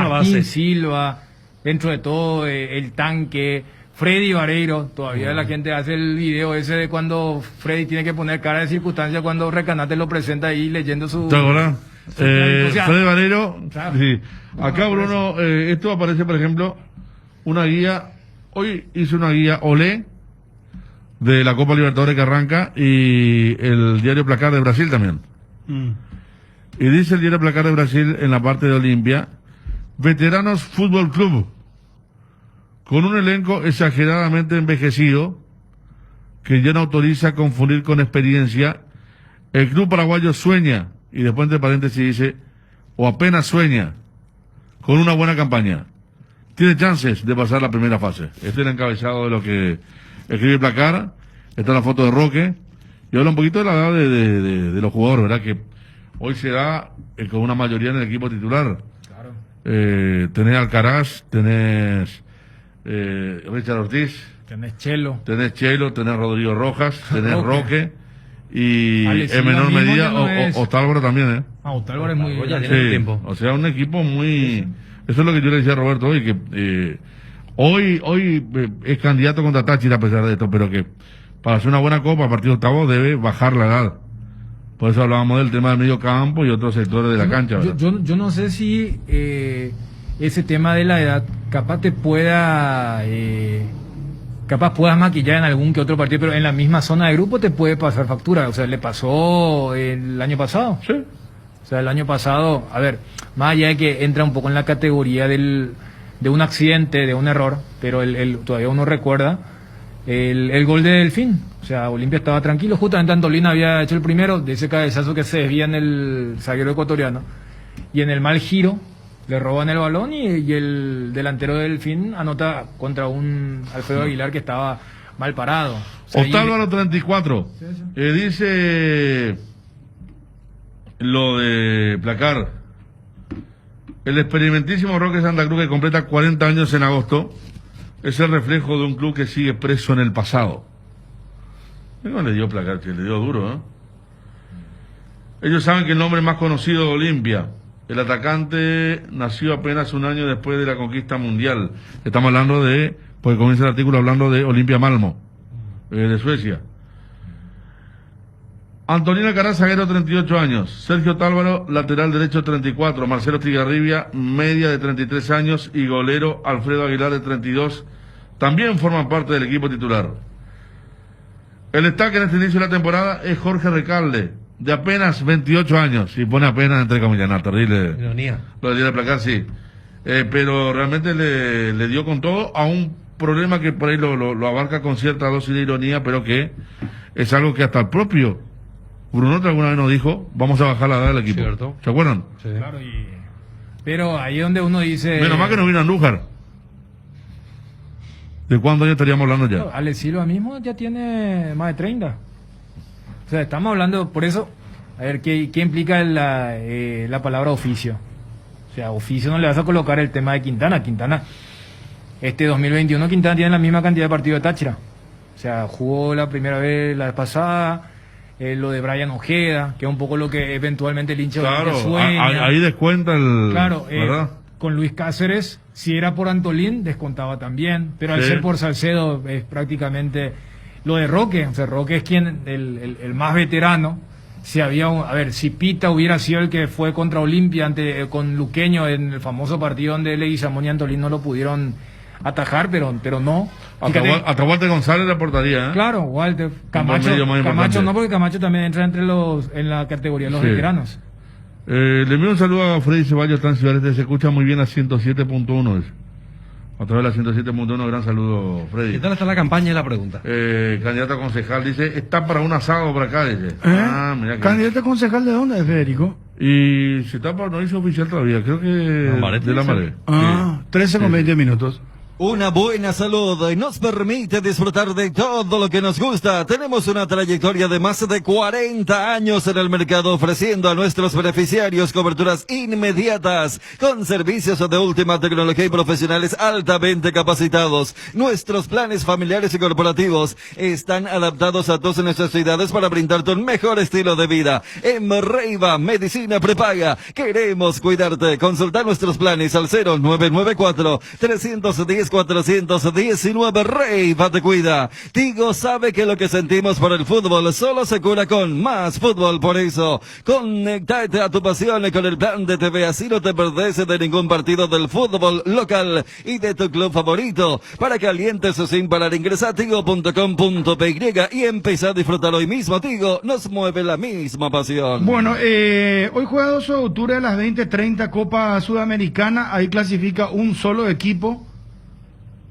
Speaker 5: base.
Speaker 9: Silva, dentro de todo, el tanque, Freddy Vareiro. Todavía la gente hace el video ese de cuando Freddy tiene que poner cara de circunstancia cuando Recanate lo presenta ahí leyendo su...
Speaker 6: ¿Te acuerdas? Freddy Vareiro. Claro. Sí. Acá, Bruno, esto aparece, por ejemplo, una guía. Hoy hice una guía Olé de la Copa Libertadores que arranca y el diario Placar de Brasil también. Y dice el diario Placar de Brasil en la parte de Olimpia: Veteranos Fútbol Club, con un elenco exageradamente envejecido que ya no autoriza confundir con experiencia. El club paraguayo sueña, y después entre paréntesis dice, o apenas sueña, con una buena campaña. Tiene chances de pasar la primera fase. Este es el encabezado de lo que escribe Placar. Está la foto de Roque. Y habla un poquito de la edad de los jugadores, ¿verdad? Que hoy se da con una mayoría en el equipo titular. Tenés Alcaraz, tenés Richard Ortiz,
Speaker 9: tenés Chelo,
Speaker 6: tenés Rodrigo Rojas, tenés Roque y
Speaker 9: Alexis
Speaker 6: en menor
Speaker 9: mismo
Speaker 6: medida
Speaker 9: ya no es.
Speaker 6: Otálvaro también,
Speaker 9: Otálvaro es muy
Speaker 5: ya
Speaker 9: bien.
Speaker 5: tiene tiempo.
Speaker 6: O sea, un equipo muy... Eso es lo que yo le decía a Roberto hoy, que hoy es candidato contra Táchira a pesar de esto, pero que para hacer una buena copa, partido octavo, debe bajar la edad. Por eso hablábamos del tema del medio campo y otros sectores de la cancha, ¿verdad?
Speaker 9: Yo no sé si ese tema de la edad capaz te pueda capaz puedas maquillar en algún que otro partido, pero en la misma zona de grupo te puede pasar factura. O sea, le pasó el año pasado.
Speaker 6: Sí.
Speaker 9: O sea, el año pasado, a ver, más allá de que entra un poco en la categoría de un accidente, de un error, pero todavía uno recuerda el gol de Delfín. O sea, Olimpia estaba tranquilo, justamente Antolín había hecho el primero, de ese cabezazo que se desvía en el zaguero ecuatoriano, y en el mal giro le roban el balón y el delantero del Delfín anota contra un Alfredo Aguilar que estaba mal parado. O sea,
Speaker 6: Octávaro 34. Dice lo de Placar. El experimentísimo Roque Santa Cruz, que completa 40 años en agosto, es el reflejo de un club que sigue preso en el pasado. No le dio Placar, que le dio duro, ¿eh? Ellos saben que el nombre más conocido de Olimpia. El atacante nació apenas un año después de la conquista mundial. Estamos hablando de, porque comienza el artículo hablando de Olimpia Malmo, de Suecia. Antonino Alcaraz, zaguero, 38 años. Sergio Tálvaro, lateral derecho, 34. Marcelo Estigarribia, media, de 33 años. Y golero Alfredo Aguilar, de 32. También forman parte del equipo titular. El destaque en este inicio de la temporada es Jorge Recalde, de apenas 28 años. Y pone apenas entre comillas, no, terrible.
Speaker 5: Ironía.
Speaker 6: Lo de Placar, sí. Pero realmente le dio con todo a un problema que por ahí lo abarca con cierta dosis de ironía, pero que es algo que hasta el propio Brunote alguna vez nos dijo, vamos a bajar la edad del equipo.
Speaker 5: Cierto.
Speaker 6: ¿Se acuerdan?
Speaker 5: Sí.
Speaker 9: Claro, pero ahí es donde uno dice...
Speaker 6: Menos mal que no vino Andújar. ¿De cuántos años estaríamos hablando ya?
Speaker 9: Alex Silva mismo ya tiene más de 30. O sea, estamos hablando, por eso, a ver, ¿qué implica la palabra oficio? O sea, oficio no le vas a colocar el tema de Quintana. Quintana, 2021 Quintana tiene la misma cantidad de partidos de Táchira. O sea, jugó la primera vez la vez pasada, lo de Brian Ojeda, que es un poco lo que eventualmente el hincha
Speaker 6: claro,
Speaker 9: sueña.
Speaker 6: Ahí descuenta el...
Speaker 9: Claro,
Speaker 6: ¿verdad?
Speaker 9: Con Luis Cáceres, si era por Antolín, descontaba también, pero al
Speaker 6: Sí.
Speaker 9: ser por Salcedo es prácticamente lo de Roque. O sea, Roque es quien el más veterano. Si había si Pita hubiera sido el que fue contra Olimpia con Luqueño en el famoso partido donde Leguizamón y Antolín no lo pudieron atajar, pero no.
Speaker 6: Hasta Walter González le aportaría, ¿eh?
Speaker 9: Claro, Walter. Camacho no, porque Camacho también entra en la categoría de los
Speaker 6: Sí.
Speaker 9: veteranos.
Speaker 6: Le envío un saludo a Freddy Ceballos, está en Ciudad Este, se escucha muy bien a 107.1. A través de la 107.1, gran saludo, Freddy.
Speaker 5: ¿Qué tal está la campaña y la pregunta?
Speaker 6: Candidato a concejal, dice, está para un asado por acá, dice. Mira que...
Speaker 4: ¿Candidato a concejal de dónde, Federico?
Speaker 6: Y se está para, no hizo oficial todavía, creo que de la Maré.
Speaker 4: 13 con 20 minutos.
Speaker 13: Una buena salud y nos permite disfrutar de todo lo que nos gusta. Tenemos una trayectoria de más de 40 años en el mercado, ofreciendo a nuestros beneficiarios coberturas inmediatas con servicios de última tecnología y profesionales altamente capacitados. Nuestros planes familiares y corporativos están adaptados a tus necesidades para brindarte un mejor estilo de vida. En Reiva Medicina Prepaga queremos cuidarte. Consulta nuestros planes al 0994-310-419. Reiva te cuida. Tigo sabe que lo que sentimos por el fútbol solo se cura con más fútbol. Por eso, conectate a tu pasión con el plan de TV. Así no te perdés de ningún partido del fútbol local y de tu club favorito. Para que alientes sin parar, ingresa a tigo.com.py y empieza a disfrutar hoy mismo. Tigo nos mueve la misma pasión.
Speaker 4: Bueno, hoy juega 2 de octubre a las 20:30 Copa Sudamericana. Ahí clasifica un solo equipo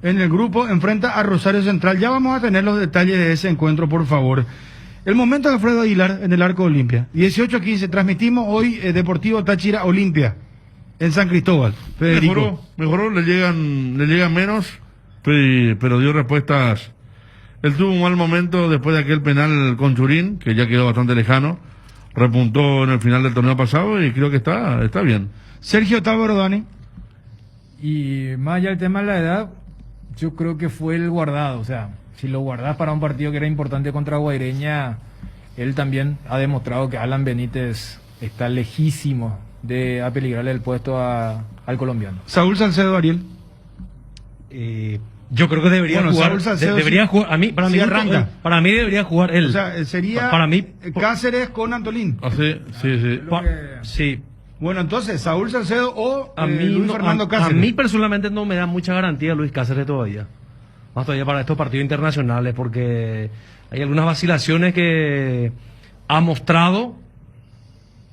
Speaker 4: en el grupo, enfrenta a Rosario Central. Ya vamos a tener los detalles de ese encuentro, por favor. El momento de Alfredo Aguilar en el Arco de Olimpia. 18:15, transmitimos hoy Deportivo Táchira Olimpia en San Cristóbal. Federico.
Speaker 6: Mejoró, le llegan menos, pero dio respuestas. Él tuvo un mal momento después de aquel penal con Churín, que ya quedó bastante lejano. repuntó en el final del torneo pasado y creo que está bien.
Speaker 4: Sergio Táboro, Dani.
Speaker 9: Y más allá del tema de la edad, yo creo que fue el guardado. O sea, si lo guardás para un partido que era importante contra Guaireña, él también ha demostrado que Alan Benítez está lejísimo de apeligrarle el puesto al colombiano.
Speaker 4: Saúl Salcedo, Ariel.
Speaker 5: Yo creo que debería jugar.
Speaker 4: Saúl Salcedo
Speaker 5: debería
Speaker 4: sí,
Speaker 5: jugar. Para mí
Speaker 4: arranca.
Speaker 5: Para mí debería jugar él.
Speaker 4: O sea, sería
Speaker 5: para mí
Speaker 4: Cáceres con Antolín.
Speaker 6: Sí.
Speaker 5: Sí.
Speaker 4: Bueno, entonces, Saúl Salcedo o
Speaker 5: A mí,
Speaker 4: Luis Fernando Cáceres.
Speaker 5: A mí personalmente no me da mucha garantía Luis Cáceres todavía. Más todavía para estos partidos internacionales, porque hay algunas vacilaciones que ha mostrado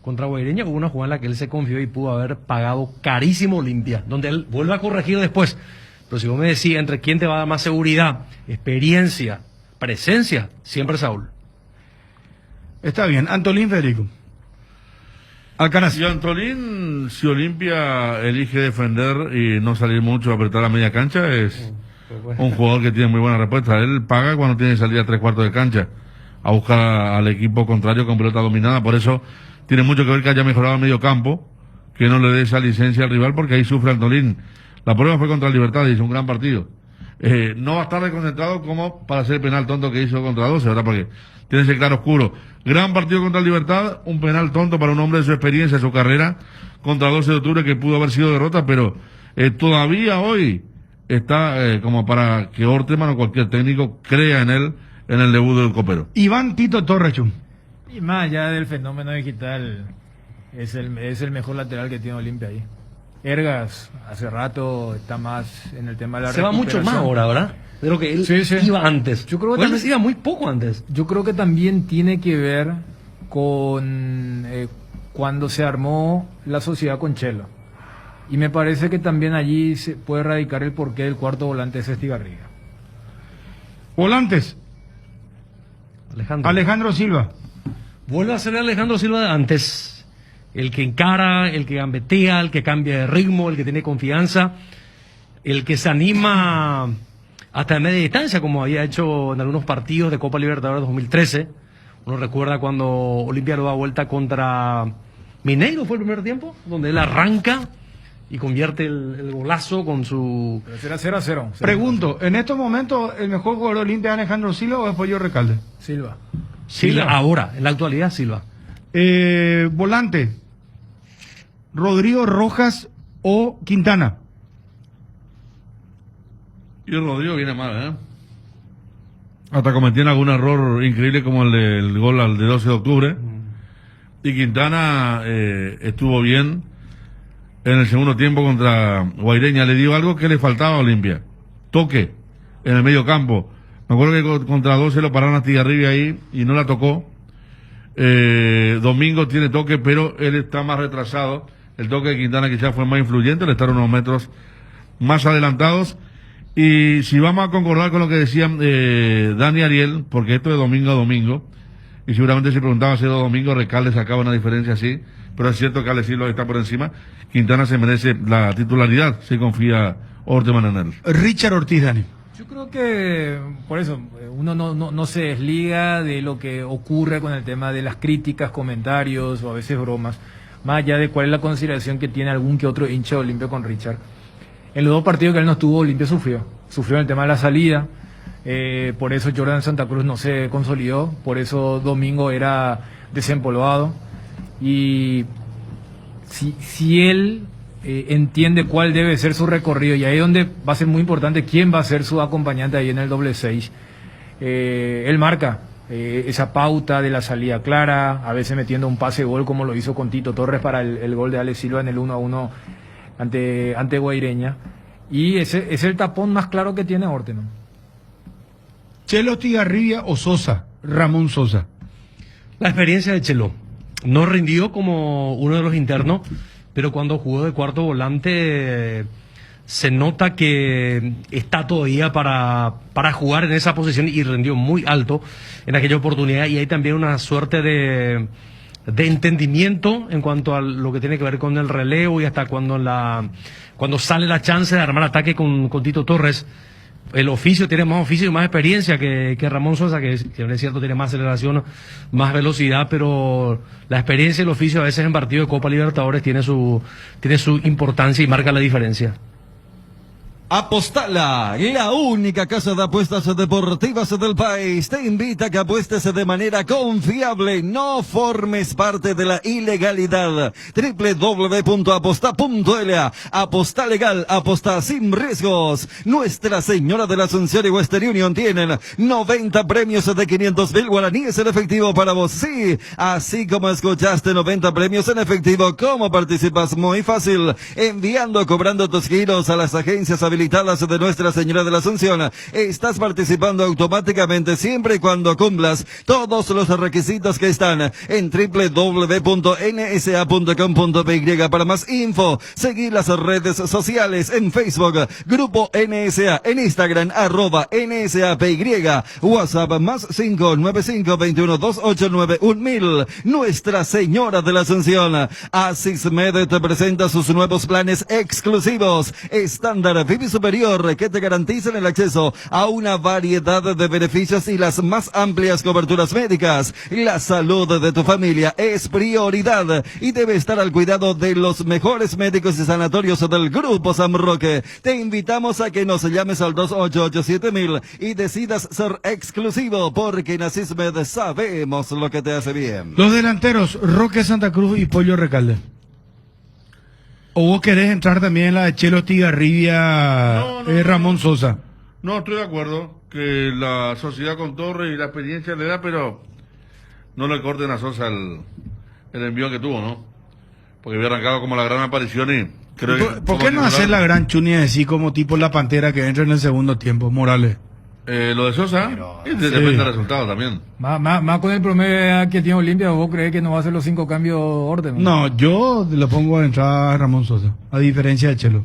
Speaker 5: contra Guaireña. Hubo una jugada en la que él se confió y pudo haber pagado carísimo Olimpia, donde él vuelve a corregir después. Pero si vos me decís entre quién te va a dar más seguridad, experiencia, presencia, siempre Saúl.
Speaker 4: Está bien. Antolín, Federico. Alcaraz.
Speaker 6: Y Antolín, si Olimpia elige defender y no salir mucho a apretar la media cancha, es un jugador que tiene muy buena respuesta. Él paga cuando tiene que salir a 3/4 de cancha a buscar al equipo contrario con pelota dominada. Por eso tiene mucho que ver que haya mejorado el medio campo, que no le dé esa licencia al rival, porque ahí sufre Antolín. La prueba fue contra el Libertad y hizo un gran partido. No va a estar desconcentrado como para hacer el penal tonto que hizo contra 12, ¿verdad? Porque tiene ese claro oscuro. Gran partido contra el Libertad, un penal tonto para un hombre de su experiencia, de su carrera, contra 12 de octubre, que pudo haber sido derrota, pero todavía hoy está como para que Orteman o cualquier técnico crea en él, en el debut del copero.
Speaker 4: Iván Tito Torrechu.
Speaker 9: Y más allá del fenómeno digital, es el mejor lateral que tiene Olimpia ahí. Ergas, hace rato está más en el tema de la
Speaker 5: Se va mucho más ahora, ¿verdad? De lo que él iba antes.
Speaker 9: Yo creo que
Speaker 5: él iba muy poco antes.
Speaker 9: Yo creo que también tiene que ver con cuando se armó la sociedad con Chelo. Y me parece que también allí se puede radicar el porqué del cuarto volante de Estigarriga.
Speaker 4: Volantes. Alejandro Silva.
Speaker 5: Vuelve a ser Alejandro Silva de antes. El que encara, el que gambetea, el que cambia de ritmo, el que tiene confianza, el que se anima hasta en media distancia, como había hecho en algunos partidos de Copa Libertadores 2013. Uno recuerda cuando Olimpia lo da vuelta contra Mineiro, fue el primer tiempo, donde él arranca y convierte el golazo con su...
Speaker 9: Pero será 0-0.
Speaker 4: Pregunto, ¿en estos momentos el mejor jugador de Olimpia es Alejandro Silva o es Pollo Recalde?
Speaker 9: Silva.
Speaker 5: Ahora, en la actualidad, Silva.
Speaker 4: Volante, Rodrigo Rojas o Quintana.
Speaker 6: Y Rodrigo viene mal, hasta cometían algún error increíble como el del gol al de 12 de octubre. Y Quintana estuvo bien en el segundo tiempo contra Guaireña. Le dio algo que le faltaba a Olimpia: toque en el medio campo. Me acuerdo que contra 12 lo pararon a Estigarribia ahí y no la tocó. Domingo tiene toque, pero él está más retrasado. El toque de Quintana quizás fue más influyente, le estar unos metros más adelantados. Y si vamos a concordar con lo que decían Dani y Ariel, porque esto es domingo a domingo, y seguramente si preguntaba si era domingo, Recalde sacaba una diferencia así, pero es cierto que Ale Silva está por encima. Quintana se merece la titularidad, si confía Orteman en él.
Speaker 4: Richard Ortiz, Dani.
Speaker 9: Yo creo que por eso uno no se desliga de lo que ocurre con el tema de las críticas, comentarios o a veces bromas, más allá de cuál es la consideración que tiene algún que otro hincha de Olimpia con Richard. En los dos partidos que él no estuvo, Olimpia sufrió en el tema de la salida, por eso Jordan Santa Cruz no se consolidó, por eso Domingo era desempolvado, y si él entiende cuál debe ser su recorrido, y ahí es donde va a ser muy importante quién va a ser su acompañante ahí en el doble 6, él marca esa pauta de la salida clara, a veces metiendo un pase gol como lo hizo con Tito Torres para el gol de Ale Silva en el 1-1 ante Guaireña, y ese es el tapón más claro que tiene Orteman.
Speaker 4: Chelo Estigarribia o Sosa, Ramón Sosa.
Speaker 5: La experiencia de Chelo no rindió como uno de los internos, pero cuando jugó de cuarto volante se nota que está todavía para jugar en esa posición y rindió muy alto en aquella oportunidad, y hay también una suerte de entendimiento en cuanto a lo que tiene que ver con el relevo y hasta cuando sale la chance de armar ataque con Tito Torres, el oficio, tiene más oficio y más experiencia que Ramón Sosa, que es cierto, tiene más aceleración, más velocidad, pero la experiencia y el oficio a veces en partido de Copa Libertadores tiene su importancia y marca la diferencia.
Speaker 13: Apostala, la única casa de apuestas deportivas del país, te invita a que apuestes de manera confiable, no formes parte de la ilegalidad. www.aposta.la, aposta legal, aposta sin riesgos. Nuestra Señora de la Asunción y Western Union tienen 90 premios de 500.000 guaraníes en efectivo para vos. Sí, así como escuchaste, 90 premios en efectivo. ¿Cómo participas? Muy fácil, enviando o cobrando tus giros a las agencias habilitadas de Nuestra Señora de la Asunción. Estás participando automáticamente siempre y cuando cumplas todos los requisitos que están en www.nsa.com.py. Para más info, seguir las redes sociales en Facebook, Grupo NSA, en Instagram, @NSAPY, WhatsApp más 595-21-289-1000. Nuestra Señora de la Asunción. Asismed te presenta sus nuevos planes exclusivos, estándar VIP superior, que te garantizan el acceso a una variedad de beneficios y las más amplias coberturas médicas. La salud de tu familia es prioridad y debe estar al cuidado de los mejores médicos y sanatorios del Grupo San Roque. Te invitamos a que nos llames al 288-7000 y decidas ser exclusivo, porque en Asismed sabemos lo que te hace bien.
Speaker 4: Los delanteros, Roque Santa Cruz y Pollo Recalde. ¿O vos querés entrar también en la de Chelo Tigarribia, Ramón Sosa?
Speaker 6: No, estoy de acuerdo que la sociedad con Torres y la experiencia le da, pero no le corten a Sosa el envío que tuvo, ¿no? Porque había arrancado como la gran aparición y creo que...
Speaker 4: ¿Por qué no hacer la gran chuni así como tipo la Pantera que entra en el segundo tiempo, Morales?
Speaker 6: Lo de Sosa, y depende del resultado también.
Speaker 9: Más con el promedio que tiene Olimpia, ¿vos crees que no va a hacer los 5 cambios orden?
Speaker 4: No, yo le pongo a entrar a Ramón Sosa, a diferencia de Chelo.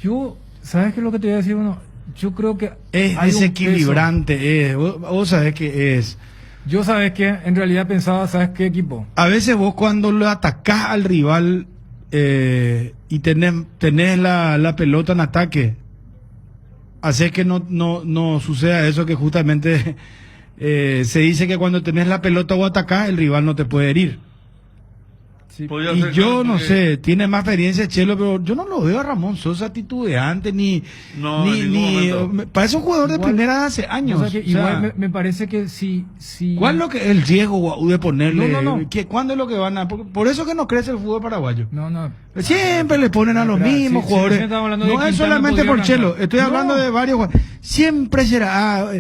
Speaker 9: Yo, ¿sabes qué es lo que te voy a decir? Bueno, yo creo que
Speaker 4: es desequilibrante, vos sabés que es.
Speaker 9: Yo sabes que en realidad pensaba, ¿sabes qué equipo?
Speaker 4: A veces vos cuando le atacás al rival y tenés la pelota en ataque, hacer que no suceda eso que justamente se dice que cuando tenés la pelota o atacás, el rival no te puede herir.
Speaker 9: Sí.
Speaker 4: Y yo no sé, tiene más experiencia Chelo, pero yo no lo veo a Ramón Sosa titubeante ni parece un jugador de primera de hace años.
Speaker 9: O sea, igual me parece que si
Speaker 4: ¿cuál es lo que el riesgo de ponerle?
Speaker 9: No.
Speaker 4: ¿Cuándo es lo que van a? Por eso que no crece el fútbol paraguayo.
Speaker 9: No.
Speaker 4: Siempre le ponen a los mismos jugadores. No es solamente por Chelo, estoy hablando de varios jugadores. Siempre será.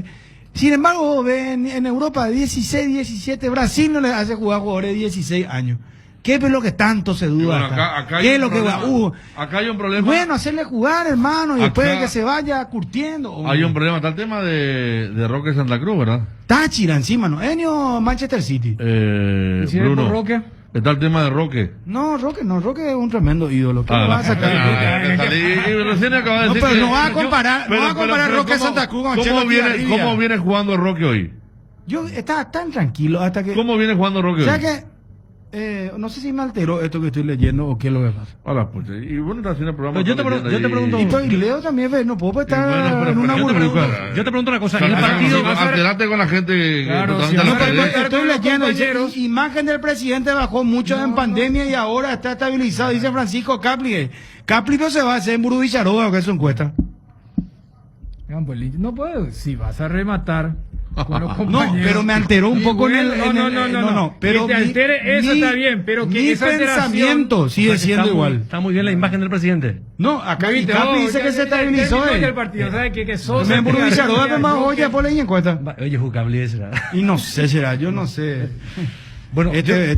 Speaker 4: Sin embargo, ven en Europa 16, 17, Brasil no le hace jugar jugadores de 16 años. ¿Qué es lo que tanto se duda?
Speaker 6: Bueno, acá
Speaker 4: ¿Qué es lo que va?
Speaker 6: Acá hay un problema.
Speaker 4: Bueno, hacerle jugar, hermano, y después de que se vaya curtiendo.
Speaker 6: Hay un problema, está el tema de Roque Santa Cruz, ¿verdad?
Speaker 4: Táchira encima, ¿no? Enio Manchester City.
Speaker 6: Bruno,
Speaker 9: Roque?
Speaker 6: está el tema de Roque.
Speaker 4: No, Roque es un tremendo ídolo. ¿Qué va a sacar?
Speaker 6: Recién acaba de decir
Speaker 4: pero no va a comparar, Roque Santa Cruz con Chelo Tigarribia.
Speaker 6: ¿Cómo viene jugando Roque hoy?
Speaker 4: Yo estaba tan tranquilo hasta que...
Speaker 6: ¿Cómo viene jugando Roque hoy?
Speaker 4: O sea que... no sé si me alteró esto que estoy leyendo o qué es lo que pasa.
Speaker 6: Hola, pues, y bueno, está haciendo el programa.
Speaker 5: Yo te pregunto.
Speaker 4: Y Leo también, no puedo estar en una burbuja.
Speaker 5: Yo te pregunto una cosa. El partido.
Speaker 6: Alterate con la gente.
Speaker 9: Claro,
Speaker 4: estoy leyendo. Imagen del presidente bajó mucho en pandemia y ahora está estabilizado. Dice Francisco Capli. Capli no se va a hacer en Burubicharoa o que es su encuesta.
Speaker 9: No puedo. Si vas a rematar.
Speaker 4: No, pero me alteró un poco en el...
Speaker 9: No. Pero que te altere, eso está bien, pero que esa
Speaker 4: pensamiento sigue siendo igual.
Speaker 5: Está muy bien la imagen del presidente.
Speaker 4: No, acá Capri dice que se estabilizó.
Speaker 9: El partido, ¿sabes qué? Sosa.
Speaker 4: Me emburbicharon, que más oye por ahí encuesta.
Speaker 5: Oye, Capli será.
Speaker 4: Y no sé, yo no sé.
Speaker 5: Bueno,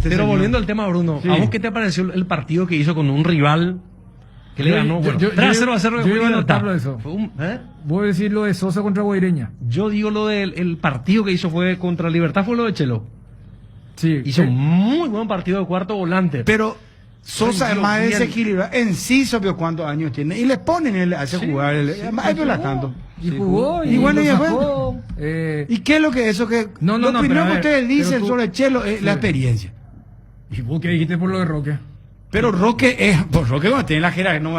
Speaker 5: pero volviendo al tema, Bruno, ¿a vos qué te pareció el partido que hizo con un rival que le ganó? Bueno, 3-0 a 0
Speaker 9: yo iba a notarlo eso. Voy a decir lo de Sosa contra Guaireña.
Speaker 5: Yo digo lo del partido que hizo fue contra Libertad, fue lo de Chelo.
Speaker 9: Sí.
Speaker 5: Hizo un muy buen partido de cuarto volante.
Speaker 4: Pero Sosa es más desequilibrado. En sí, ¿sabes cuántos años tiene? Y le ponen, él hace jugar. Tanto.
Speaker 9: Y jugó.
Speaker 4: Y bueno, ¿y qué es lo que eso que... Lo primero que ustedes dicen sobre Chelo es la experiencia.
Speaker 9: ¿Y vos qué dijiste por lo de Roque?
Speaker 4: Pero Roque es, pues Roque cuando tiene la jerarquía, no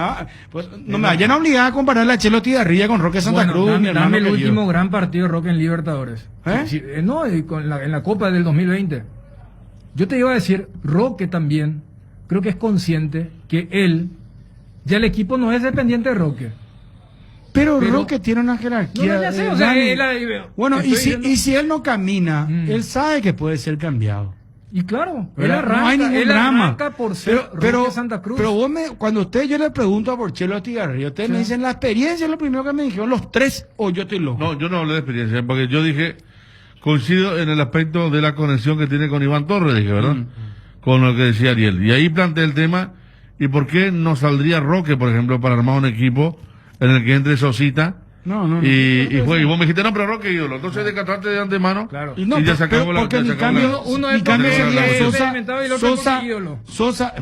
Speaker 4: me vayan a obligar a comparar a Chelo Tigarribia con Roque Santa Cruz, mi hermano
Speaker 9: dame el
Speaker 4: querido.
Speaker 9: último gran partido de Roque en Libertadores. No, en la Copa del 2020. Yo te iba a decir, Roque también, creo que es consciente que él, ya el equipo no es dependiente de Roque.
Speaker 4: Pero Roque tiene una jerarquía.
Speaker 9: No, ya sé, o sea,
Speaker 4: bueno, y si él no camina, él sabe que puede ser cambiado.
Speaker 9: Y claro,
Speaker 4: él arranca,
Speaker 9: no hay ningún drama.
Speaker 4: arranca
Speaker 9: por ser Roque Santa Cruz.
Speaker 4: Pero cuando yo le pregunto por Chelo Tigarribia, ustedes me dicen la experiencia, es lo primero que me dijeron los tres, o yo estoy loco.
Speaker 6: No, yo no hablé de experiencia, porque yo dije, coincido en el aspecto de la conexión que tiene con Iván Torres, dije, ¿verdad? Con lo que decía Ariel. Y ahí planteé el tema, ¿y por qué no saldría Roque, por ejemplo, para armar un equipo en el que entre Sosita? Y vos me dijiste, no, pero Roque ídolo. Entonces descartaste de antemano.
Speaker 9: Claro.
Speaker 6: Y ya se acabó la.
Speaker 4: Porque mi cambio sería Sosa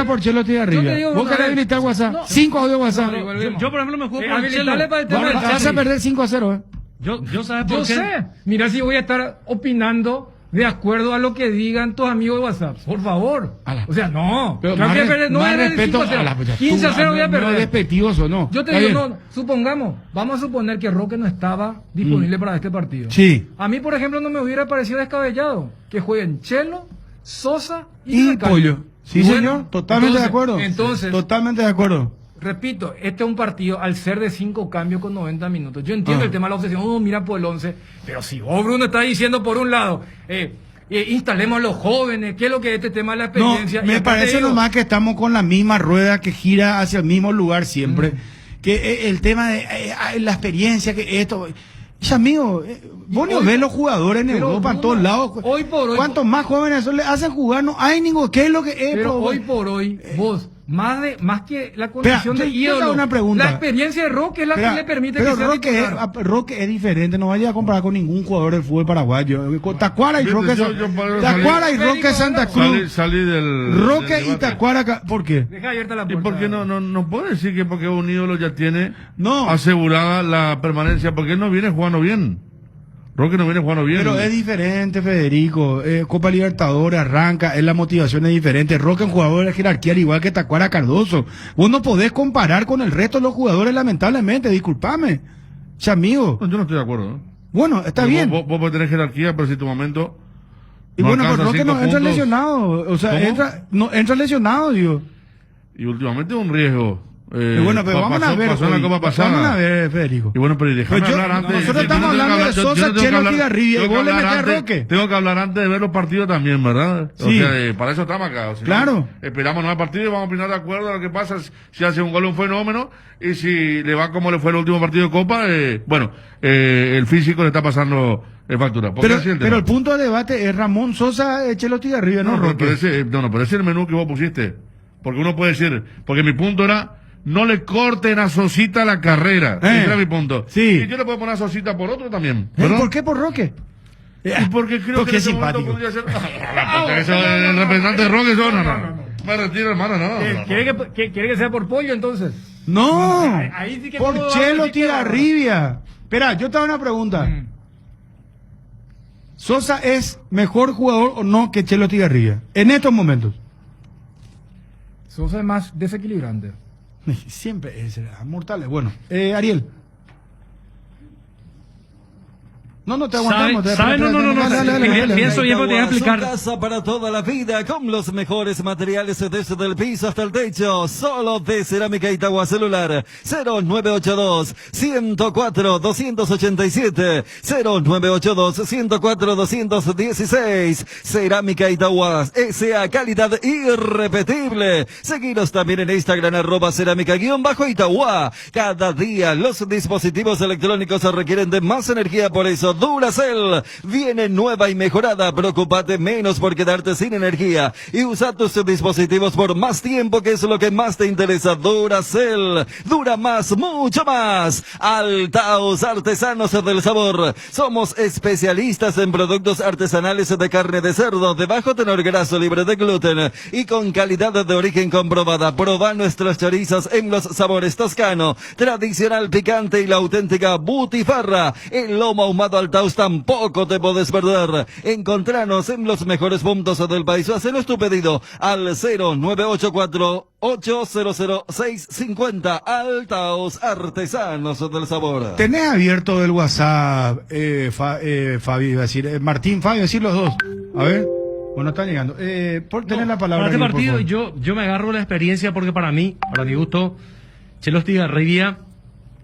Speaker 4: por Chelo Tigarribia. Vos querés habilitar WhatsApp. 5 audio WhatsApp.
Speaker 5: Yo, por ejemplo, me juego por el Chelo.
Speaker 4: Vas a perder 5-0,
Speaker 5: Yo sabes por qué.
Speaker 9: Yo sé. Mira si voy a estar opinando de acuerdo a lo que digan tus amigos de WhatsApp. Por favor. O sea, no.
Speaker 4: Pero
Speaker 9: no
Speaker 4: más,
Speaker 9: voy a perder, no
Speaker 4: más
Speaker 9: voy a perder
Speaker 4: respeto
Speaker 9: 15-0 voy a perder.
Speaker 4: No es despectivoso, no.
Speaker 9: Yo te digo, no, supongamos, vamos a suponer que Roque no estaba disponible para este partido.
Speaker 4: Sí.
Speaker 9: A mí, por ejemplo, no me hubiera parecido descabellado que jueguen Chelo, Sosa y
Speaker 4: Pollo. Sí, bueno, señor, totalmente de acuerdo.
Speaker 9: Entonces,
Speaker 4: totalmente de acuerdo.
Speaker 9: Repito, este es un partido al ser de 5 cambios con 90 minutos. Yo entiendo el tema de la obsesión, mira por el 11, pero si vos, Bruno, está diciendo por un lado, instalemos a los jóvenes, ¿qué es lo que es este tema de la experiencia?
Speaker 4: No, me parece nomás que estamos con la misma rueda que gira hacia el mismo lugar siempre. Que el tema de la experiencia, que esto... Ya, amigo, vos no ves los jugadores en Europa, en todos lados.
Speaker 9: Hoy por hoy...
Speaker 4: Cuantos más jóvenes eso le hacen jugar, no hay ningún... ¿Qué es lo que es?
Speaker 9: Pero hoy por hoy, vos... Más que la condición de ídolo,
Speaker 4: una pregunta.
Speaker 9: La experiencia de Roque es la que le permite que sea titular.
Speaker 4: Roque es diferente, no vaya a comparar con ningún jugador del fútbol paraguayo. Tacuara y Roque Santa Cruz.
Speaker 6: Salí del
Speaker 4: Roque y Tacuara, ¿por qué?
Speaker 9: Deja abierta la puerta.
Speaker 6: ¿Y por qué no puede decir que porque un ídolo ya tiene asegurada la permanencia? Porque él no viene jugando bien. Roque no viene jugando bien.
Speaker 4: Pero es diferente, Federico. Copa Libertadores arranca, la motivación es diferente. Roque es un jugador de jerarquía al igual que Tacuara Cardoso. Vos no podés comparar con el resto de los jugadores, lamentablemente, discúlpame. Amigo.
Speaker 6: No, yo no estoy de acuerdo, ¿no?
Speaker 4: Bueno, está
Speaker 6: pero
Speaker 4: bien.
Speaker 6: Vos podés tener jerarquía, pero si tu momento...
Speaker 4: Y bueno, pero Roque no entra lesionado. O sea, entra lesionado, digo.
Speaker 6: Y últimamente es un riesgo.
Speaker 4: Bueno, pero vamos a ver.
Speaker 6: Pasó en la Copa pasada.
Speaker 4: Vamos a ver, Federico.
Speaker 6: Y bueno, pero déjame hablar antes.
Speaker 4: Nosotros estamos hablando de Sosa, Chelo Tigarribia, y vos le metés a Roque.
Speaker 6: Tengo que hablar antes de ver los partidos también, ¿verdad?
Speaker 4: Sí.
Speaker 6: O sea, para eso estamos acá. O sea,
Speaker 4: claro.
Speaker 6: Esperamos 9 partidos y vamos a opinar de acuerdo a lo que pasa. Si hace un gol, un fenómeno. Y si le va como le fue el último partido de Copa, el físico le está pasando factura.
Speaker 4: Pero el punto de debate es Ramón Sosa, Chelo Tigarribia, no Roque.
Speaker 6: Pero ese es el menú que vos pusiste. Porque uno puede decir, porque mi punto era... No le corten a Sosita la carrera. Ese era mi punto.
Speaker 4: Sí.
Speaker 6: Y yo le puedo poner a Sosita por otro también.
Speaker 4: ¿Por qué por Roque?
Speaker 6: Y porque creo que
Speaker 4: es simpático.
Speaker 6: Podría ser... el representante de Roque, no. Me retiro, hermano, no.
Speaker 9: ¿Quiere que sea por Pollo, entonces?
Speaker 4: No.
Speaker 9: Ahí sí que
Speaker 4: por Chelo Tigarribia. Espera, yo te hago una pregunta. ¿Sosa es mejor jugador o no que Chelo Tigarribia? En estos momentos.
Speaker 9: Sosa es más desequilibrante.
Speaker 4: Siempre es mortales. Bueno, Ariel. No te aguantamos.
Speaker 13: No. Pienso bien porque te voy a explicar. Su casa para toda la vida, con los mejores materiales desde el piso hasta el techo. Solo de Cerámica Itagua. Celular 0982-104-287. 0982-104-216. Cerámica Itagua. S.A. calidad irrepetible. Seguiros también en Instagram, @cerámica_Itagua. Cada día los dispositivos electrónicos requieren de más energía, por eso Duracell viene nueva y mejorada. Preocúpate menos por quedarte sin energía y usa tus dispositivos por más tiempo, que es lo que más te interesa. Duracell dura más, mucho más. Altaos, artesanos del sabor. Somos especialistas en productos artesanales de carne de cerdo de bajo tenor graso, libre de gluten y con calidad de origen comprobada. Proba nuestros chorizos en los sabores toscano, tradicional, picante y la auténtica butifarra. El lomo ahumado al Altaus tampoco te podés perder. Encontranos en los mejores puntos del país o hacenos tu pedido al 0984-800-650. Altaus, artesanos del sabor.
Speaker 4: Tenés abierto el WhatsApp, Fabi, iba a decir, Martín, Fabi, decir los dos. A ver, bueno, están llegando. Por tener la palabra.
Speaker 5: Para este
Speaker 4: aquí,
Speaker 5: partido
Speaker 4: por favor.
Speaker 5: yo me agarro la experiencia porque para mi gusto, Chelo Estigarribia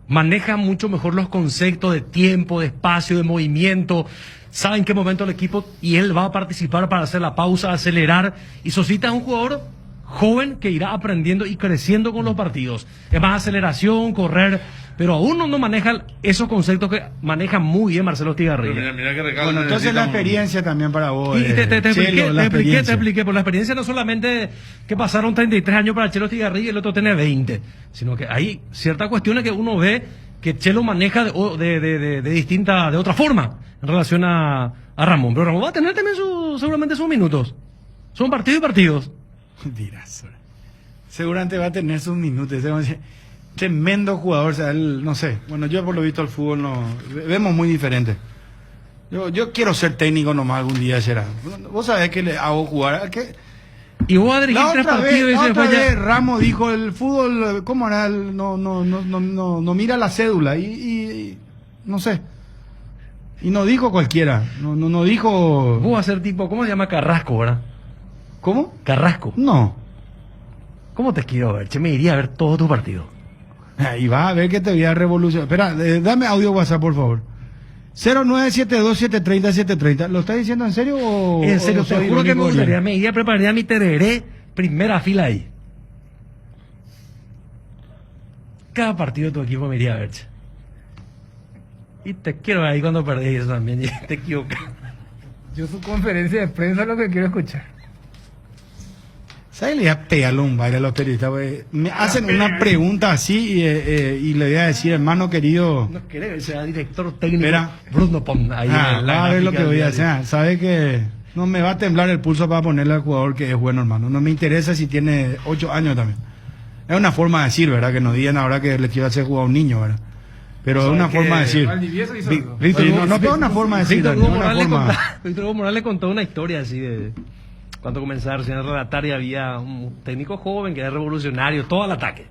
Speaker 5: maneja mucho mejor los conceptos de tiempo, de espacio, de movimiento. Sabe en qué momento el equipo y él va a participar para hacer la pausa, acelerar. Y Sosita es un jugador joven que irá aprendiendo y creciendo con los partidos. Es más aceleración, correr, pero aún no maneja esos conceptos que maneja muy bien Marcelo Estigarribia.
Speaker 6: Mira que regalo.
Speaker 4: Bueno, entonces la experiencia también para vos.
Speaker 5: Y te
Speaker 4: Chelo,
Speaker 5: expliqué, por la experiencia no solamente que pasaron 33 años para Chelo Estigarribia y el otro tiene 20, sino que hay ciertas cuestiones que uno ve que Chelo maneja de otra forma en relación a Ramón. Pero Ramón va a tener también seguramente sus minutos. Son partidos y partidos.
Speaker 4: Dirás. Seguramente va a tener sus minutos. Tremendo jugador, o sea, él, no sé. Bueno, yo por lo visto el fútbol no vemos muy diferente. Yo quiero ser técnico nomás algún día será. Vos sabés que le hago jugar.
Speaker 5: Y vos a dirigir tres partidos y
Speaker 4: la otra
Speaker 5: después
Speaker 4: vez Ramos dijo el fútbol, ¿cómo era? No mira la cédula y no sé. Y no dijo cualquiera. No dijo.
Speaker 5: Vos vas a ser tipo, ¿cómo se llama? Carrasco, ¿verdad?
Speaker 4: ¿Cómo?
Speaker 5: Carrasco.
Speaker 4: No.
Speaker 5: ¿Cómo te quiero ver? Che, me iría a ver todo tu partido.
Speaker 4: Y vas a ver que te voy a revolucionar. Espera, dame audio WhatsApp, por favor. 0972-730-730. ¿Lo estás diciendo en serio o...?
Speaker 5: En serio, te juro que me gustaría. Me iría a preparar mi tereré primera fila ahí. Cada partido de tu equipo me iría a ver, che. Y te quiero ver ahí cuando perdés eso también. Te equivocas.
Speaker 9: Yo su conferencia de prensa es lo que quiero escuchar.
Speaker 4: ¿Sabes? Le voy a pegarle un baile a los periodistas, güey. Me hacen una pregunta así y le voy a decir, hermano querido...
Speaker 5: No querés que sea director técnico.
Speaker 4: Espera.
Speaker 5: Bruno Pon. Ahí
Speaker 4: va a ver lo que voy a hacer. Sabe que no me va a temblar el pulso para ponerle al jugador que es bueno, hermano. No me interesa si tiene 8 años también. Es una forma de decir, ¿verdad? Que no digan ahora que le quiero hacer jugar a un niño, ¿verdad? Pero es una forma de decir. Víctor, no es una forma de decir.
Speaker 5: Víctor Hugo Morales contó una historia así de... Cuando comenzaron a relatar y había un técnico joven que era revolucionario, todo al ataque.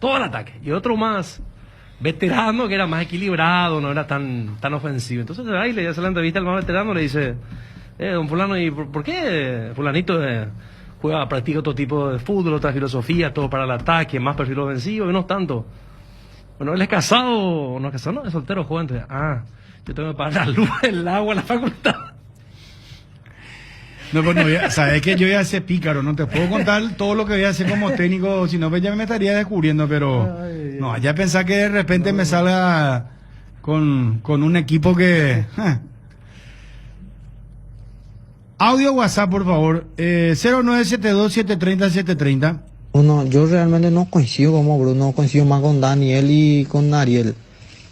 Speaker 5: Todo al ataque. Y otro más veterano que era más equilibrado, no era tan ofensivo. Entonces ahí le hace la entrevista al más veterano, le dice, don fulano, ¿y por qué fulanito practica otro tipo de fútbol, otra filosofía, todo para el ataque, más perfil ofensivo y no tanto? Bueno, él es casado, no es casado, no, es soltero, joven. Entonces, yo tengo que pagar la luz, el agua, la facultad.
Speaker 4: No, pues no, sabes que yo voy a ser pícaro, no te puedo contar todo lo que voy a hacer como técnico, si no, pues ya me estaría descubriendo, pero no, ya pensar que de repente me salga con un equipo que... Audio WhatsApp, por favor, 0972-730-730.
Speaker 15: Bueno, yo realmente no coincido como Bruno, coincido más con Daniel y con Ariel.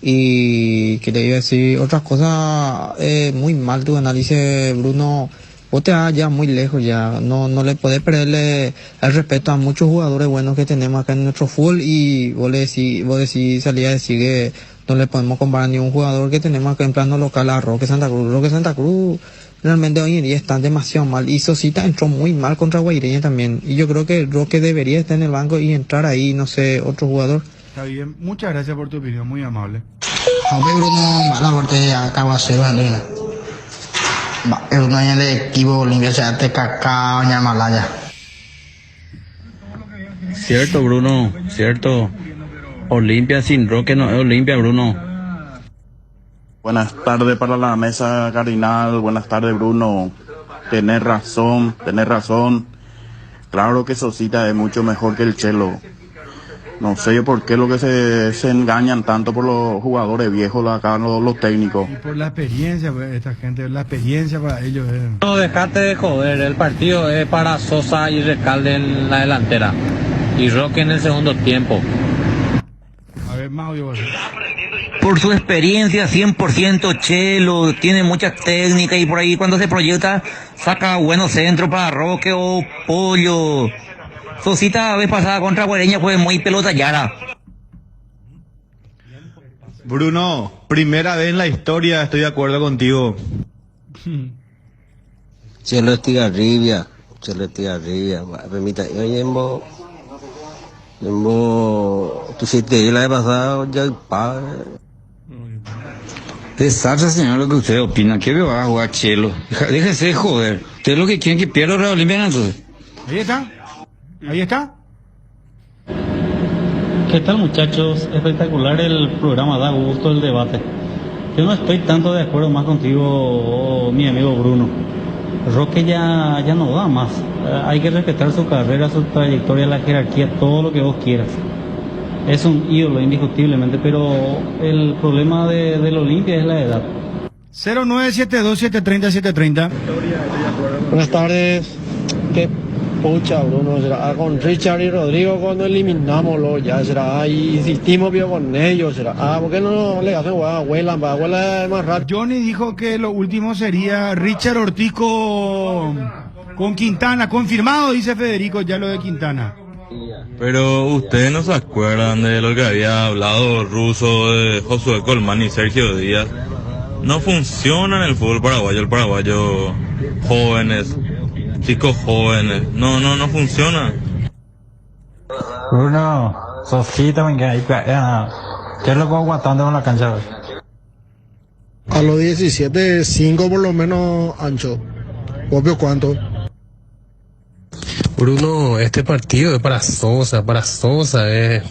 Speaker 15: Y quería decir otras cosas, muy mal tu análisis, Bruno. Vos te vas ya muy lejos ya, no le podés perderle el respeto a muchos jugadores buenos que tenemos acá en nuestro fútbol y vos decís, salía a decir que no le podemos comparar ni un jugador que tenemos acá en plano local a Roque Santa Cruz. Roque Santa Cruz realmente hoy en día está demasiado mal y Sosita entró muy mal contra Guaireña también y yo creo que Roque debería estar en el banco y entrar ahí, no sé, otro jugador.
Speaker 4: Está bien, muchas gracias por tu opinión, muy amable.
Speaker 15: Hombre, Bruno, mala suerte acabo de hacer, es uno en el equipo Olimpia se hace cacao en Malaya.
Speaker 18: Cierto, Bruno, cierto. Olimpia sin Roque no es Olimpia, Bruno.
Speaker 19: Buenas tardes para la mesa cardinal, buenas tardes, Bruno. Tenés razón. Claro que Sosita es mucho mejor que el Chelo. No sé por qué lo que se engañan tanto por los jugadores viejos acá, los técnicos.
Speaker 4: Y por la experiencia, pues, esta gente, la experiencia para ellos.
Speaker 20: No, dejate de joder, el partido es para Sosa y Recalde en la delantera. Y Roque en el segundo tiempo.
Speaker 4: A ver, más audio.
Speaker 21: Por su experiencia, 100% Chelo, tiene mucha técnica y por ahí cuando se proyecta saca buenos centros para Roque o Pollo. Sosita la vez pasada contra Guareña fue muy pelota yara.
Speaker 1: Bruno, primera vez en la historia estoy de acuerdo contigo.
Speaker 22: Chelo Estigarribia, permita, yo llevo, tú si te la he pasado, ya padre.
Speaker 21: Desastre, señor, lo que usted opina. ¿Qué va a jugar Chelo? Déjese de joder. Ustedes lo que quieren que pierda Real Olimpia, entonces.
Speaker 4: Ahí está.
Speaker 23: ¿Qué tal, muchachos? Espectacular el programa, da gusto el debate. Yo no estoy tanto de acuerdo más contigo, mi amigo Bruno. Roque ya no da más. Hay que respetar su carrera, su trayectoria, la jerarquía, todo lo que vos quieras. Es un ídolo indiscutiblemente, pero el problema del Olimpia es la edad.
Speaker 4: 0972-730-730.
Speaker 24: Buenas tardes. Qué pucha, Bruno. Será con Richard y Rodrigo cuando eliminámoslo. Ya será. Y insistimos bien con ellos. Será. ¿Por qué no le hacen abuela? Abuela es más rápido.
Speaker 4: Johnny dijo que lo último sería Richard Ortiz con Quintana. Confirmado, dice Federico, ya lo de Quintana.
Speaker 25: Pero ustedes no se acuerdan de lo que había hablado Russo, de Josué Colmán y Sergio Díaz. No funciona en el fútbol paraguayo, el paraguayo jóvenes, chicos jóvenes. No funciona.
Speaker 20: Bruno, Sosita, venga, ¿qué es lo que va aguantando en la cancha?
Speaker 24: A los 17, 5 por lo menos ancho. Obvio cuánto.
Speaker 26: Bruno, este partido es para Sosa,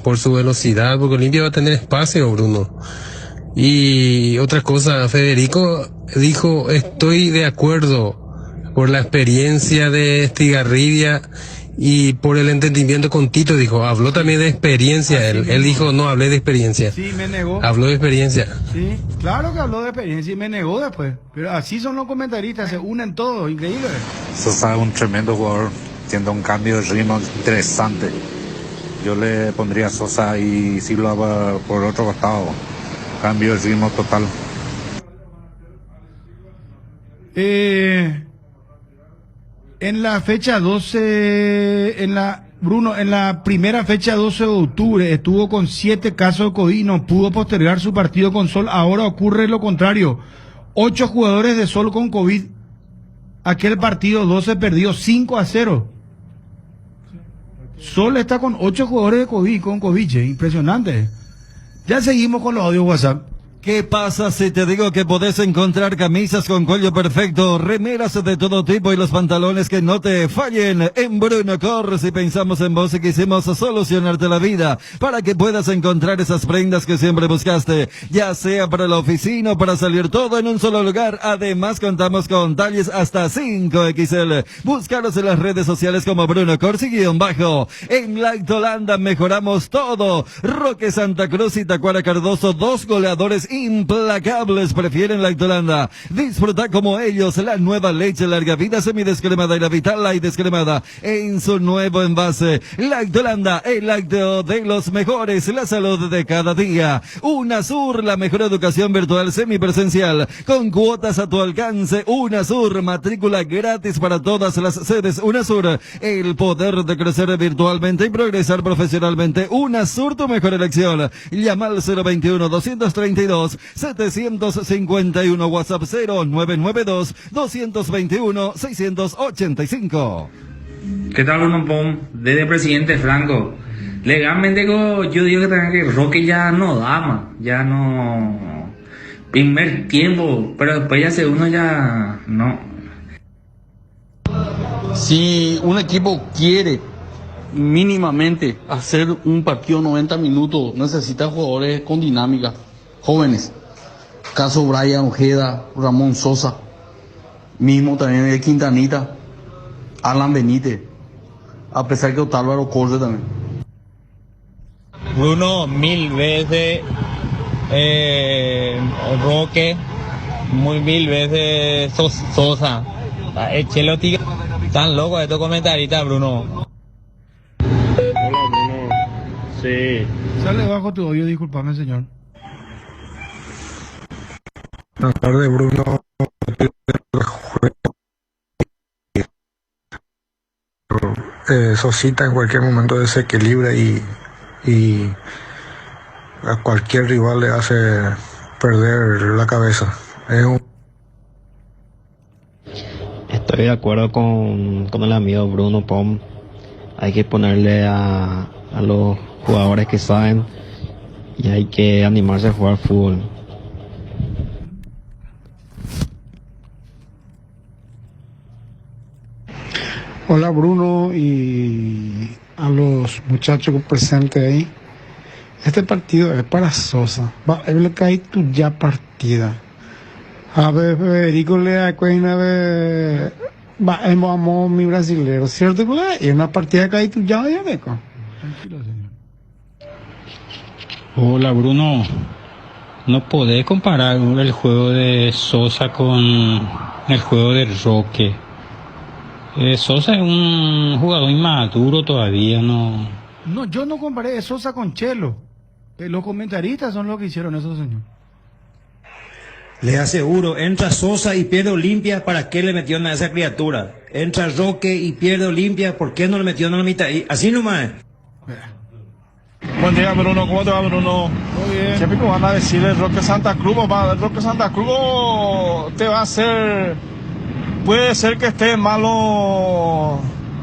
Speaker 26: por su velocidad, porque Olimpia va a tener espacio, Bruno. Y otra cosa, Federico dijo, estoy de acuerdo por la experiencia de Estigarribia y por el entendimiento con Tito, dijo, habló también de experiencia, él dijo, no, hablé de experiencia.
Speaker 4: Sí, me negó.
Speaker 26: Habló de experiencia.
Speaker 4: Sí, claro que habló de experiencia y me negó después. Pero así son los comentaristas, se unen todos, increíble.
Speaker 27: Sosa es un tremendo jugador, tiene un cambio de ritmo interesante. Yo le pondría a Sosa y Silva por otro costado. Cambio de ritmo total.
Speaker 4: En la fecha 12, en la primera fecha 12 de octubre estuvo con 7 casos de COVID y no pudo postergar su partido con Sol. Ahora ocurre lo contrario. 8 jugadores de Sol con COVID. Aquel partido 12 perdió 5-0. Sol está con 8 jugadores de COVID, con COVID, impresionante. Ya seguimos con los audios WhatsApp.
Speaker 13: ¿Qué pasa si te digo que podés encontrar camisas con cuello perfecto, remeras de todo tipo y los pantalones que no te fallen? En Bruno Corre, si pensamos en vos y quisimos solucionarte la vida para que puedas encontrar esas prendas que siempre buscaste, ya sea para la oficina o para salir todo en un solo lugar. Además contamos con talles hasta 5XL. Búscalos en las redes sociales como Bruno Corsi-bajo. En Lactolanda mejoramos todo. Roque Santa Cruz y Tacuara Cardoso, 2 goleadores implacables, prefieren Lactolanda. Disfruta como ellos la nueva leche larga vida semidescremada y la Vital Light descremada en su nuevo envase. Lactolanda, el lácteo de los mejores, la salud de cada día. UNASUR, la mejor educación virtual semipresencial con cuotas a tu alcance. UNASUR, matrícula gratis para todas las sedes. UNASUR, el poder de crecer virtualmente y progresar profesionalmente. UNASUR, tu mejor elección. Llama al 021-232-751, WhatsApp 0992-221-685.
Speaker 28: ¿Qué tal, Bruno Pom? Desde Presidente Franco. Legalmente yo digo que Roque ya no da más, ya no. Primer tiempo, pero después ya segundo ya no.
Speaker 29: Si un equipo quiere mínimamente hacer un partido 90 minutos, necesita jugadores con dinámica, jóvenes. Caso Brian Ojeda, Ramón Sosa, mismo también de Quintanita, Alan Benítez, a pesar que Otálvaro corre también.
Speaker 20: Bruno, 1000 veces Roque, 1000 veces Sosa. El Chelo Tigre, tan loco estos comentaristas, Bruno.
Speaker 24: Hola, Bruno. Sí.
Speaker 4: Sale bajo tu oído, discúlpame, señor.
Speaker 27: Buenas tardes, Bruno. Sosita en cualquier momento desequilibra y
Speaker 2: a cualquier rival le hace perder la cabeza.
Speaker 22: Estoy de acuerdo con el amigo Bruno Pom. Hay que ponerle a los jugadores que saben y hay que animarse a jugar fútbol.
Speaker 3: Hola Bruno y a los muchachos presentes ahí. Este partido es para Sosa. Va a ver que hay tu ya partida. A ver, Federico Lea Cuena, vamos mi brasilero, ¿cierto? Es una partida que hay tu ya de Abeco.
Speaker 23: Hola Bruno, no podés comparar el juego de Sosa con el juego de Roque. Sosa es un jugador inmaduro todavía, no.
Speaker 4: No, yo no comparé Sosa con Chelo. Los comentaristas son los que hicieron eso, señor.
Speaker 7: Les aseguro, entra Sosa y pierde Olimpia, ¿para qué le metieron a esa criatura? Entra Roque y pierde Olimpia, ¿por qué no le metieron a la mitad? Y así nomás.
Speaker 8: Buen día, Bruno. ¿Cómo te va, Bruno? Muy bien. ¿Qué pico van a decir el Roque Santa Cruz, papá? El Roque Santa Cruz te va a hacer... Puede ser que esté malo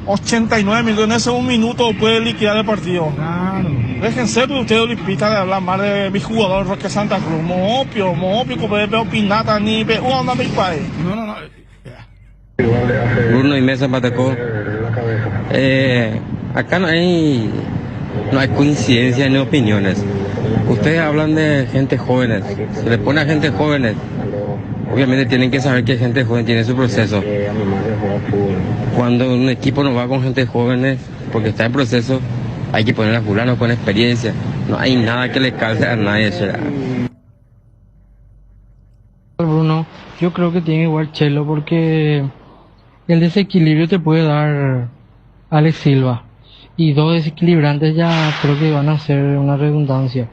Speaker 8: 89 minutos. En ese un minuto puede liquidar el partido. Claro. Déjense de ustedes olimpistas de hablar mal de mi jugador Roque Santa Cruz. Moopio, como puede ver opinata ni ver una mi país.
Speaker 4: No.
Speaker 22: Bruno y Mesa Patacó. Acá no hay coincidencia ni opiniones. Ustedes hablan de gente jóvenes. Se le pone a gente jóvenes. Obviamente tienen que saber que gente joven tiene su proceso. Cuando un equipo no va con gente joven porque está en proceso, hay que poner a fulano con experiencia. No hay nada que le calce a nadie.
Speaker 23: Bruno, yo creo que tiene igual Chelo porque el desequilibrio te puede dar Alex Silva. Y dos desequilibrantes ya creo que van a ser una redundancia.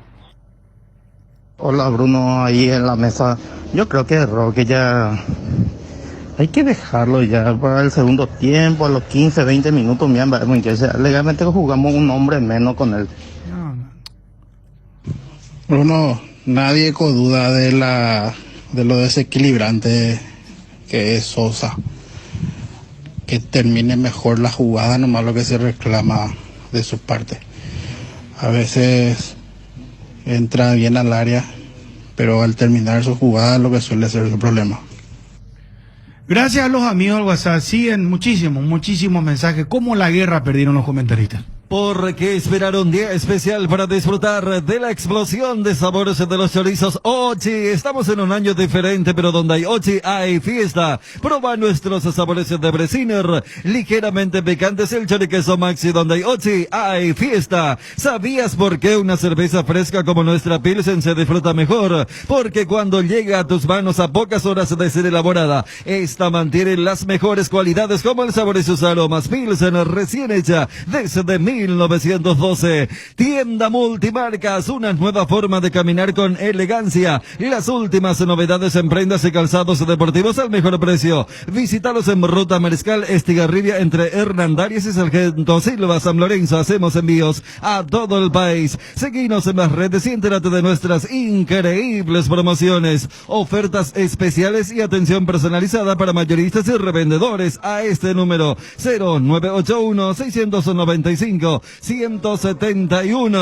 Speaker 22: Hola Bruno, ahí en la mesa. Yo creo que Roque ya hay que dejarlo ya para el segundo tiempo, a los 15, 20 minutos. Legalmente jugamos un hombre menos con él.
Speaker 3: Bruno, nadie con duda de lo desequilibrante que es Sosa. Que termine mejor la jugada, nomás lo que se reclama de su parte. A veces entra bien al área, pero al terminar su jugada lo que suele ser su problema.
Speaker 4: Gracias a los amigos del WhatsApp, siguen muchísimos mensajes. ¿Cómo la guerra perdieron los comentaristas?
Speaker 13: Porque esperar un día especial para disfrutar de la explosión de sabores de los chorizos Ochi. Estamos en un año diferente, pero donde hay Ochi hay fiesta. Proba nuestros sabores de Bresiner, ligeramente picantes, el choriqueso Maxi. Donde hay Ochi hay fiesta. ¿Sabías por qué una cerveza fresca como nuestra Pilsen se disfruta mejor? Porque cuando llega a tus manos a pocas horas de ser elaborada, esta mantiene las mejores cualidades como el sabor y sus aromas. Pilsen recién hecha desde 1912. Tienda Multimarcas, una nueva forma de caminar con elegancia. Las últimas novedades en prendas y calzados deportivos al mejor precio. Visítalos en Ruta Mariscal Estigarribia entre Hernandarias y Sargento Silva, San Lorenzo. Hacemos envíos a todo el país. Seguinos en las redes y entérate de nuestras increíbles promociones, ofertas especiales y atención personalizada para mayoristas y revendedores a este número 0981-695-171.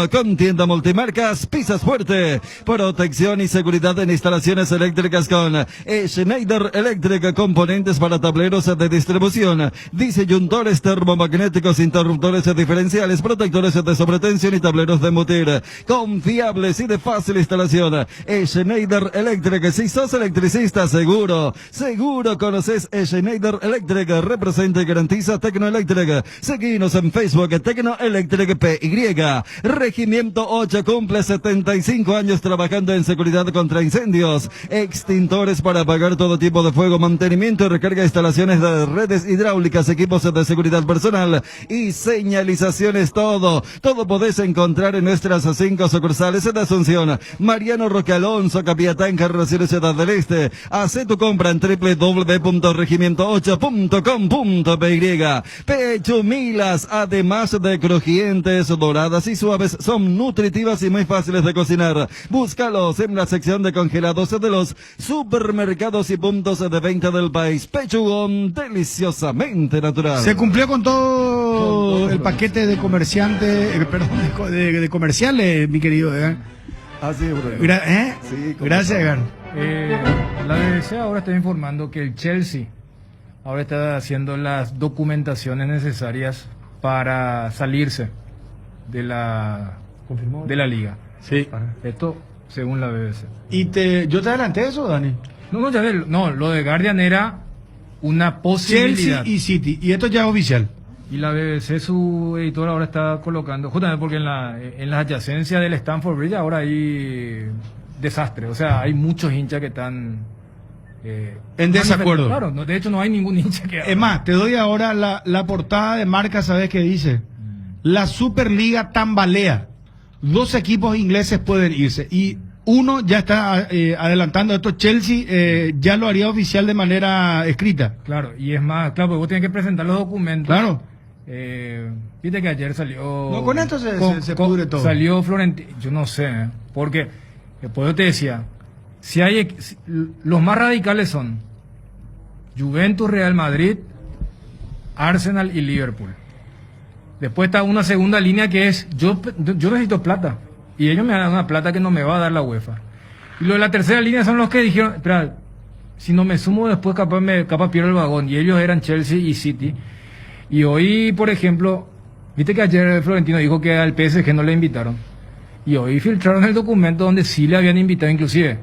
Speaker 13: Con Tienda Multimarcas, pisas fuerte. Protección y seguridad en instalaciones eléctricas con Schneider Electric, componentes para tableros de distribución, disyuntores termomagnéticos, interruptores diferenciales, protectores de sobretensión y tableros de emitir. Confiables y de fácil instalación. Schneider Electric. Si sos electricista, seguro conoces Schneider Electric. Representa y garantiza Tecnoelectric. Seguinos en Facebook, Tecnoelectric PY. Regimiento 8 cumple 75 años trabajando en seguridad contra incendios, extintores para apagar todo tipo de fuego, mantenimiento y recarga de instalaciones de redes hidráulicas, equipos de seguridad personal y señalizaciones. Todo podés encontrar en nuestras 5 sucursales de Asunción, Mariano Roque Alonso, Capiatán, Carrocero, Ciudad del Este. Hacé tu compra en www.regimiento8.com.py. Pechumilas, además de crujientes, doradas y suaves, son nutritivas y muy fáciles de cocinar. Búscalos en la sección de congelados de los supermercados y puntos de venta del país. Pechugón, deliciosamente natural.
Speaker 4: Se cumplió con todo el paquete de comerciantes, de comerciales, mi querido Edgar.
Speaker 13: Así es, Bruno.
Speaker 4: Sí, gracias, Edgar.
Speaker 5: La BBC ahora está informando que el Chelsea ahora está haciendo las documentaciones necesarias para salirse de la liga.
Speaker 4: Sí.
Speaker 5: Esto según la BBC.
Speaker 4: ¿Yo te adelanté eso, Dani?
Speaker 5: No, lo de Guardian era una posibilidad.
Speaker 4: Chelsea y City, y esto ya es oficial.
Speaker 5: Y la BBC, su editor, ahora está colocando, justamente porque en las adyacencias del Stamford Bridge ahora hay desastre. O sea, hay muchos hinchas que están
Speaker 4: en desacuerdo.
Speaker 5: Claro, de hecho no hay ningún hincha que...
Speaker 4: Es más, te doy ahora la portada de Marca, ¿sabes qué dice? La Superliga tambalea. 2 equipos ingleses pueden irse. Y uno ya está adelantando esto. Chelsea ya lo haría oficial de manera escrita.
Speaker 5: Claro, y es más, claro, porque vos tienes que presentar los documentos.
Speaker 4: Claro.
Speaker 5: Viste que ayer salió...
Speaker 4: No, con esto se pudre todo.
Speaker 5: Salió Florentino, yo no sé, porque después yo te decía, los más radicales son Juventus, Real Madrid, Arsenal y Liverpool. Después está una segunda línea que es, yo necesito plata, y ellos me dan una plata que no me va a dar la UEFA. Y lo de la tercera línea son los que dijeron, espera, si no me sumo después capaz pierdo el vagón, y ellos eran Chelsea y City. Y hoy, por ejemplo, viste que ayer Florentino dijo que al PSG no le invitaron. Y hoy filtraron el documento donde sí le habían invitado, inclusive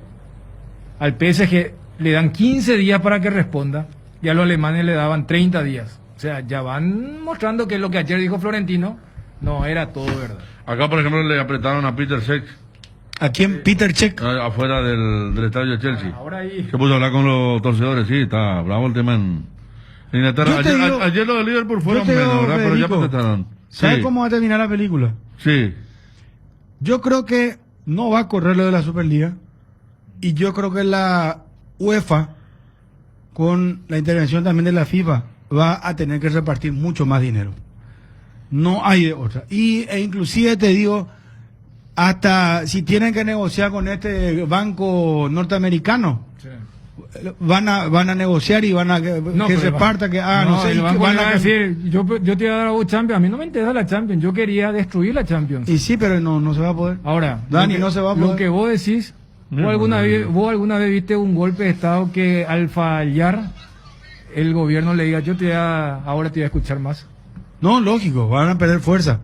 Speaker 5: al PSG le dan 15 días para que responda y a los alemanes le daban 30 días. O sea, ya van mostrando que lo que ayer dijo Florentino no era todo verdad.
Speaker 6: Acá, por ejemplo, le apretaron a Peter Cech.
Speaker 4: ¿A quién? Peter Cech.
Speaker 6: Afuera del estadio de Chelsea.
Speaker 5: Ahora ahí.
Speaker 6: Se puso a hablar con los torcedores, sí, está bravo el tema en Inglaterra. Ayer los de Liverpool fueron menos, ¿verdad? Pero ya protestaron.
Speaker 4: ¿Sabes
Speaker 6: sí.
Speaker 4: cómo va a terminar la película?
Speaker 6: Sí.
Speaker 4: Yo creo que no va a correr lo de la Superliga. Y yo creo que la UEFA, con la intervención también de la FIFA, va a tener que repartir mucho más dinero. No hay de otra. E inclusive te digo, hasta si tienen que negociar con este banco norteamericano, sí, van a negociar y van a que reparta
Speaker 5: van a decir, yo te iba a dar a vos Champions. A mí no me interesa la Champions, yo quería destruir la Champions.
Speaker 4: Y sí, pero no se va a poder.
Speaker 5: Ahora,
Speaker 4: Dani, no se va a poder.
Speaker 5: Lo que vos decís, ¿vos alguna vez viste un golpe de Estado que al fallar el gobierno le diga, ahora te voy a escuchar más?
Speaker 4: No, lógico, van a perder fuerza.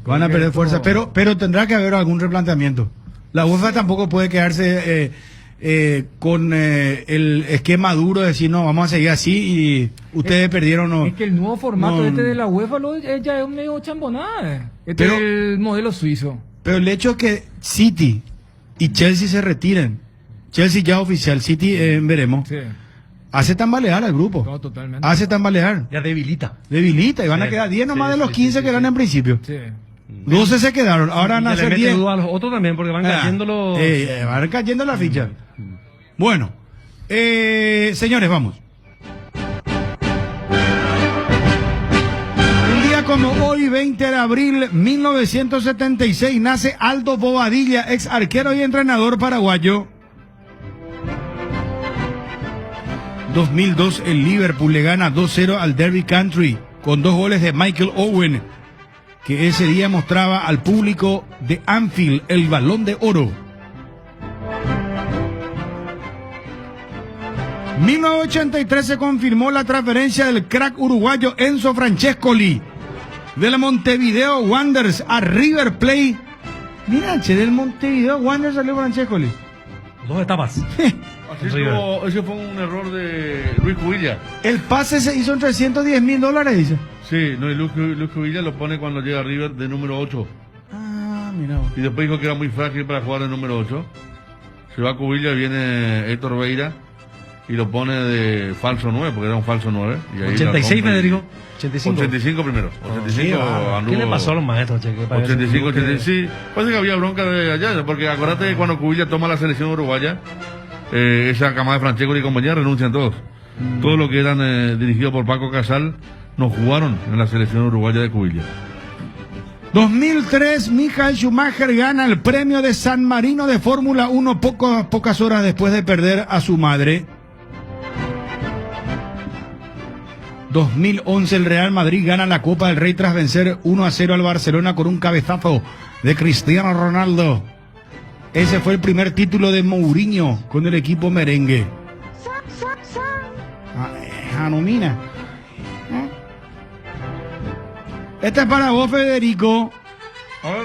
Speaker 4: Van a perder fuerza, pero tendrá que haber algún replanteamiento. La UEFA tampoco puede quedarse con el esquema duro de decir, no, vamos a seguir así y ustedes perdieron. No,
Speaker 5: es que el nuevo formato de la UEFA ya es medio chambonada. Es el modelo suizo.
Speaker 4: Pero el hecho es que City y Chelsea se retiren. Chelsea ya oficial, City veremos. Sí. Hace tambalear al grupo.
Speaker 5: No, totalmente.
Speaker 4: Hace tambalear.
Speaker 9: Ya debilita.
Speaker 4: Y van a quedar 10 nomás de los 15 que eran en principio.
Speaker 5: Sí.
Speaker 4: 12 se quedaron, ahora van a ser 10.
Speaker 9: A los otros también, porque van cayendo los...
Speaker 4: van cayendo las fichas. Bueno, señores, vamos. Un día como hoy, 20 de abril 1976, nace Aldo Bobadilla, ex arquero y entrenador paraguayo. 2002, el Liverpool le gana 2-0 al Derby County con 2 goles de Michael Owen, que ese día mostraba al público de Anfield el Balón de Oro. 1983 se confirmó la transferencia del crack uruguayo Enzo Francescoli del Montevideo Wanderers a River Plate. Mira, del Montevideo Wanderers salió Francescoli.
Speaker 9: 2 etapas.
Speaker 6: Ese fue un error de Luis Cubilla.
Speaker 4: El pase se hizo en $310,000, dice.
Speaker 6: Sí, no, y Luis Cubilla lo pone cuando llega a River de número 8.
Speaker 4: Ah, mira.
Speaker 6: Y después dijo que era muy frágil para jugar de número 8. Se va a Cubilla, viene Héctor Veira y lo pone de falso 9, porque era un falso 9. Y ahí
Speaker 9: 86, Federico.
Speaker 6: 85 primero. 85 anduvo.
Speaker 9: ¿Qué le pasó a los maestros, che?
Speaker 6: 85, sí. Parece que había bronca de allá, porque acuérdate que cuando Cubilla toma la selección uruguaya, esa camada de Francesco y compañía renuncian todos. Todos los que eran dirigidos por Paco Casal no jugaron en la selección uruguaya de Cubilla.
Speaker 4: 2003, Michael Schumacher gana el premio de San Marino de Fórmula 1 pocas horas después de perder a su madre. 2011, el Real Madrid gana la Copa del Rey tras vencer 1-0 al Barcelona con un cabezazo de Cristiano Ronaldo. Ese fue el primer título de Mourinho con el equipo merengue. Janomina. Este es para vos, Federico.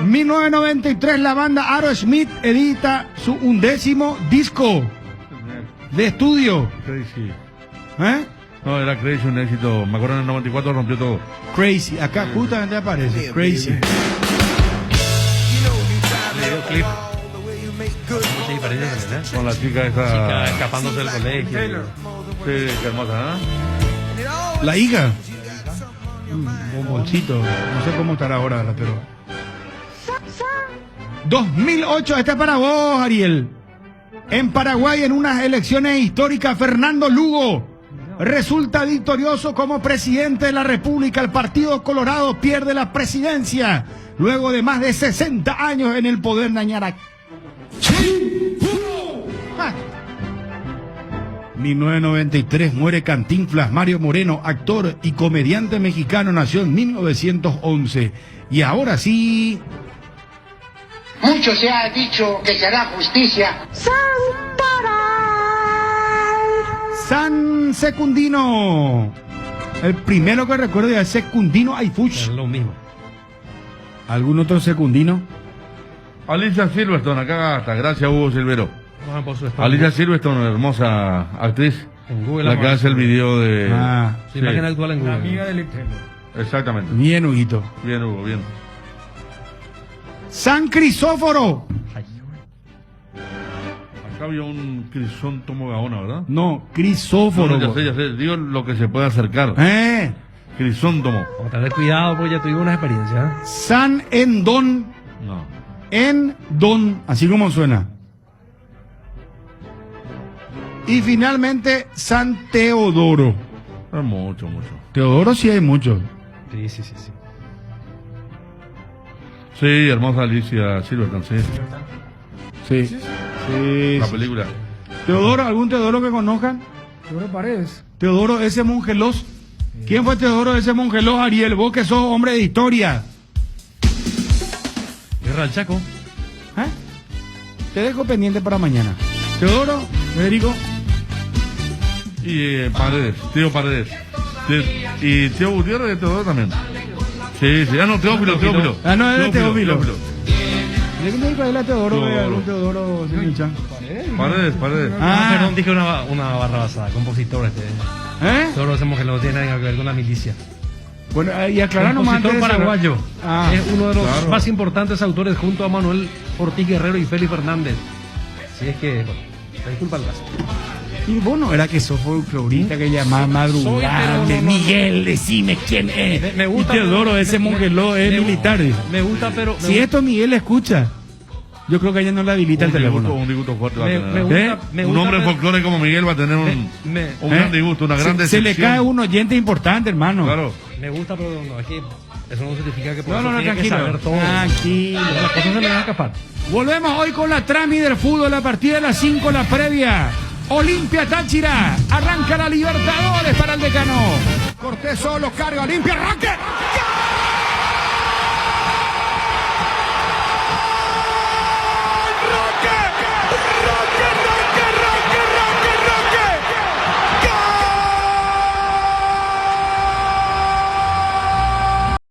Speaker 4: 1993, la banda Aerosmith edita su 11º disco de estudio.
Speaker 6: Crazy.
Speaker 4: ¿Eh?
Speaker 6: No, era Crazy, un éxito. Me acuerdo en el 94 rompió todo.
Speaker 4: Crazy, acá justamente aparece. Crazy.
Speaker 9: Videoclip. Mucha diferencia, ¿verdad?
Speaker 6: Con la chica esa.
Speaker 9: Chica escapándose del colegio.
Speaker 6: Sí, qué hermosa, ¿eh?
Speaker 4: La hija. Bomboncito. No sé cómo estará ahora, pero. 2008, este es para vos, Ariel. En Paraguay, en unas elecciones históricas, Fernando Lugo resulta victorioso como presidente de la República. El Partido Colorado pierde la presidencia luego de más de 60 años en el poder. Nañara. 1993, muere Cantinflas. Mario Moreno, actor y comediante mexicano, nació en 1911. Y ahora sí...
Speaker 10: Mucho se ha dicho que se hará justicia.
Speaker 4: San Secundino. El primero que recuerdo es Secundino Aifuch.
Speaker 9: Es lo mismo.
Speaker 4: ¿Algún otro Secundino?
Speaker 6: Alicia Silverstone, acá hasta. Gracias, Hugo Silvero. Alicia Silverstone, hermosa actriz.
Speaker 9: En Google,
Speaker 6: la que hace el video de...
Speaker 9: Su imagen actual en Google.
Speaker 5: La amiga del Nintendo.
Speaker 6: Exactamente.
Speaker 4: Bien, Huguito.
Speaker 6: Bien, Hugo, bien.
Speaker 4: San Crisóforo.
Speaker 6: Acá había un Crisóstomo Gaona, ¿verdad?
Speaker 4: No, Crisóforo.
Speaker 6: No, ya sé. Digo lo que se puede acercar. Crisóstomo.
Speaker 9: Vamos a tener cuidado porque ya tuvimos una experiencia.
Speaker 4: San Endón.
Speaker 6: No.
Speaker 4: Endón, así como suena. Y finalmente, San Teodoro.
Speaker 6: Hay mucho.
Speaker 4: Teodoro sí hay muchos.
Speaker 9: Sí.
Speaker 6: Sí, hermosa Alicia Silverstone, sí.
Speaker 4: Sí.
Speaker 6: La película.
Speaker 4: Teodoro, ¿algún Teodoro que conozcan?
Speaker 5: Teodoro Paredes.
Speaker 4: Teodoro S. Mongelos. ¿Quién fue Teodoro S. Mongelos, Ariel? Vos que sos hombre de historia.
Speaker 9: Guerra del Chaco.
Speaker 4: Te dejo pendiente para mañana. Teodoro, Federico.
Speaker 6: Y Paredes, tío Paredes. Y tío Gutiérrez de Teodoro también. Sí. Ah, no, Teófilo.
Speaker 4: Ah, no, es de Teófilo. ¿De qué me dijo él a Teodoro? Teodoro Sinichan.
Speaker 6: Paredes.
Speaker 9: Perdón, dije una barra basada. Compositor Teodoro hacemos que no tiene nada que ver con la milicia.
Speaker 4: Bueno, y aclarar nomás antes
Speaker 9: compositor
Speaker 4: de
Speaker 9: paraguayo. Es uno de los
Speaker 6: claro.
Speaker 9: más importantes autores junto a Manuel Ortiz Guerrero y Félix Fernández. Así es que, bueno, disculpa el caso.
Speaker 4: Y bueno, era que sos folclorista que llamaba madrugada. Miguel, decime quién es.
Speaker 9: Me gusta.
Speaker 4: Y Teodoro, ese Mongeló es militar. Dice.
Speaker 9: Me gusta, pero...
Speaker 4: Si esto Miguel escucha, yo creo que ella no le habilita el teléfono.
Speaker 6: Un disgusto fuerte va a tener.
Speaker 9: Me
Speaker 6: un
Speaker 9: gusta,
Speaker 6: hombre
Speaker 9: pero...
Speaker 6: folclore como Miguel va a tener un gran disgusto, una gran decepción.
Speaker 4: Se le cae un oyente importante, hermano.
Speaker 6: Claro.
Speaker 9: Me gusta, pero no, es que eso no significa que por
Speaker 4: No,
Speaker 9: eso tiene
Speaker 4: tranquilo.
Speaker 9: que saber todo.
Speaker 4: Tranquilo.
Speaker 9: Las cosas se le van a escapar.
Speaker 4: Volvemos hoy con la trami del fútbol a partir de las 5, la previa. Olimpia Táchira. Arranca la Libertadores para el Decano. Cortés solo, carga, Olimpia, arranque. ¡Gol!